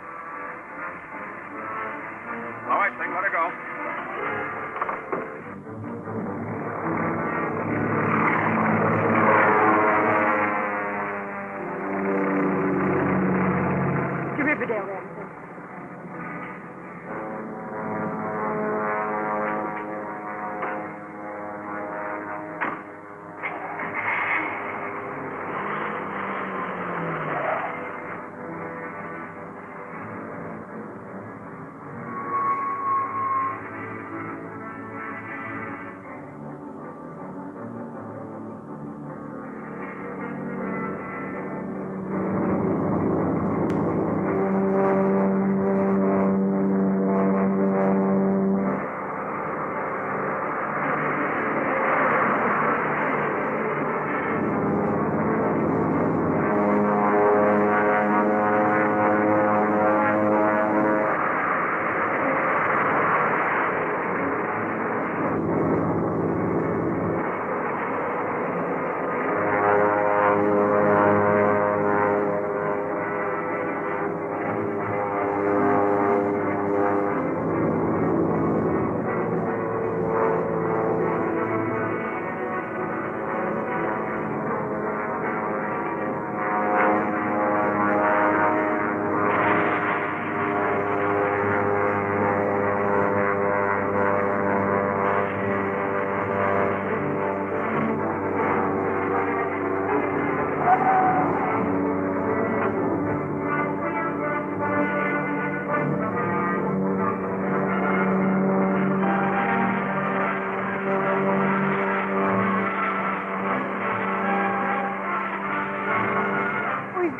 All right, thing, let her go. To Riverdale, Ramsey.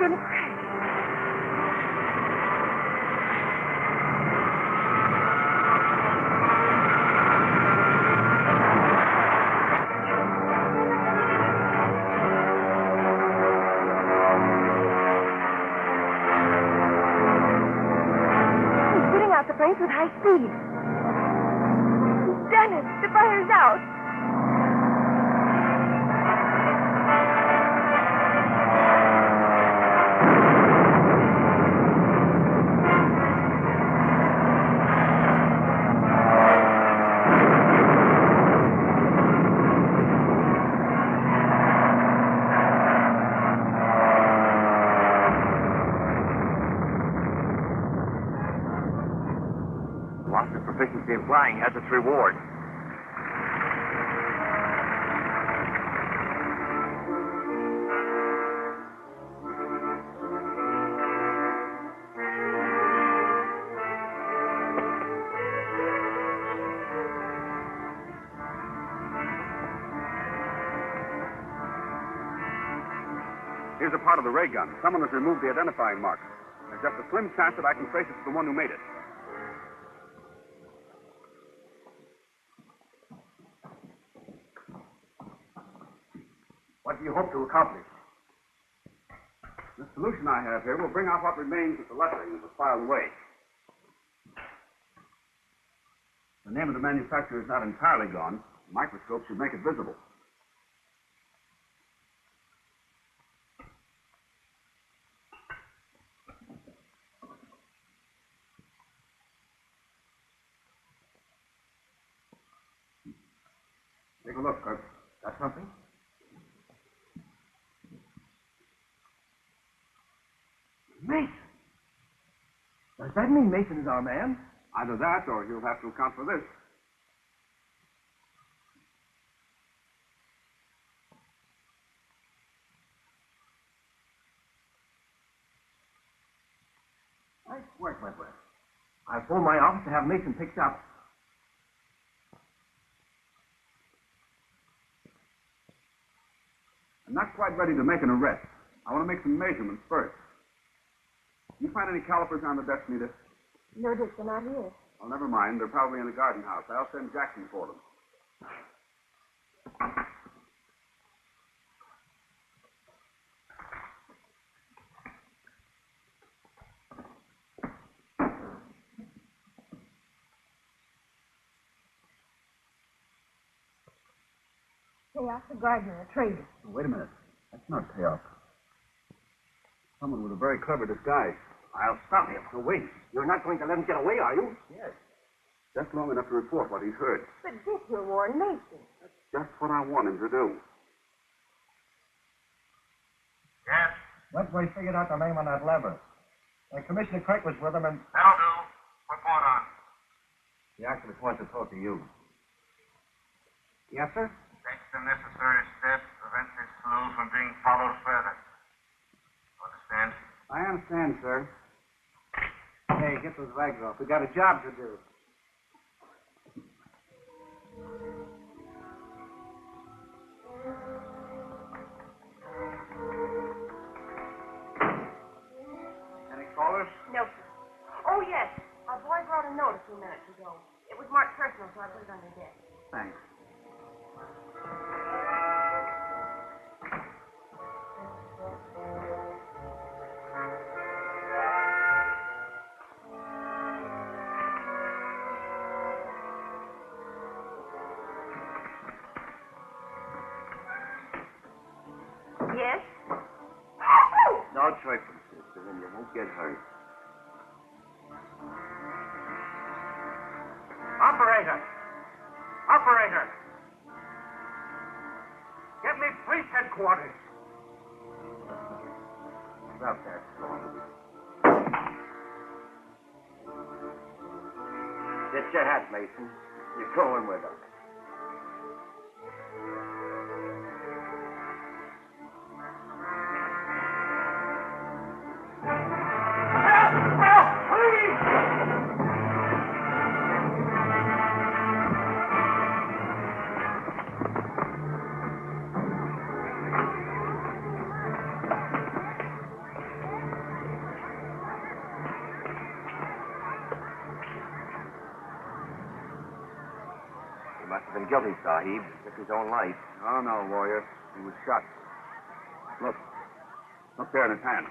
going to crash. The flames with high speed. He's done it. The fire's out. Proficiency in flying has its reward. Here's a part of the ray gun. Someone has removed the identifying marker. There's just a slim chance that I can trace it to the one who made it. What do you hope to accomplish? The solution I have here will bring out what remains of the lettering that was filed away. The name of the manufacturer is not entirely gone. The microscope should make it visible. Take a look, Kurt. Got something? Mason. Does that mean Mason is our man? Either that, or he'll have to account for this. Nice work, Wentworth. I've phoned my office to have Mason picked up. I'm not quite ready to make an arrest. I want to make some measurements first. You find any calipers on the desk, Nita? No, Dick, they're not here. Well, never mind. They're probably in the garden house. I'll send Jackson for them. Chaos, a gardener, a trader. Wait a minute. That's not payoff. Someone with a very clever disguise. I'll stop him. So wait. You're not going to let him get away, are you? Yes. Just long enough to report what he's heard. But Dick, you'll warn Mason. That's just what I want him to do. Yes? Wentworth figured out the name on that lever. Commissioner Craig was with him and... That'll do. Report on. The activist wants to talk to you. Yes, sir? Takes the necessary steps to prevent this clue from being followed further. Understand? I understand, sir. Hey, get those rags off. We got a job to do. Any callers? No, sir. Oh, yes. A boy brought a note a few minutes ago. It was marked personal, so I put it on your desk. Thanks. Yes? No trifling, sister, and you won't get hurt. Operator! Operator! Get me police headquarters. Stop that, Storm. Get your hat, Mason. You're going with us. guilty, Sahib. Took his own life. Oh, no, warrior. He was shot. Look. Look there in his hand.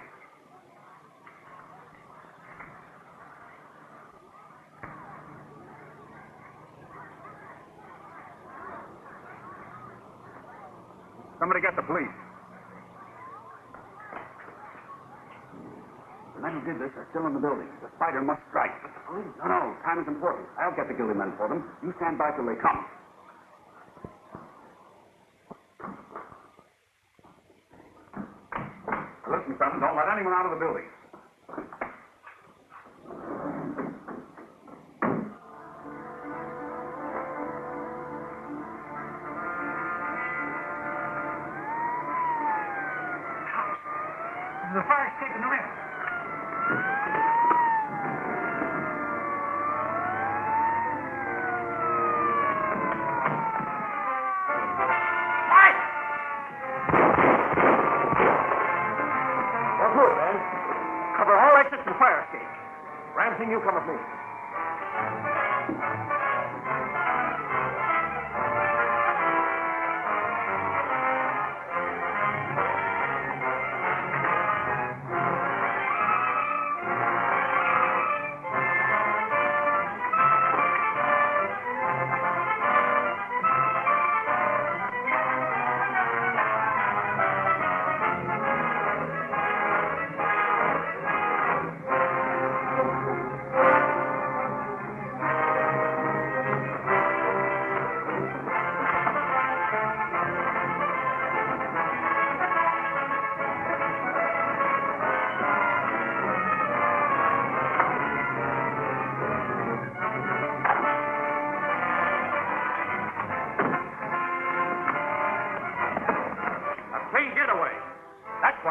Somebody get the police. The men who did this are still in the building. The spider must strike. But the police? No, time is important. I'll get the guilty men for them. You stand by till they come. Listen, son, don't let anyone out of the building. This is a fire escape in the rear. Cover all exits and fire escape. Ramsing, you come with me.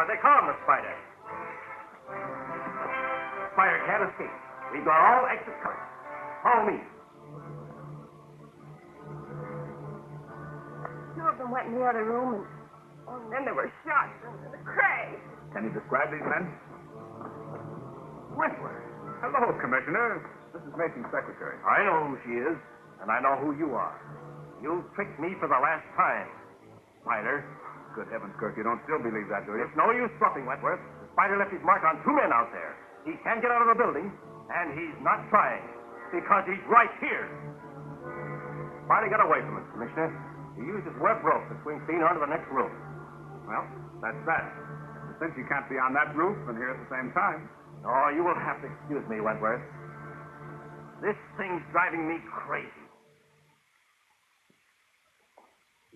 They call him the Spider. Spider can't escape. We've got all exits covered. Follow me. Two of them went in the other room, and then they were shot into the crag. Can you describe these men? Wentworth. Hello, Commissioner. This is Mason's secretary. I know who she is, and I know who you are. You tricked me for the last time, Spider. Good heavens, Kirk, you don't still believe that, do you? It's no use bluffing, Wentworth. The Spider left his mark on two men out there. He can't get out of the building, and he's not trying, because he's right here. Spider got away from us, Commissioner. He used his web rope to swing Cena onto the next roof. Well, that's that. Since you can't be on that roof and here at the same time. Oh, you will have to excuse me, Wentworth. This thing's driving me crazy.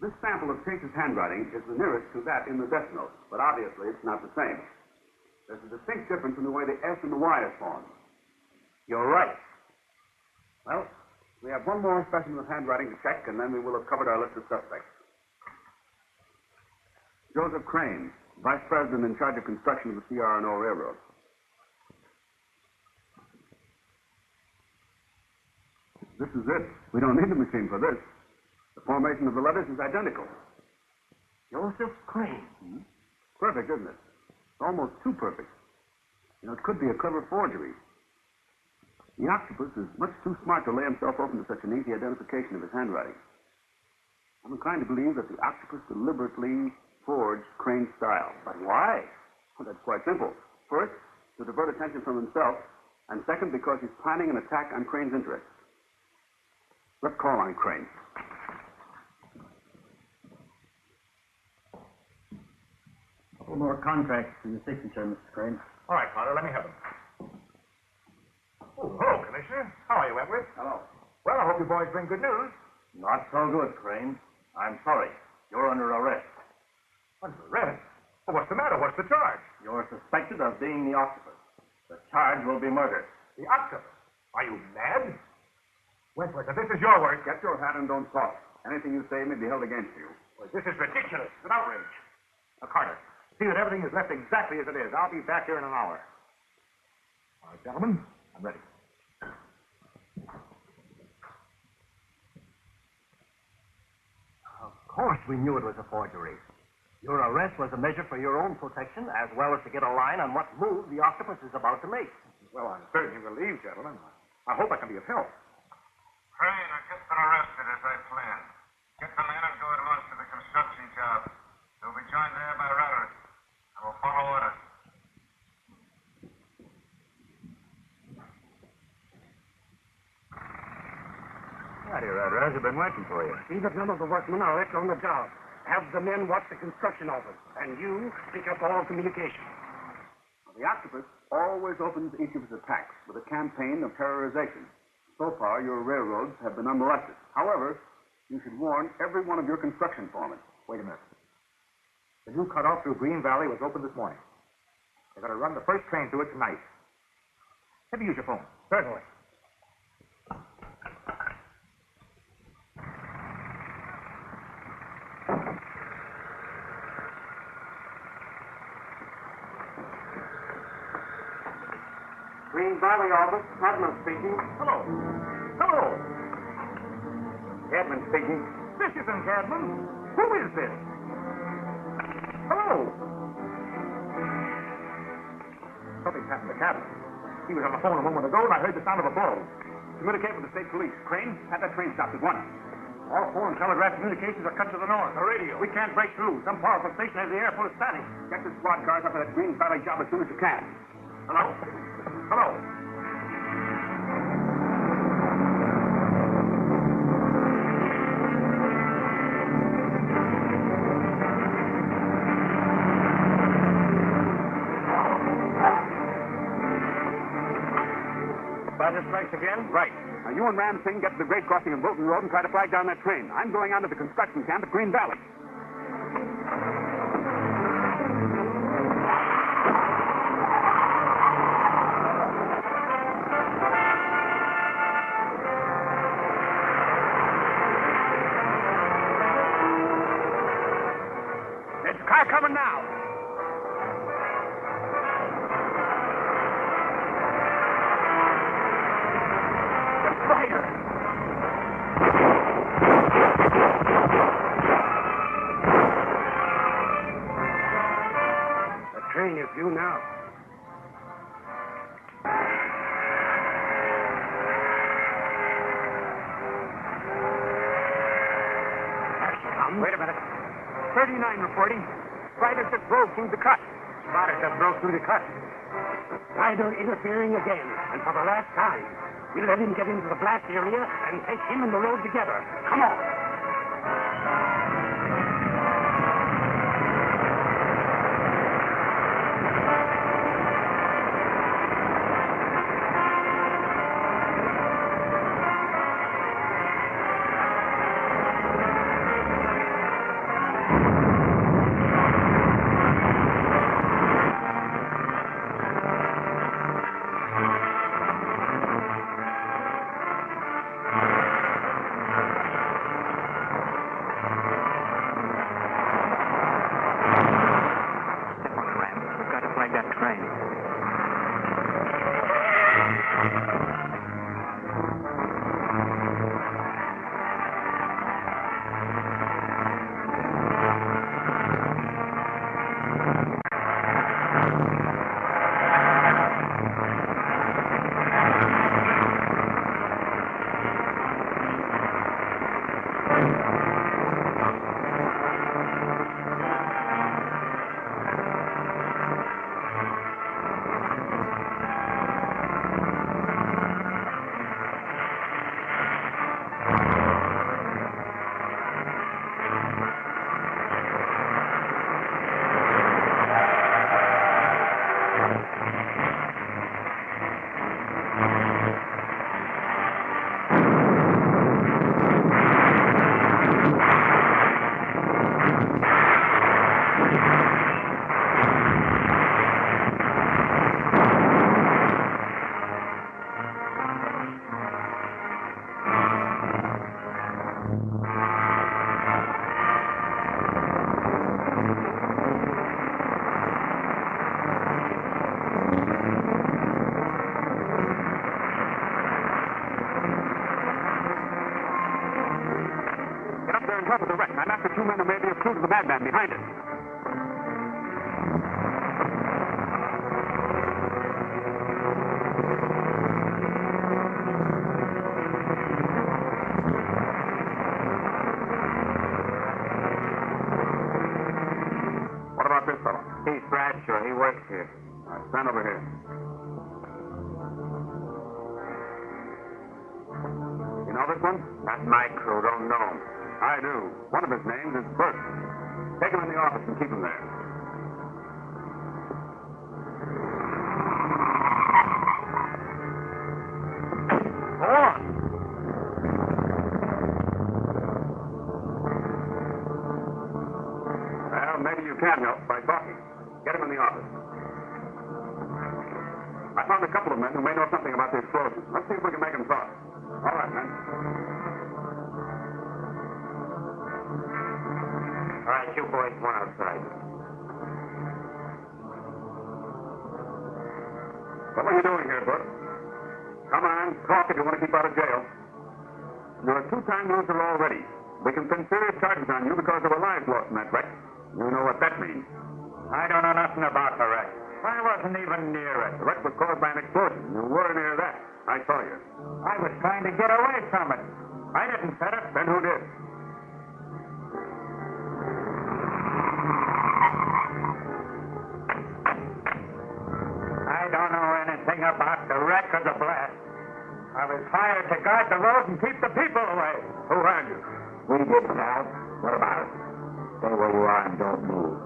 This sample of Chase's handwriting is the nearest to that in the death note, but obviously it's not the same. There's a distinct difference in the way the S and the Y are formed. You're right. Well, we have one more specimen of handwriting to check, and then we will have covered our list of suspects. Joseph Crane, Vice President in charge of construction of the CR&O Railroad. This is it. We don't need the machine for this. The formation of the letters is identical. Joseph Crane. Perfect, isn't it? Almost too perfect. You know, it could be a clever forgery. The octopus is much too smart to lay himself open to such an easy identification of his handwriting. I'm inclined to believe that the octopus deliberately forged Crane's style. But why? Well, that's quite simple. First, to divert attention from himself, and second, because he's planning an attack on Crane's interests. Let's call on Crane. A couple more contracts for your signature, Mr. Crane. All right, Carter, let me have them. Oh, hello, Commissioner. How are you, Wentworth? Hello. Well, I hope you boys bring good news. Not so good, Crane. I'm sorry. You're under arrest. Under arrest? Well, what's the matter? What's the charge? You're suspected of being the octopus. The charge will be murder. The octopus? Are you mad? Wentworth, if this is your work... Get your hat and don't talk. Anything you say may be held against you. Well, this is ridiculous. It's an outrage. Now, Carter, see that everything is left exactly as it is. I'll be back here in an hour. All right, gentlemen, I'm ready. Of course we knew it was a forgery. Your arrest was a measure for your own protection, as well as to get a line on what move the octopus is about to make. Well, I'm certainly relieved, gentlemen. I hope I can be of help. Crane has just been arrested as I planned. I'd rather been waiting for you. Leave it none of the workmen are left on the job. Have the men watch the construction office, and you pick up all communication. The octopus always opens each of its attacks with a campaign of terrorization. So far, your railroads have been unmolested. However, you should warn every one of your construction foremen. Wait a minute. The new cutoff through Green Valley was opened this morning. They're going to run the first train through it tonight. Let me use your phone. Certainly. Green Valley office, Cadman speaking. Hello. Hello. Cadman speaking. This isn't Cadman. Who is this? Hello. Something's happened to Cadman. He was on the phone a moment ago, and I heard the sound of a blow. Communicate with the state police. Crane, have that train stopped at once. All phone and telegraph communications are cut to the north. The radio. We can't break through. Some powerful station has the air full of static. Get the squad cars up to that Green Valley job as soon as you can. Hello? Hello? Spider strikes again? Right. Now, you and Ram Singh get to the grade crossing of Bolton Road and try to flag down that train. I'm going on to the construction camp at Green Valley. There's a car coming now. Train is due now. There she comes. Wait a minute. 39 reporting. Spider just broke through the cut. Spider just broke through the cut. Spider interfering again, and for the last time. We'll let him get into the blast area and take him and the road together. Come on. On top of the wreck. I'm after two men who may be a crew to the madman behind it. What about this fellow? He's Bradshaw. He works here. Stand over here. You know this one? Not my crew, don't know him. I do. One of his names is Bert. Take him in the office and keep him there. Go on. Well, maybe you can help by talking. Get him in the office. I found a couple of men who may know something about the explosion. Let's see if we can make them talk. All right, men. All right, you boys, one outside. What are you doing here, Bert? Come on, talk if you want to keep out of jail. You're a two-time loser already. We can pin serious charges on you because there were lives lost in that wreck. You know what that means. I don't know nothing about the wreck. I wasn't even near it. The wreck was caused by an explosion. You were near that. I saw you. I was trying to get away from it. I didn't set it. Then who did? I don't know anything about the wreck or the blast. I was hired to guard the road and keep the people away. Who hired you? We did, Sal. What about it? Stay where you are and don't move.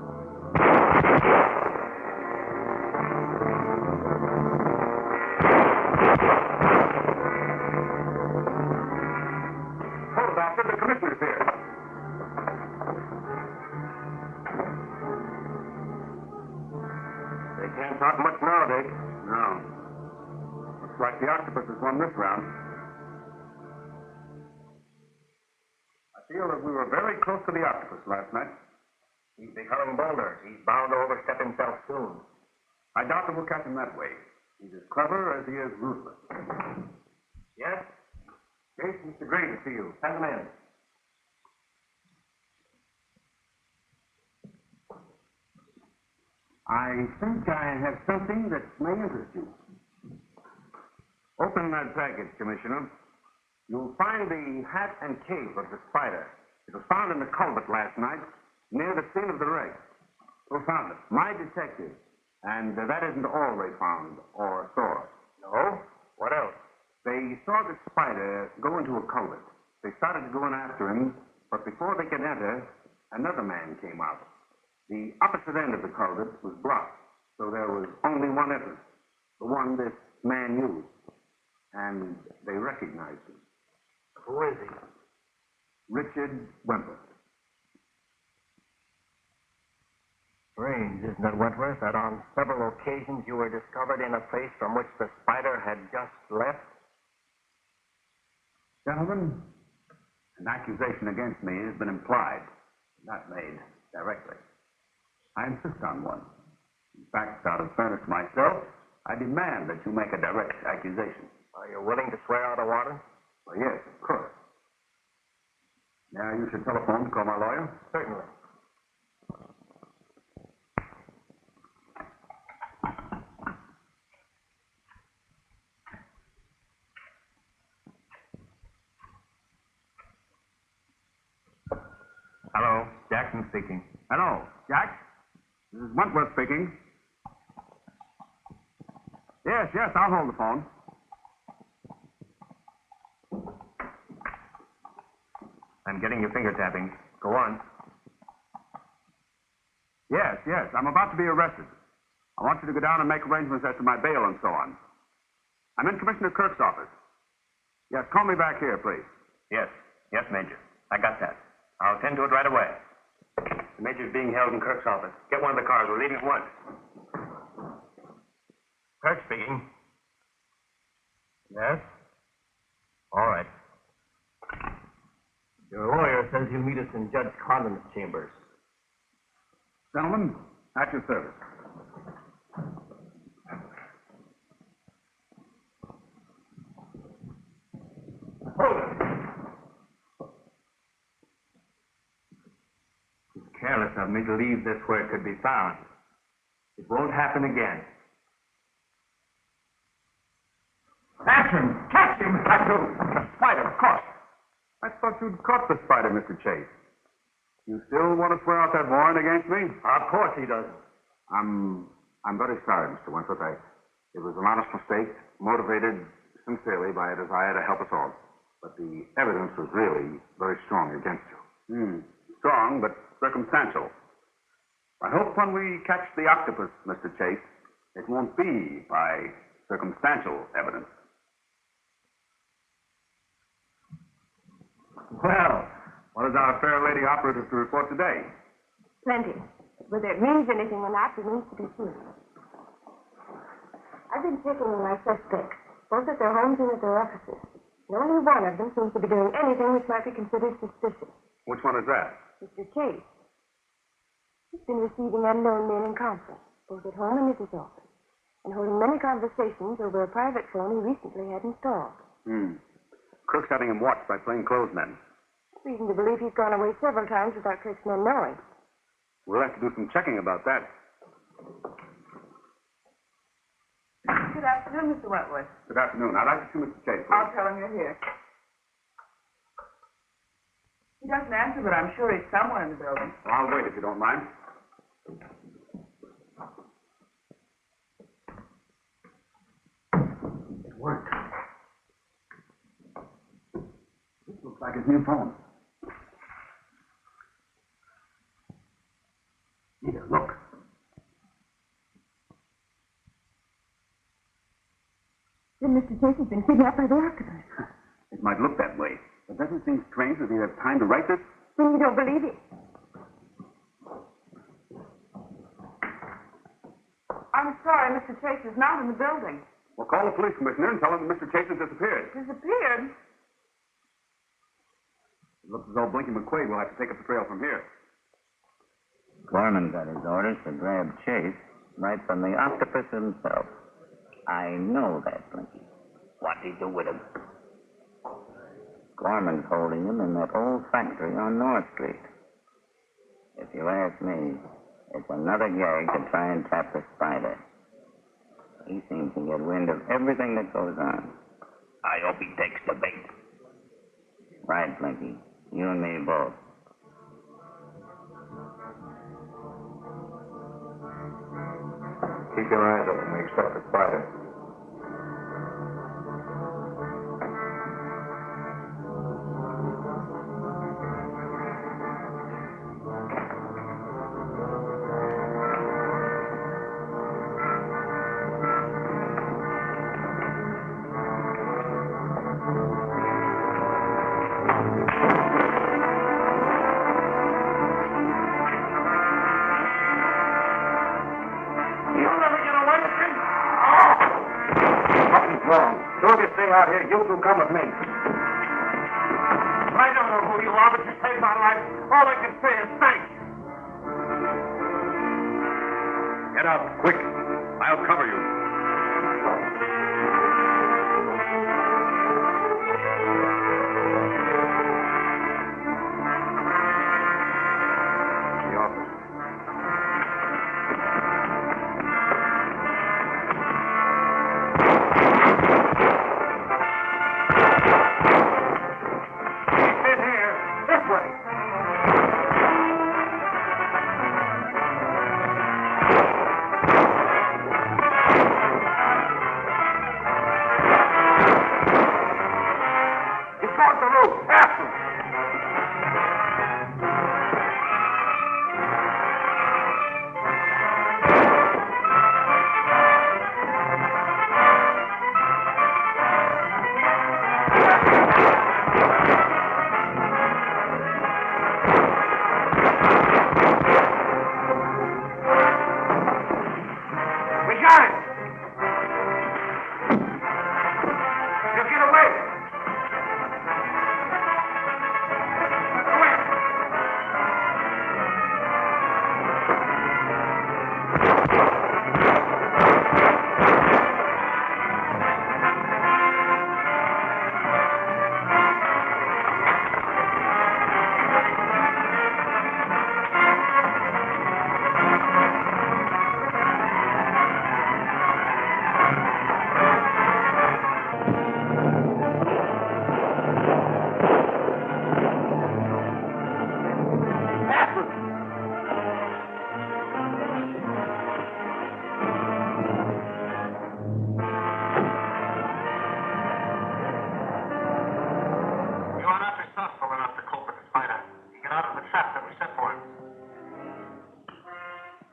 Hold it, officer. The commissioner's here. They can't talk much now, Dick. No. Looks like the octopus has won this round. I feel that we were very close to the octopus last night. He's becoming bolder. He's bound to overstep himself soon. I doubt that we'll catch him that way. He's as clever as he is ruthless. Yes? Case, Mr. Gray to see you. Send him in. I think I have something that may interest you. Open that package, Commissioner. You'll find the hat and cape of the spider. It was found in the culvert last night, near the scene of the wreck. Who found it? My detective. And that isn't all they found or saw. No? What else? They saw the spider go into a culvert. They started to go in after him, but before they could enter, another man came out. The opposite end of the culvert was blocked, so there was only one entrance, the one this man used. And they recognized him. Who is he? Richard Wentworth. Strange, isn't it, Wentworth, that on several occasions you were discovered in a place from which the spider had just left? Gentlemen, an accusation against me has been implied, not made directly. I insist on one. In fact, out of fairness to myself, I demand that you make a direct accusation. Are you willing to swear out a warrant? Well, yes, of course. Now, you should telephone to call my lawyer. Certainly. Hello, Jackson speaking. Hello, Jack. This is Wentworth speaking. Yes, I'll hold the phone. I'm getting your finger tapping. Go on. Yes, I'm about to be arrested. I want you to go down and make arrangements as to my bail and so on. I'm in Commissioner Kirk's office. Yes, call me back here, please. Yes, Major. I got that. I'll attend to it right away. The Major's being held in Kirk's office. Get one of the cars. We're leaving at once. Kirk speaking. Yes? All right. Your lawyer says he'll meet us in Judge Condon's chambers. Gentlemen, at your service. Hold it. It's careless of me to leave this where it could be found. It won't happen again. Catch him! Catch him! The spider, of course. I thought you'd caught the spider, Mr. Chase. You still want to swear out that warrant against me? Of course he does. I'm very sorry, Mr. Wentworth. It was an honest mistake, motivated sincerely by a desire to help us all. But the evidence was really very strong against you. Strong, but circumstantial. I hope when we catch the octopus, Mr. Chase, it won't be by circumstantial evidence. Well, what is our fair lady operative to report today? Plenty. Whether it means anything or not remains to be seen. I've been checking on my suspects, both at their homes and at their offices. And only one of them seems to be doing anything which might be considered suspicious. Which one is that? Mr. Chase. He's been receiving unknown men in conference, both at home and at his office, and holding many conversations over a private phone he recently had installed. Crook's having him watched by plainclothes men. Reason to believe he's gone away several times without Crick's men knowing. We'll have to do some checking about that. Good afternoon, Mr. Wentworth. Good afternoon. I'd like to see Mr. Chase, please. I'll tell him you're here. He doesn't answer, but I'm sure he's somewhere in the building. Well, I'll wait if you don't mind. It worked. This looks like his new phone. Here, look. Then Mr. Chase has been kidnapped by the octopus. It might look that way, but doesn't it seem strange that he had time to write this? Then you don't believe it. I'm sorry, Mr. Chase is not in the building. Well, call the police commissioner and tell him that Mr. Chase has disappeared. Disappeared? It looks as though Blinky McQuaid will have to take up the trail from here. Gorman got his orders to grab Chase right from the octopus himself. I know that, Blinky. What'd he do with him? Gorman's holding him in that old factory on North Street. If you ask me, it's another gag to try and trap the spider. He seems to get wind of everything that goes on. I hope he takes the bait. Right, Blinky. You and me both. Keep your eyes open. We expect the spider. Out here, you two come with me. I don't know who you are, but you saved my life. All I can say is thanks. Get out, quick. I'll cover you. The office.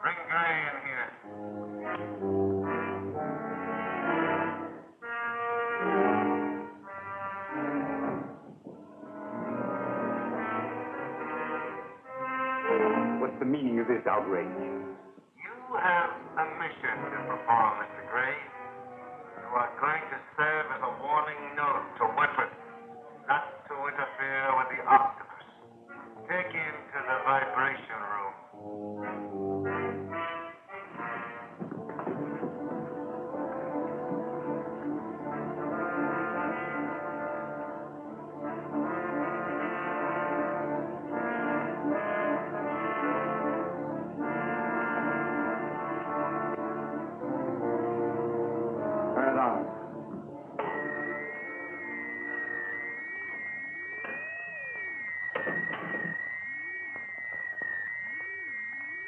Bring Gray in here. What's the meaning of this outrage? You have a mission to perform, Mr. Gray. You are going to serve as a warning note to Wentworth not to interfere with the octopus. Take him to the vibration room. Turn it on.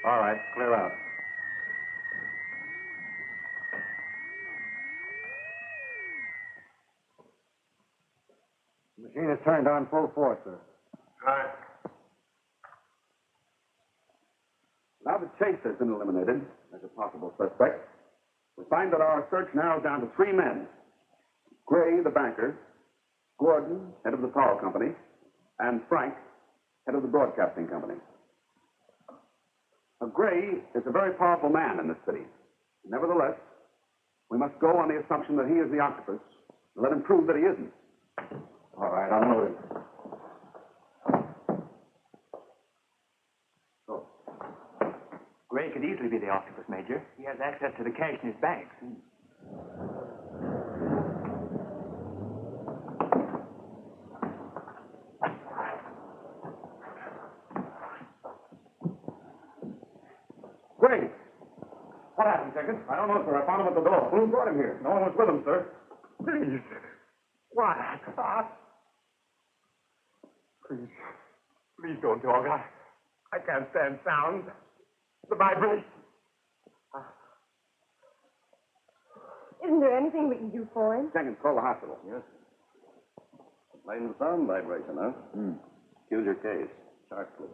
All right, clear out. The machine is turned on full force, sir. Good. Now that Chase has been eliminated as a possible suspect, we find that our search narrows down to 3 men. Gray, the banker, Gordon, head of the power company, and Frank, head of the broadcasting company. Now, Gray is a very powerful man in this city. Nevertheless, we must go on the assumption that he is the octopus and let him prove that he isn't. All right, unload it. Gray could easily be the octopus, Major. He has access to the cash in his banks. Gray! What happened, Jenkins? I don't know, sir. I found him at the door. Who brought him here? No one was with him, sir. Please. Why, stop. Please. Please don't talk. I can't stand sound. The vibration. Isn't there anything we can do for him? Jenkins, call the hospital. Yes. Plain sound vibration, huh? Here's your case. Chart, please.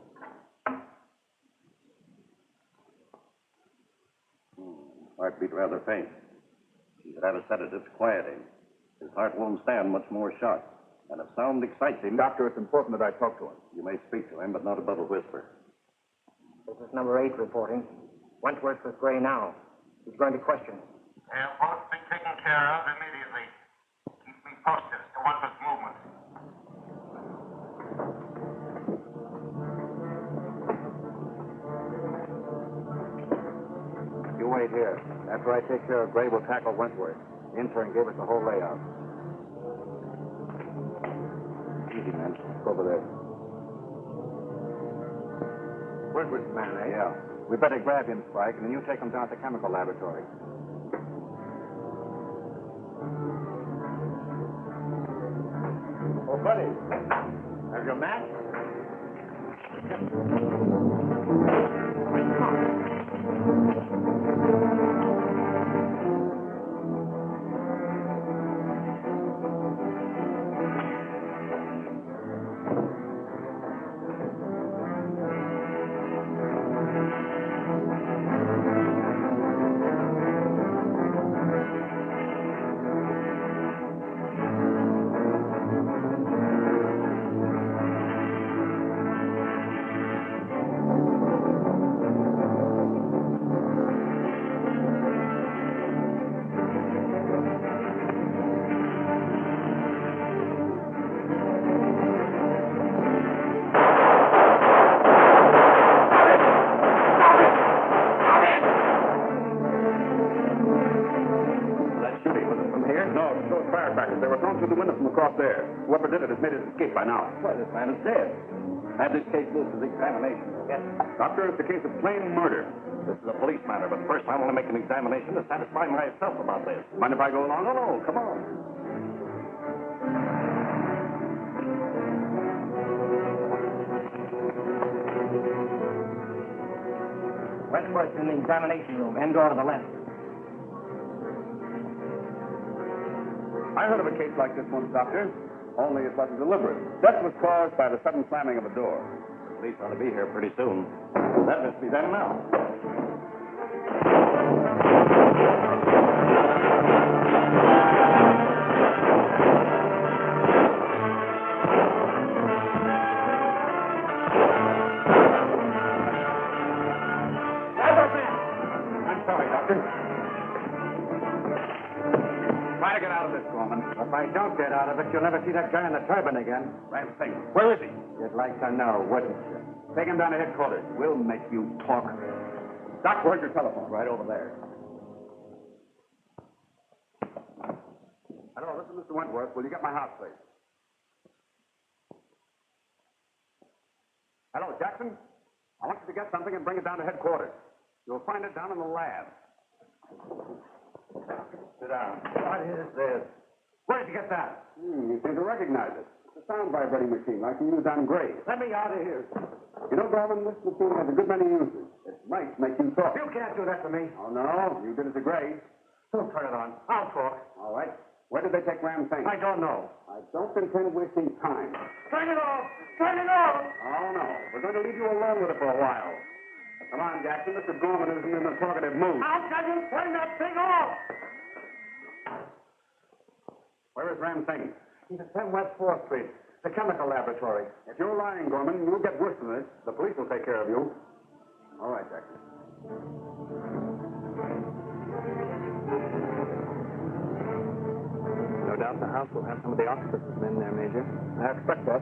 Heartbeat rather faint. He should have a sedative to quiet him. His heart won't stand much more shock. And if sound excites him... Doctor, it's important that I talk to him. You may speak to him, but not above a whisper. This is number 8 reporting. Wentworth with Gray now. He's going to question him. They'll both be taken care of immediately. Keep me posted as to Wentworth's movements. You wait here. After I take care of Gray, we'll tackle Wentworth. The intern gave us the whole layout. Easy, man. Go over there. Wentworth's man, eh? Yeah. We better grab him, Spike, and then you take him down to the chemical laboratory. Oh, buddy. There's your match. They were thrown through the window from across there. Whoever did it has made his escape by now. Well, this man is dead. Have this case moved to the examination. Yes. Doctor, it's a case of plain murder. This is a police matter, but first I want to make an examination to satisfy myself about this. Mind if I go along? No, come on. Wentworth's in the examination room, end door to the left. I heard of a case like this once, Doctor. Only it wasn't deliberate. Death was caused by the sudden slamming of a door. The police ought to be here pretty soon. That must be them now. I'm sorry, Doctor. Try to get out of this, Gorman. If I don't get out of it, you'll never see that guy in the turban again. Ram Singh, where is he? You'd like to know, wouldn't you? Take him down to headquarters. We'll make you talk. Doc, where's your telephone? Right over there. Hello, this is Mr. Wentworth. Will you get my house, please? Hello, Jackson. I want you to get something and bring it down to headquarters. You'll find it down in the lab. Sit down. What is this? Where did you get that? You seem to recognize it. It's a sound vibrating machine like you use on Grays. Let me out of here. You know, Gorman, this machine has a good many uses. It might make you talk. You can't do that to me. Oh, no. You did it to Grays. Don't turn it on. I'll talk. All right. Where did they take Ram Singh? I don't know. I don't intend wasting time. Turn it off! Turn it off! Oh, no. We're going to leave you alone with it for a while. Come on, Jackson. Mr. Gorman isn't in a talkative mood. How can you turn that thing off? Where is Ram Singh? He's at 10 West 4th Street, the chemical laboratory. If you're lying, Gorman, you'll get worse than this. The police will take care of you. All right, Jackson. No doubt the house will have some of the officers in there, Major. I expect that.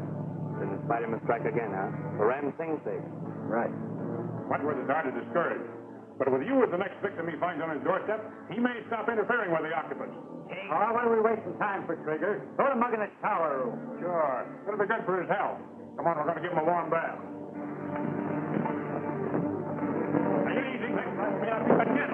Then the spider must strike again, huh? For Ram Singh's sake. Right. Wentworth is hard to discourage. But with you as the next victim he finds on his doorstep, he may stop interfering with the occupants. Oh, why are we wasting time for Trigger? Throw the mug in the shower room. Sure. It'll be good for his health. Come on, we're going to give him a warm bath. Take it easy. Next time we'll be out here again.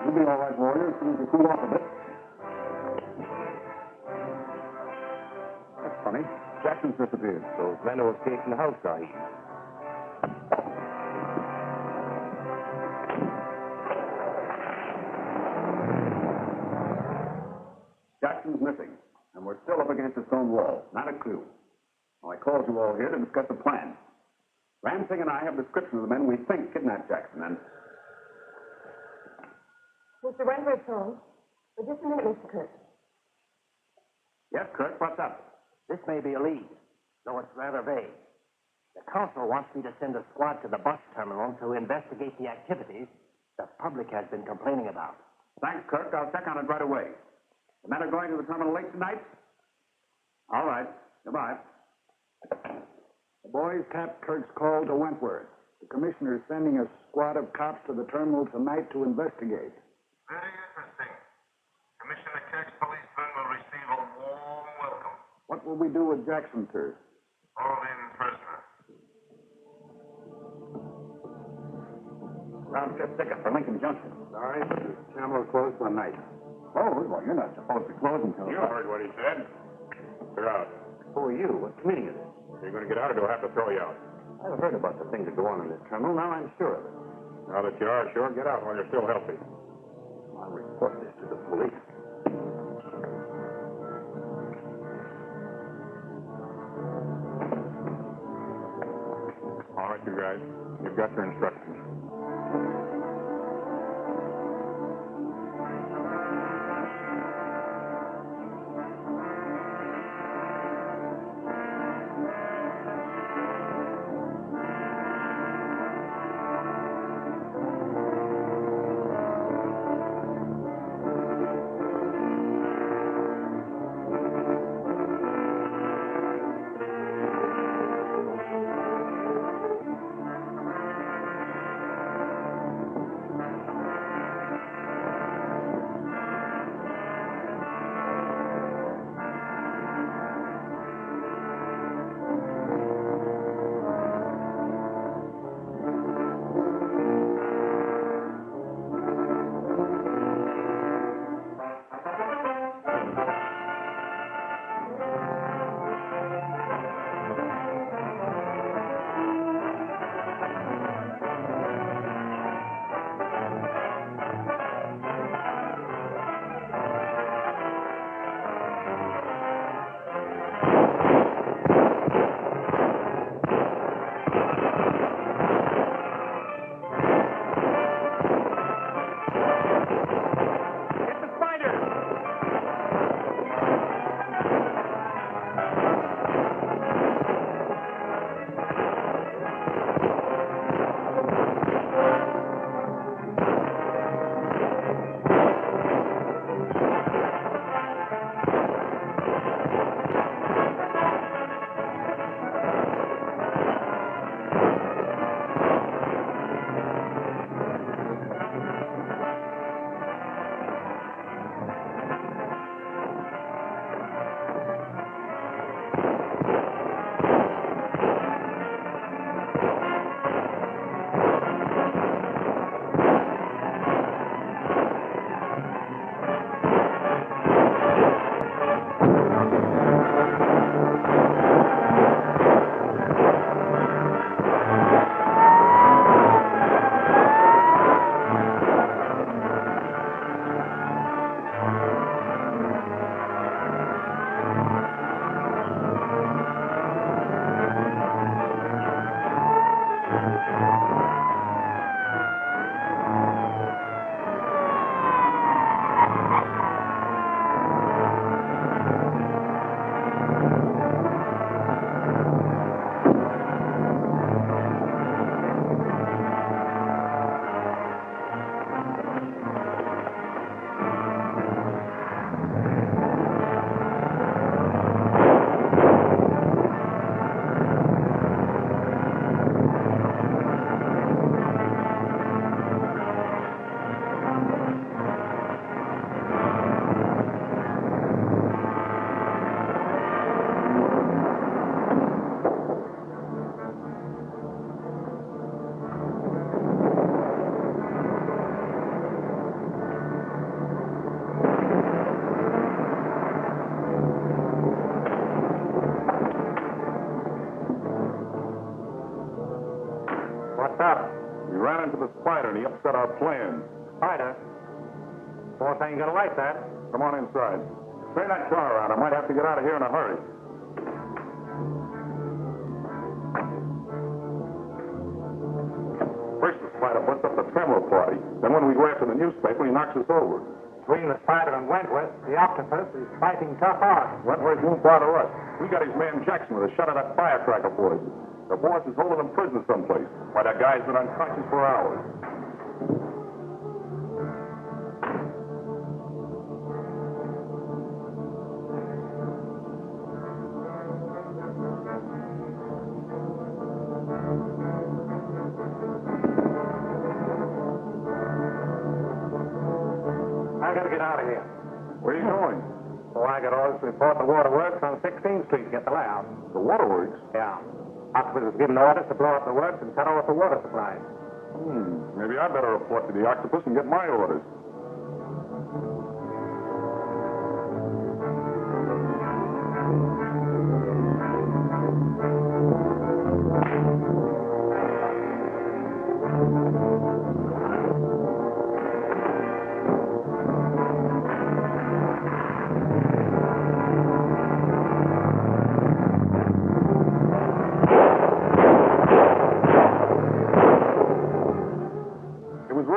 You'll be all right, warrior, as soon as you cool off a bit. That's funny. Jackson's disappeared. Those men who escaped from the house, Sahib. Jackson's missing, and we're still up against a stone wall. Not a clue. Well, I called you all here to discuss a plan. Ram Singh and I have descriptions of the men we think kidnapped Jackson, and... Mr. Wentworth's home. But just a minute, Mr. Kirk. Yes, Kirk, what's up? This may be a lead, though it's rather vague. The council wants me to send a squad to the bus terminal to investigate the activities the public has been complaining about. Thanks, Kirk. I'll check on it right away. The men are going to the terminal late tonight? All right. Goodbye. The boys capped Kirk's call to Wentworth. The commissioner is sending a squad of cops to the terminal tonight to investigate. Very interesting. Commissioner Kirk's policemen will receive a warm welcome. What will we do with Jackson, sir? Hold in prisoner. Round trip ticket for Lincoln Junction. Sorry, but the terminal closed for the night. Oh, well, you're not supposed to close until... You heard what he said. You're out. Who are you? What meaning is it? You're going to get out or do I have to throw you out? I've heard about the things that go on in this terminal. Now I'm sure of it. Now that you are sure, get out while you're still healthy. I'll report this to the police. All right, you guys. You've got your instructions. What's up? We ran into the spider and he upset our plans. Spider? Boss ain't gonna like that. Come on inside. Turn that car around. I might have to get out of here in a hurry. First, the spider puts up the terminal party. Then when we go after the newspaper, he knocks us over. Between the spider and Wentworth, the octopus is fighting tough odds. Wentworth won't bother us. We got his man Jackson with a shot of that firecracker for us. The boss is holding him prisoner someplace. Why, that guy's been unconscious for hours. I gotta get out of here. Where are you going? Oh, I got orders to report the waterworks on 16th Street. Get the layout. The waterworks? Yeah. Octopus was given orders to blow up the works and cut off the water supply. Maybe I better report to the octopus and get my orders.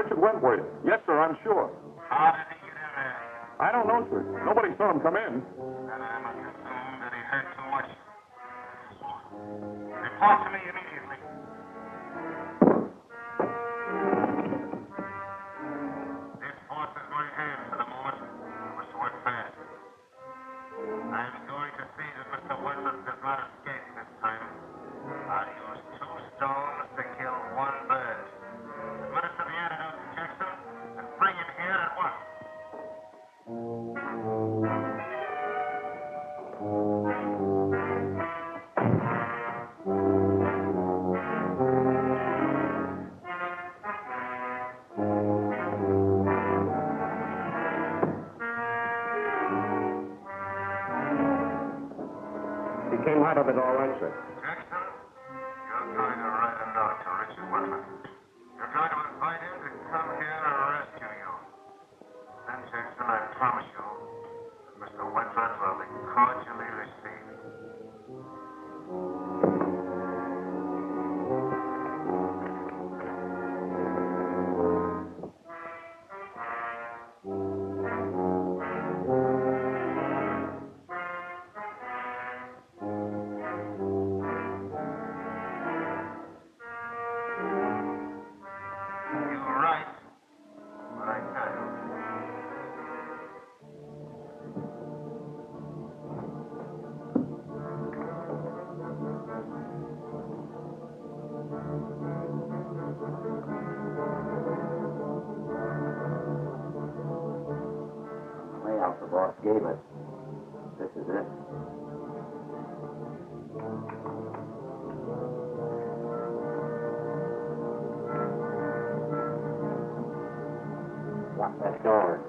Richard Wentworth. Yes, sir, I'm sure. How did he get in there? I don't know, sir. Nobody saw him come in. Then I must assume that he heard too much. Report to me immediately. This force is my hand for the moment. I must work fast. I'm going to see that Mr. Wentworth does not escape this time. I'll use 2 stones to kill 1 bird. Administer the antidote to Jackson and bring him here at once. He came out of it all right, sir. Jackson, you're going to write a note to Richard Wentworth. You're going to invite him to come here and rescue you. Then, Jackson, I promise you that Mr. Wentworth will be cordially received. You're right. What I tell you. Layout the boss gave us. This is it. Lock that door.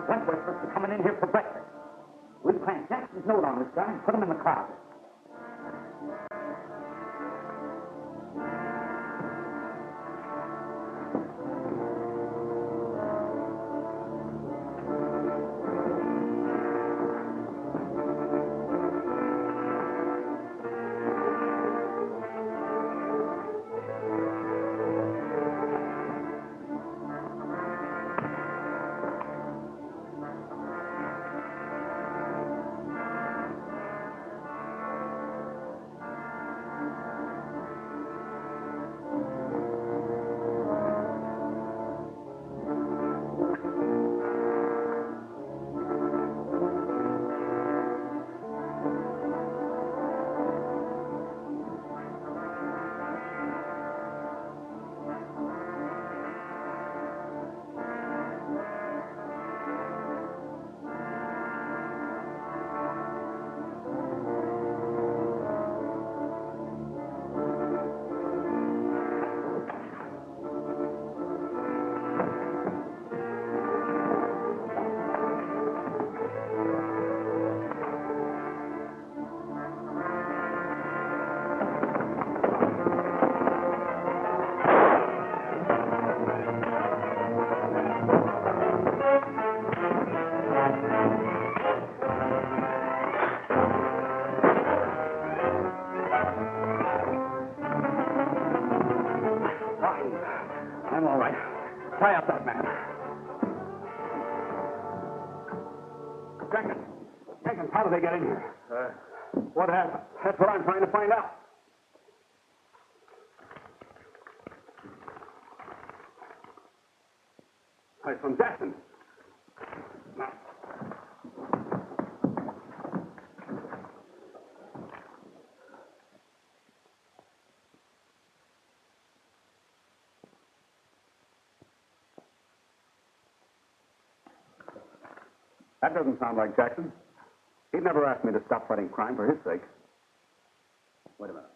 Wentworth must be coming in here for breakfast. We'll plant Jackson's note on this guy and put him in the closet. I'm all right. Tie up that man. Jenkins, how did they get in here? What happened? That's what I'm trying to find out. It's from Jackson. That doesn't sound like Jackson. He'd never asked me to stop fighting crime for his sake. Wait a minute.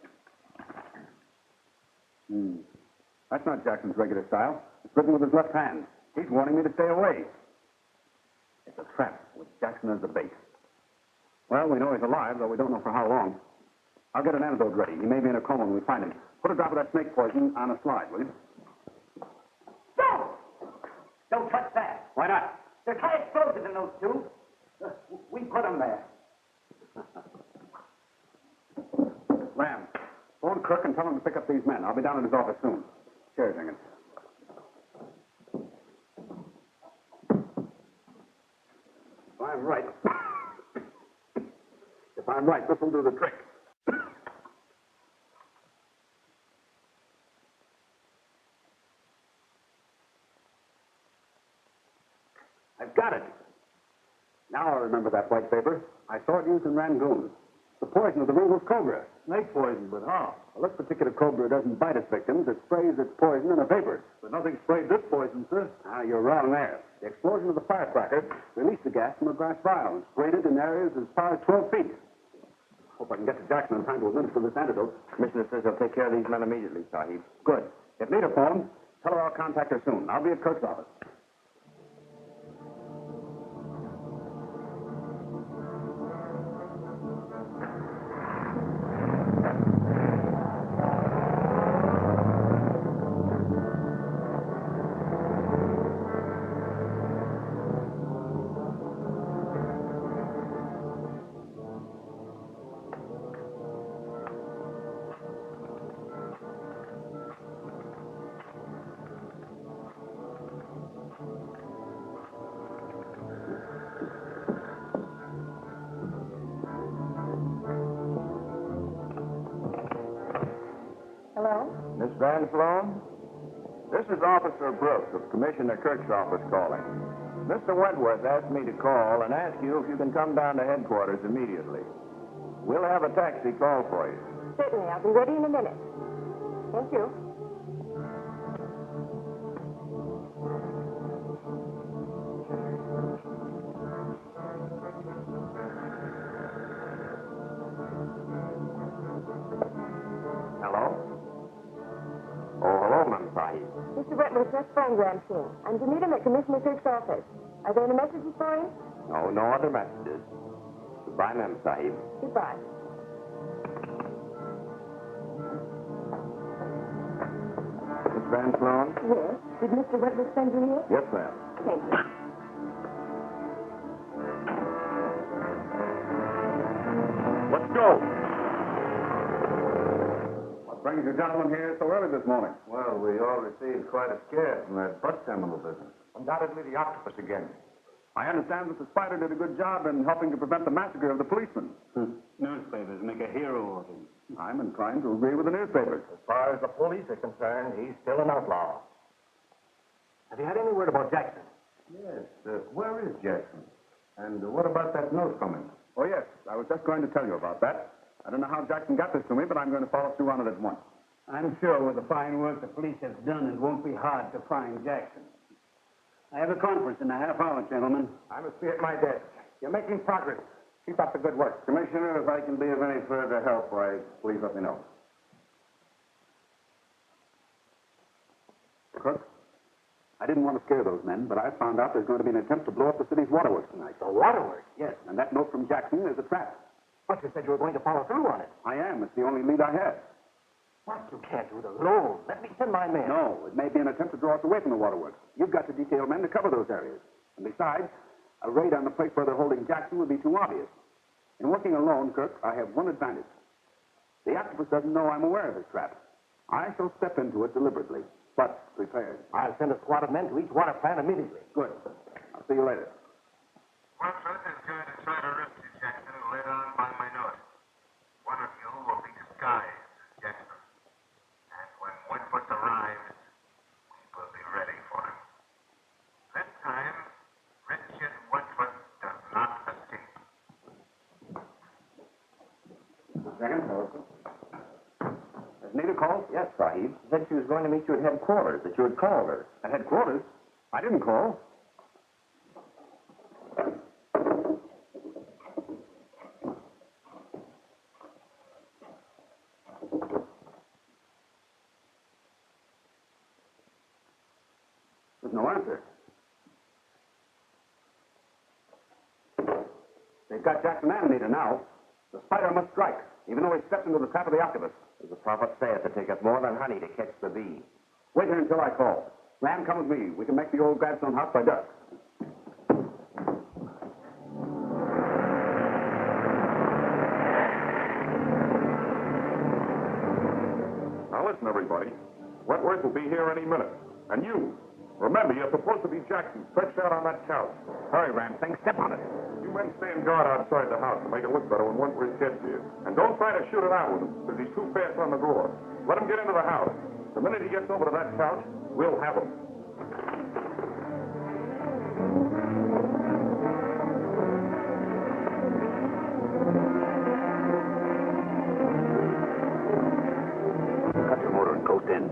That's not Jackson's regular style. It's written with his left hand. He's warning me to stay away. It's a trap with Jackson as the bait. Well, we know he's alive, though we don't know for how long. I'll get an antidote ready. He may be in a coma when we find him. Put a drop of that snake poison on a slide, will you? Don't! Don't touch that. Why not? There's high explosives in those tubes. We put them there. Ram, phone Kirk and tell him to pick up these men. I'll be down at his office soon. Cheers, Jenkins. If I'm right, this will do the trick. I've got it. Now I remember that white paper. I saw it used in Rangoon. The poison of the Ringle's cobra. Snake poison, but how? Well, this particular cobra doesn't bite its victims. It sprays its poison in a vapor. But nothing sprayed this poison, sir. Ah, you're wrong there. The explosion of the firecracker released the gas from a glass vial and sprayed it in areas as far as 12 feet. Hope I can get to Jackson in time to administer this antidote. Commissioner says he'll take care of these men immediately, Sahib. Good. If Nita phones, tell her I'll contact her soon. I'll be at Kirk's office. Miss Van Sloan? This is Officer Brooks of Commissioner Kirk's office calling. Mr. Wentworth asked me to call and ask you if you can come down to headquarters immediately. We'll have a taxi call for you. Certainly. I'll be ready in a minute. Thank you. Mr. Wentworth, just phone Ramsing. I'm to meet him at Commissioner Kirk's office. Are there any messages for him? No, no other messages. Goodbye, Mem Sahib. Goodbye. Miss Van Sloan? Yes. Did Mr. Wentworth send you here? Yes, ma'am. Thank you. Let's go. What brings you gentlemen here so early this morning? Well, we all received quite a scare from that bus terminal business. Undoubtedly the octopus again. I understand that the spider did a good job in helping to prevent the massacre of the policemen. Newspapers make a hero of him. I'm inclined to agree with the newspapers. As far as the police are concerned, he's still an outlaw. Have you had any word about Jackson? Yes. Where is Jackson? And what about that note from him? Oh, yes. I was just going to tell you about that. I don't know how Jackson got this to me, but I'm going to follow through on it at once. I'm sure with the fine work the police have done, it won't be hard to find Jackson. I have a conference in a half hour, gentlemen. I must be at my desk. You're making progress. Keep up the good work. Commissioner, if I can be of any further help, why, please let me know. Crook, I didn't want to scare those men, but I found out there's going to be an attempt to blow up the city's waterworks tonight. The waterworks? Yes, and that note from Jackson is a trap. But you said you were going to follow through on it. I am. It's the only lead I have. What? You can't do it alone. Let me send my men. No, it may be an attempt to draw us away from the waterworks. You've got to detail men to cover those areas. And besides, a raid on the place where they're holding Jackson would be too obvious. In working alone, Kirk, I have one advantage. The octopus doesn't know I'm aware of his trap. I shall step into it deliberately, but prepared. I'll send a squad of men to each water plant immediately. Good. I'll see you later. Wentworth is going to try to arrest you, Jackson, later on by my note. One of you will be disguised as Jackson. And when Wentworth arrives, we will be ready for him. This time, Richard Wentworth does not escape. Second, Has Nita called? Yes, Sahib. She said she was going to meet you at headquarters, that you had called her. At headquarters? I didn't call. There's no answer. They've got Jackson and Anita now. The spider must strike, even though he steps into the trap of the octopus. As the prophet saith, it taketh more than honey to catch the bee. Wait here until I call. Ram, come with me. We can make the old Gladstone house by dusk. Now listen, everybody. Wentworth will be here any minute. And you, remember, you're supposed to be Jackson, stretched out on that couch. Hurry, Ram. Thing, step on it. You men stand guard outside the house to make it look better when Wentworth gets here. And don't try to shoot it out with him, because he's too fast on the door. Let him get into the house. The minute he gets over to that couch, we'll have him. Cut your motor and coast in.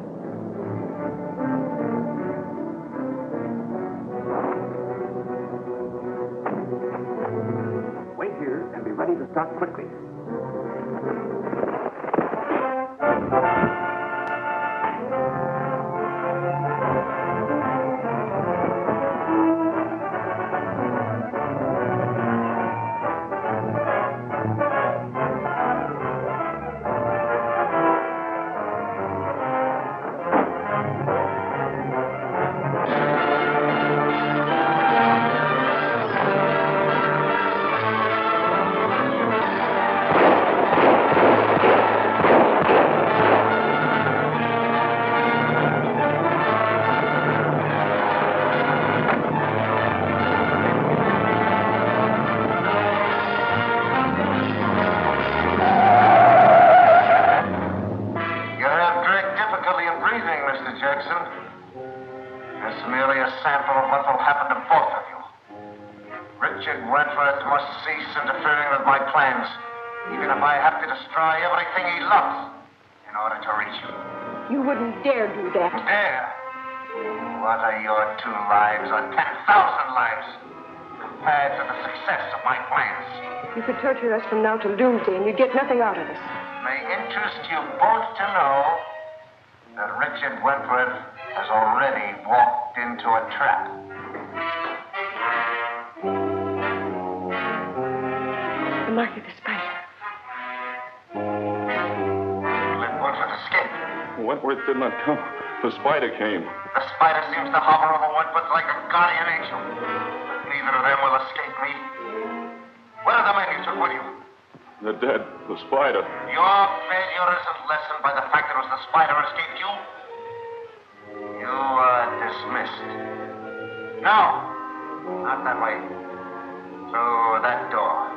Wait here and be ready to start quickly. You have great difficulty in breathing, Mr. Jackson. It's merely a sample of what will happen to both of you. Richard Wentworth must cease interfering with my plans, even if I have to destroy everything he loves in order to reach you. You wouldn't dare do that. Dare? What are your 2 lives or 10,000 lives compared to the success of my plans? You could torture us from now till doomsday, and you'd get nothing out of us. May interest you both to know that Richard Wentworth has already walked into a trap. The mark of the spider. Let Wentworth escape. Wentworth did not come. The spider came. The spider seems to hover over Wentworth like a guardian angel. But neither of them will escape me. Where are the men you took with you? They're dead. The spider. Your failure isn't lessened by the fact that it was the spider who escaped you. You are dismissed. No, not that way. Through that door.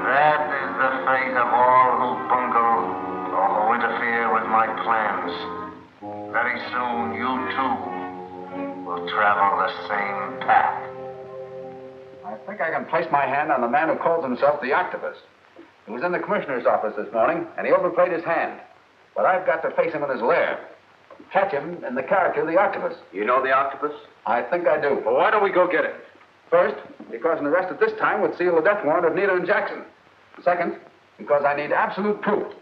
That is the fate of all who bungle or who interfere with my plans. Very soon, you too will travel the same path. I think I can place my hand on the man who calls himself the Octopus. He was in the commissioner's office this morning, and he overplayed his hand. But I've got to face him in his lair. Catch him in the character of the Octopus. You know the octopus? I think I do. Well, why don't we go get him? First, because an arrest at this time would seal the death warrant of Nita and Jackson. Second, because I need absolute proof.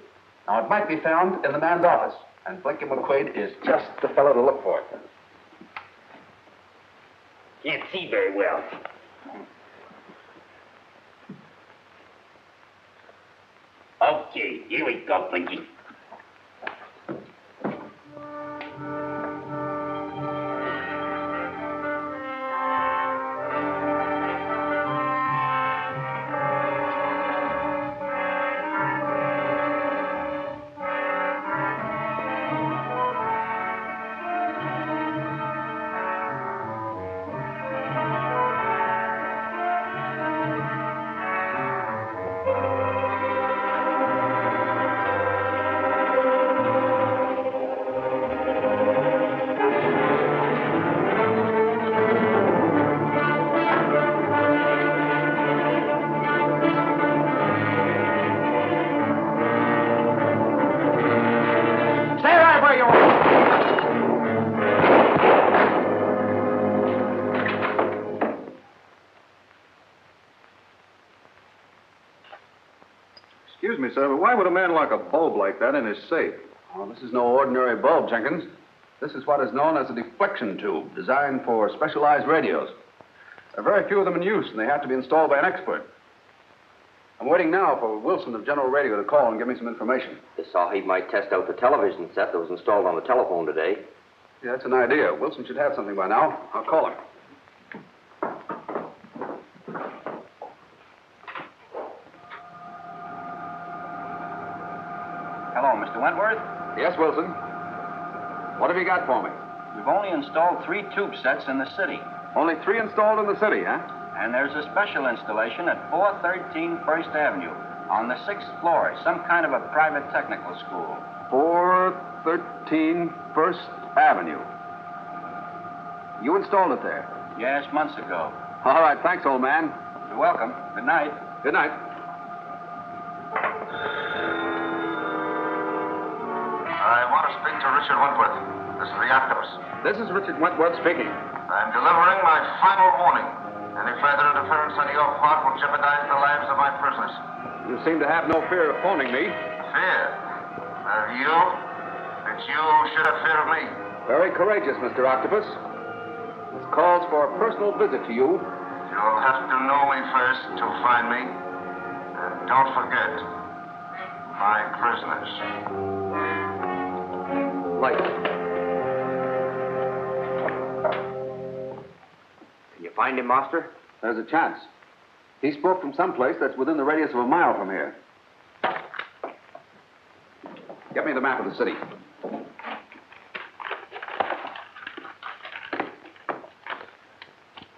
Now, it might be found in the man's office, and Blinky McQuaid is just the fellow to look for it. Can't see very well. Okay, here we go, Blinky. me, sir, but why would a man lock a bulb like that in his safe? Oh, this is no ordinary bulb, Jenkins. This is what is known as a deflection tube, designed for specialized radios. There are very few of them in use, and they have to be installed by an expert. I'm waiting now for Wilson of General Radio to call and give me some information. The Sahib might test out the television set that was installed on the telephone today. Yeah, that's an idea. Wilson should have something by now. I'll call him. Hello, Mr. Wentworth. Yes, Wilson. What have you got for me? We've only installed 3 tube sets in the city. Only 3 installed in the city, huh? And there's a special installation at 413 First Avenue on the 6th floor, some kind of a private technical school. 413 First Avenue. You installed it there? Yes, months ago. All right, thanks, old man. You're welcome. Good night. Good night. I want to speak to Richard Wentworth. This is the Octopus. This is Richard Wentworth speaking. I'm delivering my final warning. Any further interference on your part will jeopardize the lives of my prisoners. You seem to have no fear of phoning me. Fear? Of you? That you should have fear of me. Very courageous, Mr. Octopus. This calls for a personal visit to you. You'll have to know me first to find me. And don't forget, my prisoners. Light. Can you find him, Master? There's a chance. He spoke from someplace that's within the radius of a mile from here. Get me the map of the city.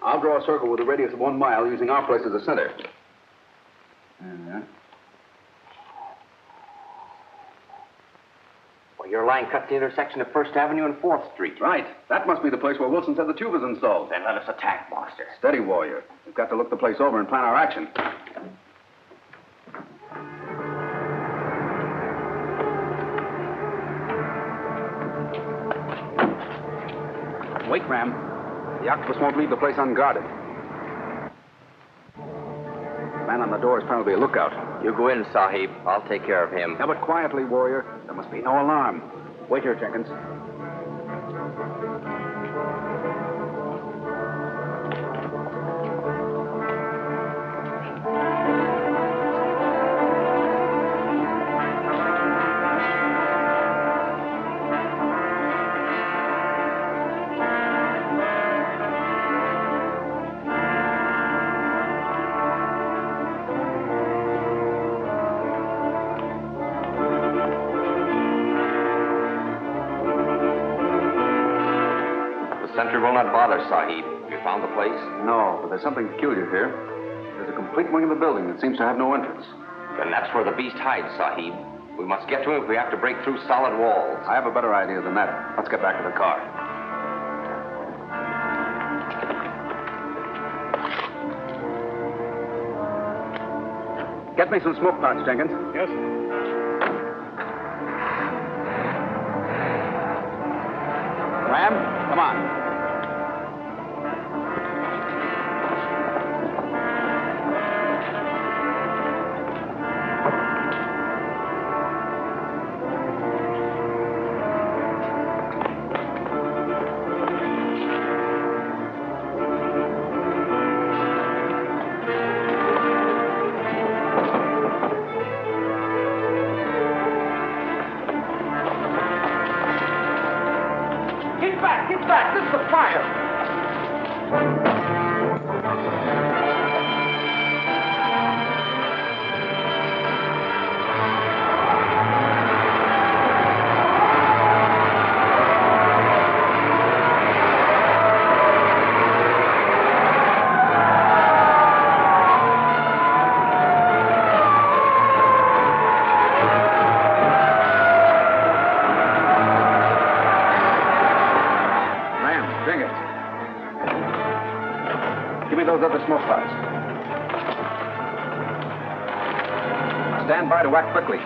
I'll draw a circle with a radius of 1 mile using our place as a center. Well, your line cuts the intersection of First Avenue and 4th Street. Right. That must be the place where Wilson said the tube is installed. Then let us attack, Master. Steady, warrior. We've got to look the place over and plan our action. Wait, Ram. The Octopus won't leave the place unguarded. The man on the door is probably a lookout. You go in, Sahib. I'll take care of him. Yeah, but quietly, warrior. There must be no alarm. Wait here, Jenkins. Sentry will not bother, Sahib. You found the place? No, but there's something peculiar here. There's a complete wing of the building that seems to have no entrance. Then that's where the beast hides, Sahib. We must get to him if we have to break through solid walls. I have a better idea than that. Let's get back to the car. Get me some smoke pots, Jenkins. Yes. Ram, come on. Get back! This is a fire! Those other smoke pots. Stand by to act quickly.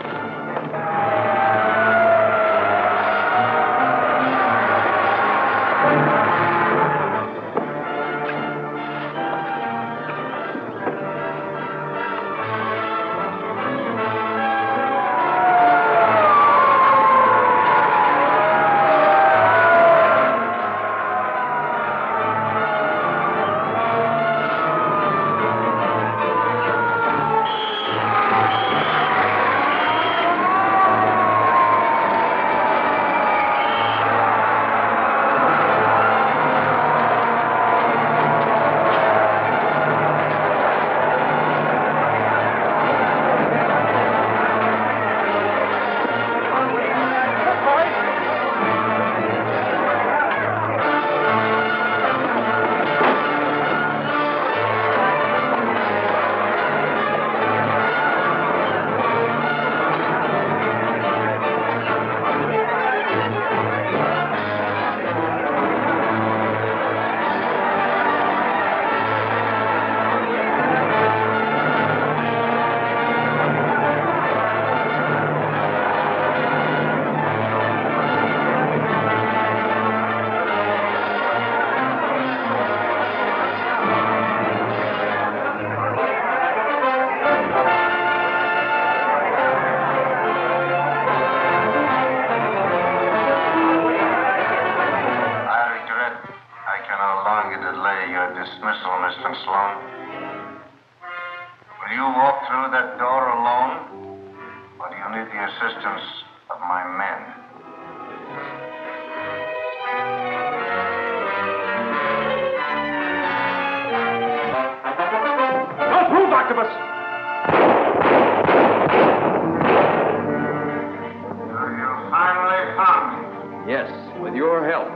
your dismissal, Mr. Sloan. Will you walk through that door alone, or do you need the assistance of my men? Don't move, Octopus! You finally found me. Yes, with your help.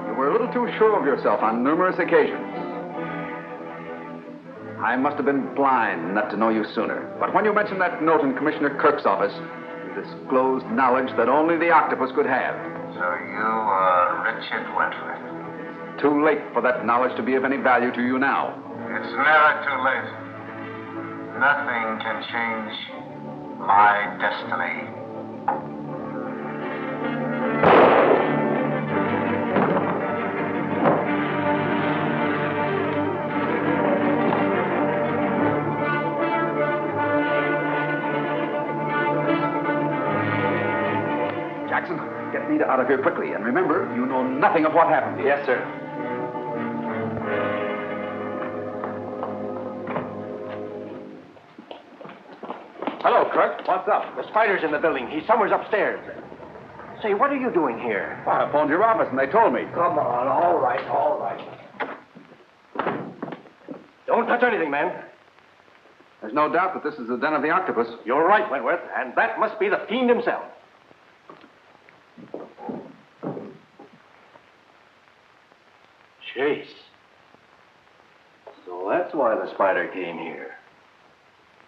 You were a little too sure of yourself on numerous occasions. I must have been blind not to know you sooner. But when you mentioned that note in Commissioner Kirk's office, you disclosed knowledge that only the octopus could have. So you are Richard Wentworth. Too late for that knowledge to be of any value to you now. It's never too late. Nothing can change my destiny. Jackson, get Nita out of here quickly. And remember, you know nothing of what happened. Yes, sir. Hello, Kirk. What's up? The spider's in the building. He's somewhere upstairs. Say, what are you doing here? Well, I phoned your office and they told me. Come on, all right, all right. Don't touch anything, man. There's no doubt that this is the den of the octopus. You're right, Wentworth, and that must be the fiend himself. Chase. So that's why the spider came here.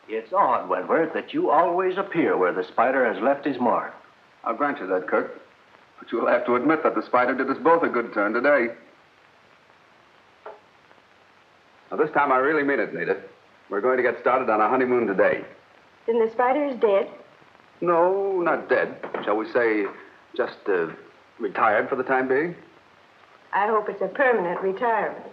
It's odd, Wentworth, that you always appear where the spider has left his mark. I'll grant you that, Kirk. But you'll have to admit that the spider did us both a good turn today. Now, this time I really mean it, Nita. We're going to get started on our honeymoon today. Then the spider is dead? No, not dead. Shall we say, just retired for the time being? I hope it's a permanent retirement.